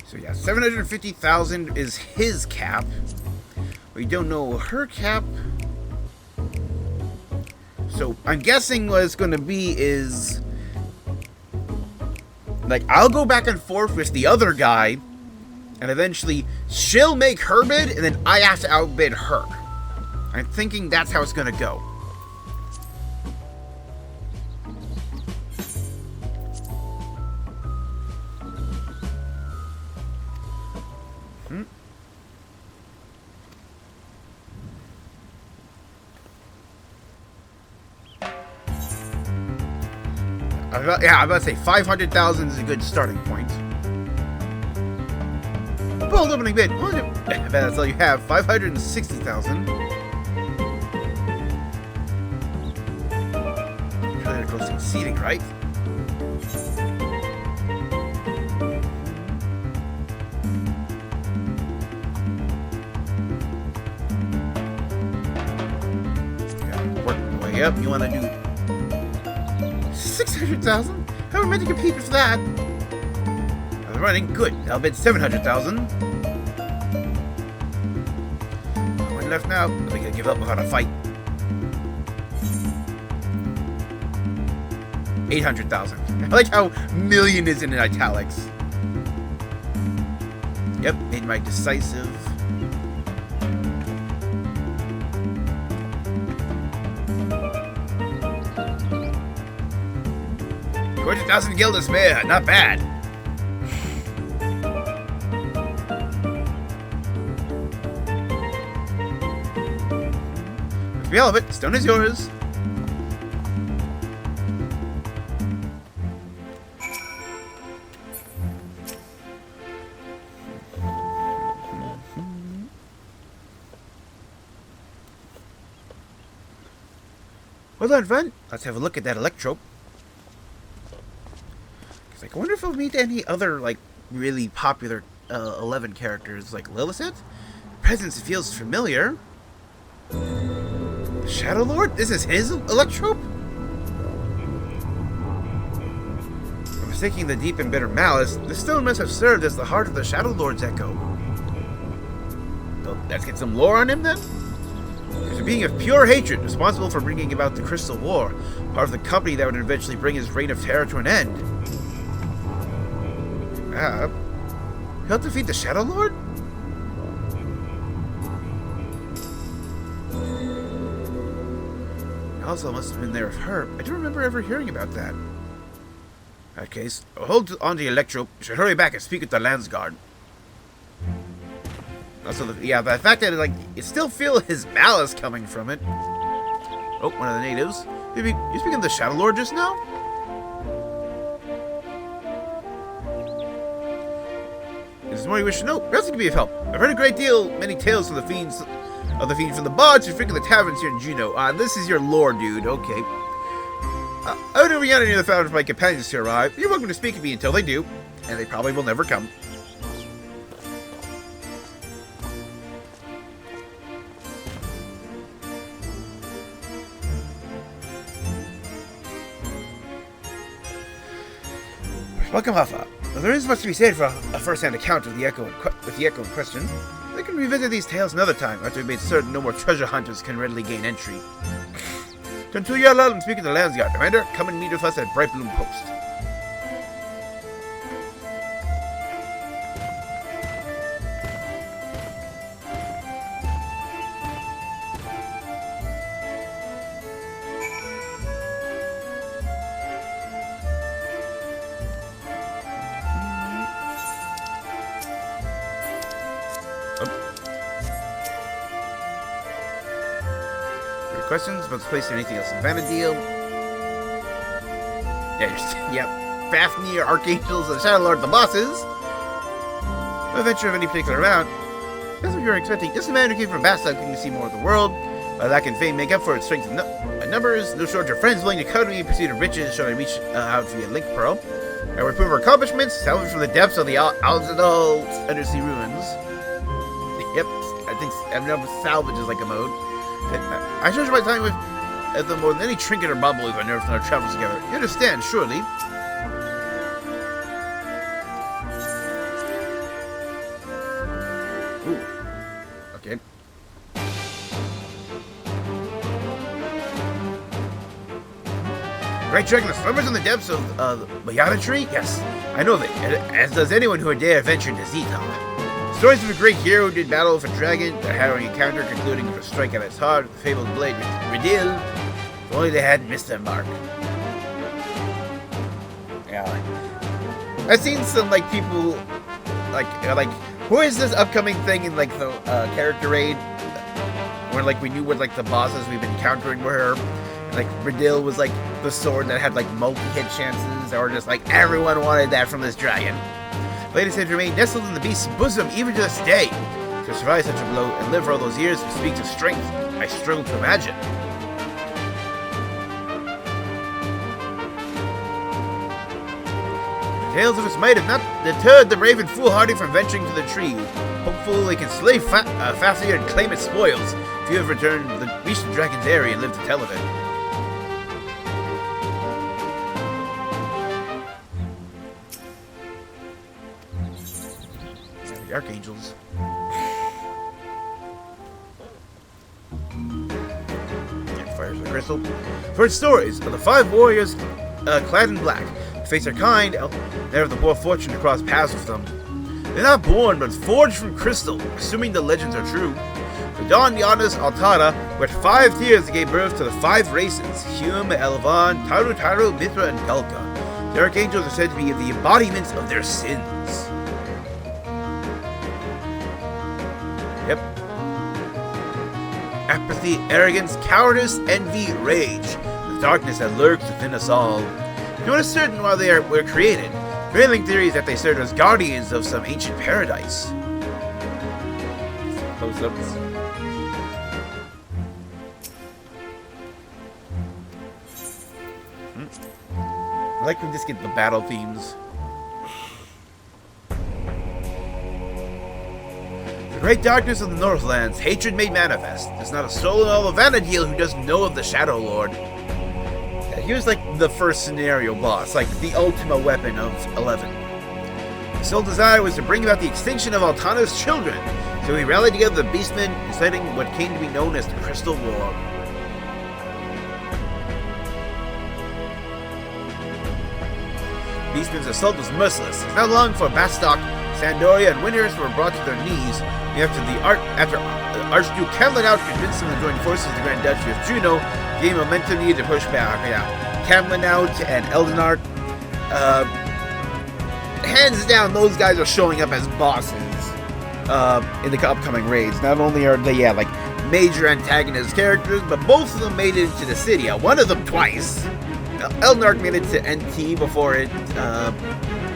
A: So yeah, 750,000 is his cap. We don't know her cap. So I'm guessing what it's going to be is, like, I'll go back and forth with the other guy, and eventually she'll make her bid, and then I have to outbid her. I'm thinking that's how it's going to go. I'm about to say 500,000 is a good starting point. Bold opening bid. I bet that's all you have. 560,000. Really that goes to seating, right? Yeah, work my way up. You want to do 600,000? How am I meant to compete with that? I'm running. Good. I'll bid 700,000. One left now. I'm gonna give up without a fight. 800,000. I like how million is in italics. Yep, made my decisive. 20,000 gil to spare, not bad. Let's be all of it. Stone is yours. Well done, friend. Let's have a look at that electrope. I wonder if I'll meet any other, like, really popular 11 characters, like Lilith. Presence feels familiar. Shadow Lord? This is his electrope? I'm mistaking the deep and bitter malice. The stone must have served as the heart of the Shadow Lord's echo. So let's get some lore on him, then? There's a being of pure hatred, responsible for bringing about the Crystal War, part of the company that would eventually bring his reign of terror to an end. He'll defeat the Shadow Lord? He also must have been there with her. I don't remember ever hearing about that. In that case, hold on to the electrope. You should hurry back and speak with the Landsguard. Also, the fact that you still feel his malice coming from it. Oh, one of the natives. You speaking of the Shadow Lord just now? There's more you wish to know. Perhaps it can be of help. I've heard many tales of the fiends from the bards who frequent the taverns here in Juneau. This is your lore, dude. Okay. I would never yet any of the founders of my companions to arrive. You're welcome to speak to me until they do, and they probably will never come. Welcome, Huffa. Well, there is much to be said for a first-hand account of the echo in question. We can revisit these tales another time after we've made certain no more treasure hunters can readily gain entry. Turn to your and speak to the Landsguard. Commander, come and meet with us at Bright Bloom Post. Questions about this place or anything else in Vana'diel? Yeah, yep. Fafnir, Archangels, and Shadow Lord, the bosses. No adventure of any particular route. That's what you were expecting. Just a man who came from Basta looking to see more of the world. Lack in fame make up for its strength in numbers. No shortage of friends willing to come to me in pursuit of riches should I reach out via Link Pearl. I will prove our accomplishments, salvage from the depths of the Alzadal undersea ruins. Yep, I think salvage is like a mode. I treasure my time with them more than any trinket or bauble we've unearthed in our travels together. You understand, surely? Ooh. Okay. Great dragon that slumbers in the depths of the Mayada tree? Yes, I know that, as does anyone who would dare venture into Zeta. Stories of a great hero who did battle with a dragon, a harrowing encounter concluding with a strike at its heart with the fabled blade Vana'diel. If only they hadn't missed their mark. Yeah. I've seen some people like who is this upcoming thing in the character raid where we knew what the bosses we've been encountering were. And Vana'diel was the sword that had multi-hit chances, or just everyone wanted that from this dragon. Latest had remained nestled in the beast's bosom even to this day. To survive such a blow and live for all those years speaks of strength I struggle to imagine. The tales of its might have not deterred the brave and foolhardy from venturing to the tree. Hopeful they can slay Fafnir and claim its spoils. Few have returned to the reached the dragon's area and lived to tell of it. Archangels. And fires the crystal. For its stories of the 5 warriors clad in black, who face their kind, never have the poor fortune to cross paths with them. They're not born, but forged from crystal, assuming the legends are true. The Dawntrail Altara were 5 tiers that gave birth to the 5 races: Hume, Elvan, Taru, Mithra, and Galka. The archangels are said to be the embodiments of their sins. Yep. Apathy, arrogance, cowardice, envy, rage. The darkness that lurks within us all. No one is certain why they were created. Prevailing theory is that they served as guardians of some ancient paradise. Close-ups. I like when we just get the battle themes. The great darkness of the Northlands, hatred made manifest. There's not a soul in all of Vana'diel who doesn't know of the Shadow Lord. Yeah, he was the first scenario boss, the ultimate weapon of 11. His sole desire was to bring about the extinction of Altana's children, so he rallied together the Beastmen, inciting what came to be known as the Crystal War. Beastman's assault was merciless. It's not long for Bastok, Sandoria, and Winters were brought to their knees after Archduke Camlanout convinced them to join forces with the Grand Duchy of Juno, gave momentum needed to push back. Yeah, Camlanout and Eldenart, hands down, those guys are showing up as bosses in the upcoming raids. Not only are they major antagonist characters, but both of them made it into the city. One of them twice. Eldenart made it to NT before it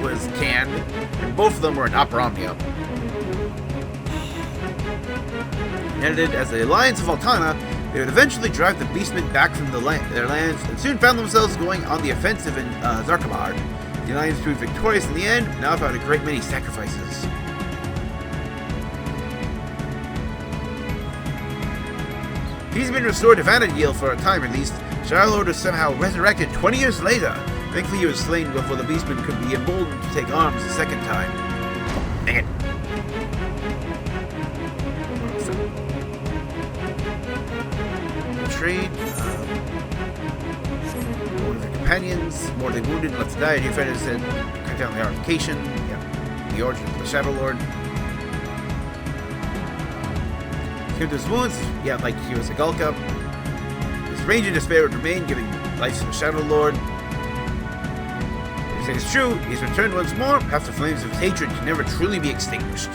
A: was canned, and both of them were in Opera Omnia. Edited as the Alliance of Altana, they would eventually drive the Beastmen back from their lands, and soon found themselves going on the offensive in Zarkamar. The Alliance proved victorious in the end, now found a great many sacrifices. He's been restored to Vana'diel for a time at least. Charlord was somehow resurrected 20 years later. Thankfully he was slain before the Beastmen could be emboldened to take arms a second time. Dang it. Trade. companions, mortally wounded, and left to die. A new friend has said, cut down the artification. Yeah, the origin of the Shadow Lord. Came to his wounds, yeah, like he was a Gulka. His rage and despair would remain, giving life to the Shadow Lord. If it is true, he's returned once more. Perhaps the flames of his hatred can never truly be extinguished.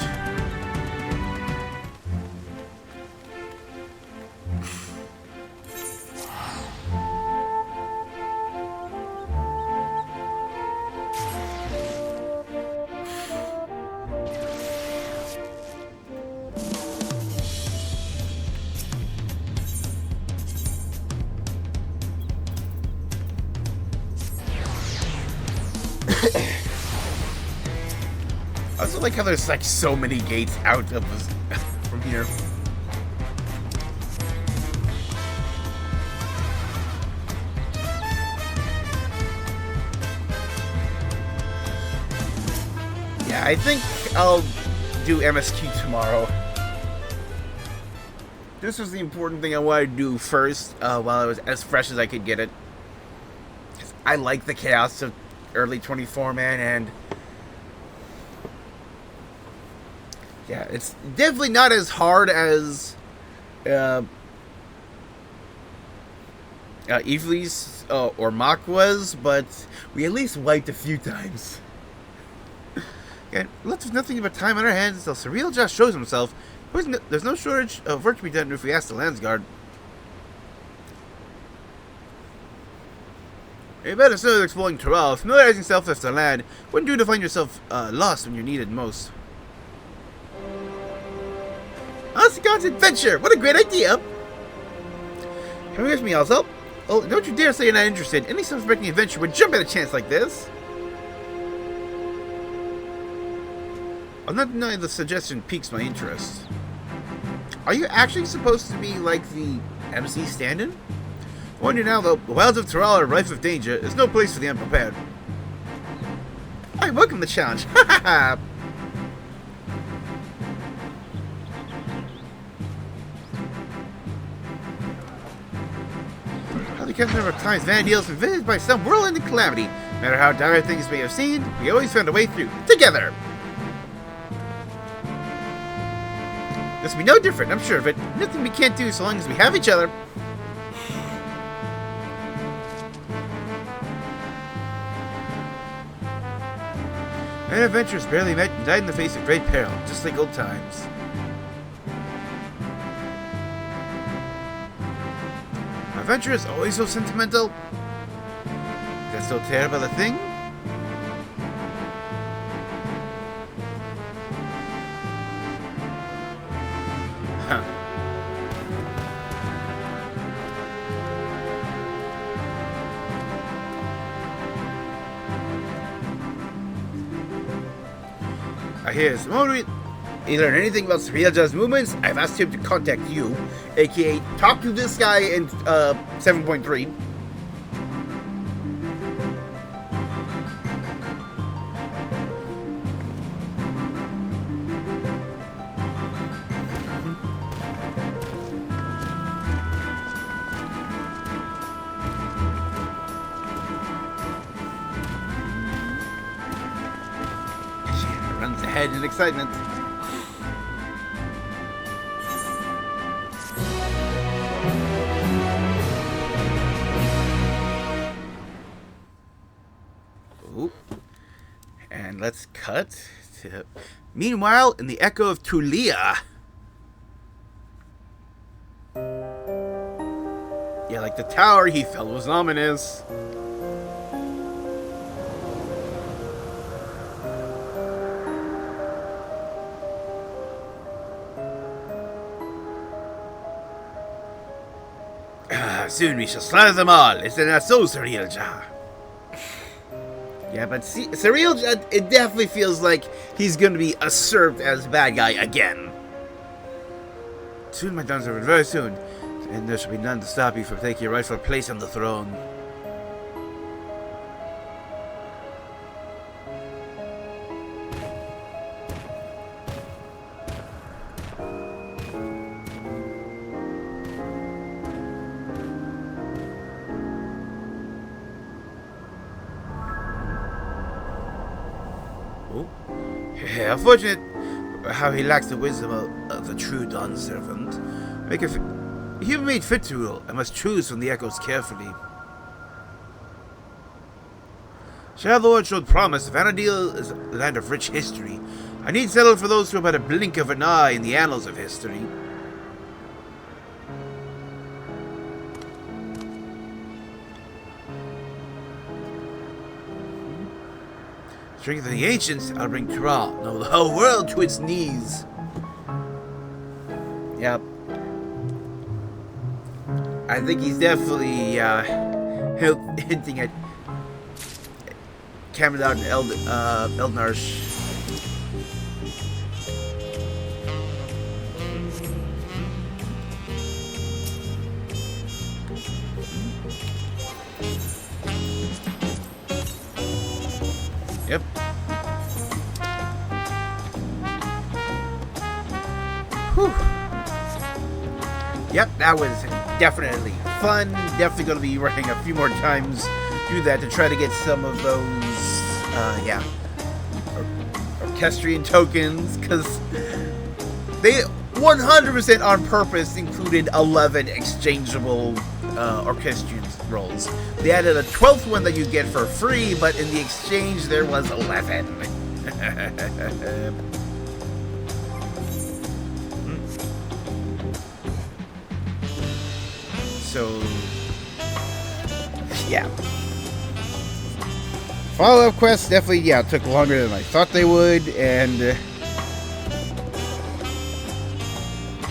A: I also like how there's like so many gates out of this from here. Yeah, I think I'll do MSQ tomorrow. This was the important thing I wanted to do first, while I was as fresh as I could get it. I like the chaos of early 24 man, and yeah, it's definitely not as hard as Ivalice or Mach was, but we at least wiped a few times. And let's have nothing but time on our hands until Surreal just shows himself. There's no shortage of work to be done if we ask the Landsguard. You better start exploring Toral. Familiarizing yourself with the land wouldn't do to find yourself lost when you're needed most. Oscar's adventure! What a great idea! Come with me, also. Oh, don't you dare say you're not interested. Any self-respecting adventure would jump at a chance like this. I'll not deny the suggestion piques my interest. Are you actually supposed to be like the MC stand-in? I wonder now, though, the wilds of Toral are rife with danger. There's no place for the unprepared. I welcome the challenge. Ha ha ha! The captain of our times, Vana'diel, has been visited by some whirlwind calamity. No matter how dire things may have seemed, we always found a way through, together! This will be no different, I'm sure of it. Nothing we can't do so long as we have each other. And adventurers barely met and died in the face of great peril, just like old times. Adventure is always so sentimental. That's so terrible a thing. Huh. Here's the moment. If you learn anything about Surreal's movements, I've asked him to contact you, aka talk to this guy in 7.3. Runs ahead in excitement. And let's cut to... Meanwhile, in the Echo of Tulia. Yeah, like the tower he felt was ominous. Soon we shall slaughter them all. Is it not so, Surreal Jah? Yeah, but see, Surreal Jah, it definitely feels like he's going to be usurped as bad guy again. Soon, my Dawntrail, very soon. And there shall be none to stop you from taking your rightful place on the throne. Oh. Unfortunate how he lacks the wisdom of the true Dawn servant. He made fit to rule. I must choose from the echoes carefully. Shadow Lord showed promise. Vana'diel is a land of rich history. I need settle for those who are but a blink of an eye in the annals of history. Strength of the ancients, I'll bring Thrall. No, the whole world to its knees. Yep. I think he's definitely hinting at Camelot and Eldnarsh. Yep. Whew. Yep, that was definitely fun. Definitely going to be running a few more times through that to try to get some of those, orchestrion tokens, because they 100% on purpose included 11 exchangeable orchestrion rolls. They added a 12th one that you get for free, but in the exchange there was 11. So, yeah. Follow-up quests definitely, took longer than I thought they would, and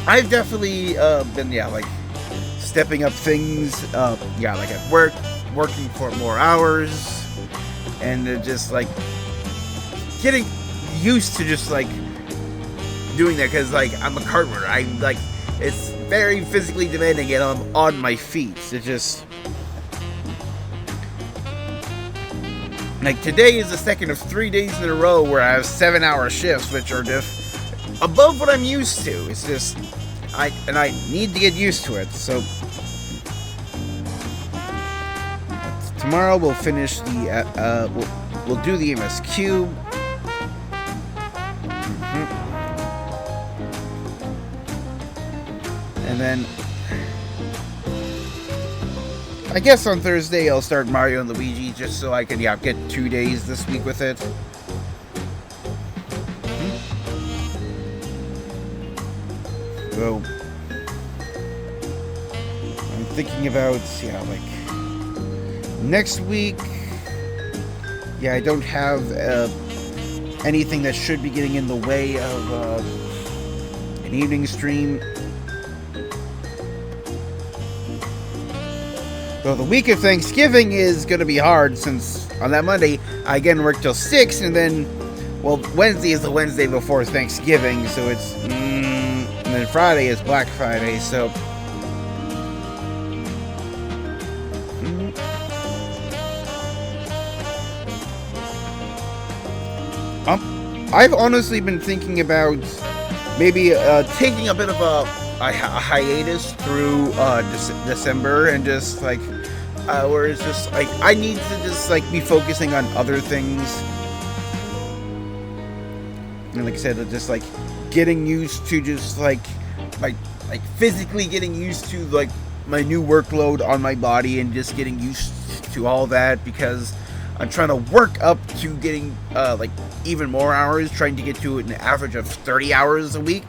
A: I've definitely been, stepping up things, at work, working for more hours, and just, getting used to just, doing that, because, I'm a cart runner. It's very physically demanding, and I'm on my feet. It just... today is the second of 3 days in a row where I have 7-hour shifts, which are just above what I'm used to. It's just... I need to get used to it, so... Tomorrow we'll finish the... we'll do the MSQ. And then, I guess on Thursday I'll start Mario and Luigi just so I can, get 2 days this week with it. So, I'm thinking about, next week, I don't have anything that should be getting in the way of an evening stream. So the week of Thanksgiving is going to be hard, since on that Monday I again work till 6, and then, Wednesday is the Wednesday before Thanksgiving, so it's, and then Friday is Black Friday, so... I've honestly been thinking about maybe taking a bit of a hiatus through December, and just where it's just I need to just be focusing on other things, and like I said, just getting used to just physically getting used to my new workload on my body, and just getting used to all that, because I'm trying to work up to getting even more hours, trying to get to an average of 30 hours a week.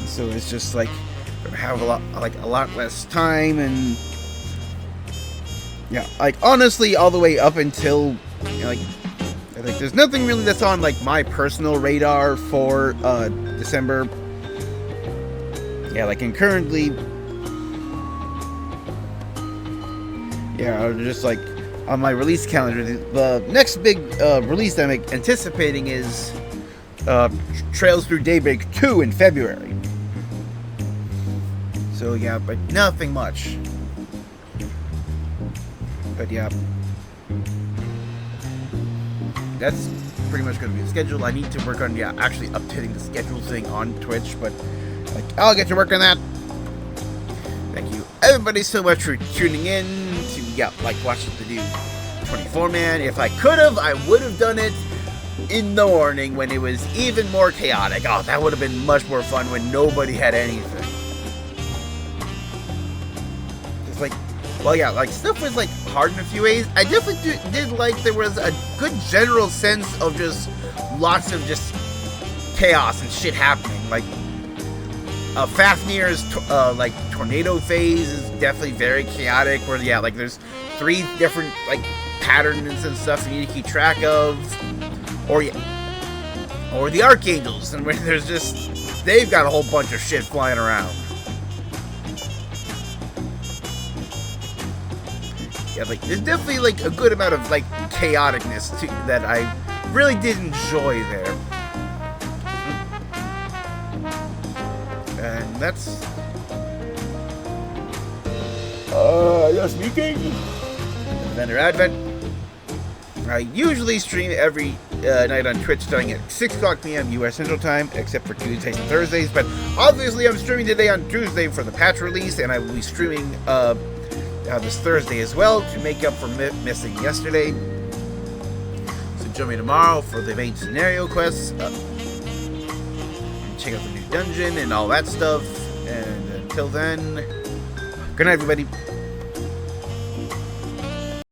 A: So it's just have a lot less time, and honestly, all the way up until there's nothing really that's on my personal radar for December. And currently, just on my release calendar, the next big release that I'm anticipating is Trails Through Daybreak 2 in February. So but nothing much. But that's pretty much going to be the schedule. I need to work on actually updating the schedule thing on Twitch, but I'll get to work on that. Thank you everybody so much for tuning in to watching the new 24-man. If I could have, I would have done it in the morning when it was even more chaotic. Oh, that would have been much more fun when nobody had anything. It's like, well, yeah, like, stuff was, like, hard in a few ways. I definitely did like there was a good general sense of just lots of just chaos and shit happening. Like, Fafnir's, like, tornado phase is definitely very chaotic, where, yeah, like, there's 3 different, like, patterns and stuff you need to keep track of. Or the Archangels, and where there's just, they've got a whole bunch of shit flying around. Yeah, like, there's definitely, like, a good amount of, like, chaoticness too, that I really did enjoy there. And that's... speaking. Vendor Advent. I usually stream every night on Twitch starting at 6 o'clock p.m. U.S. Central Time, except for Tuesdays and Thursdays. But obviously I'm streaming today on Tuesday for the patch release, and I will be streaming this Thursday as well to make up for missing yesterday. So join me tomorrow for the main scenario quests. Check out the new dungeon and all that stuff. And until then, good night, everybody.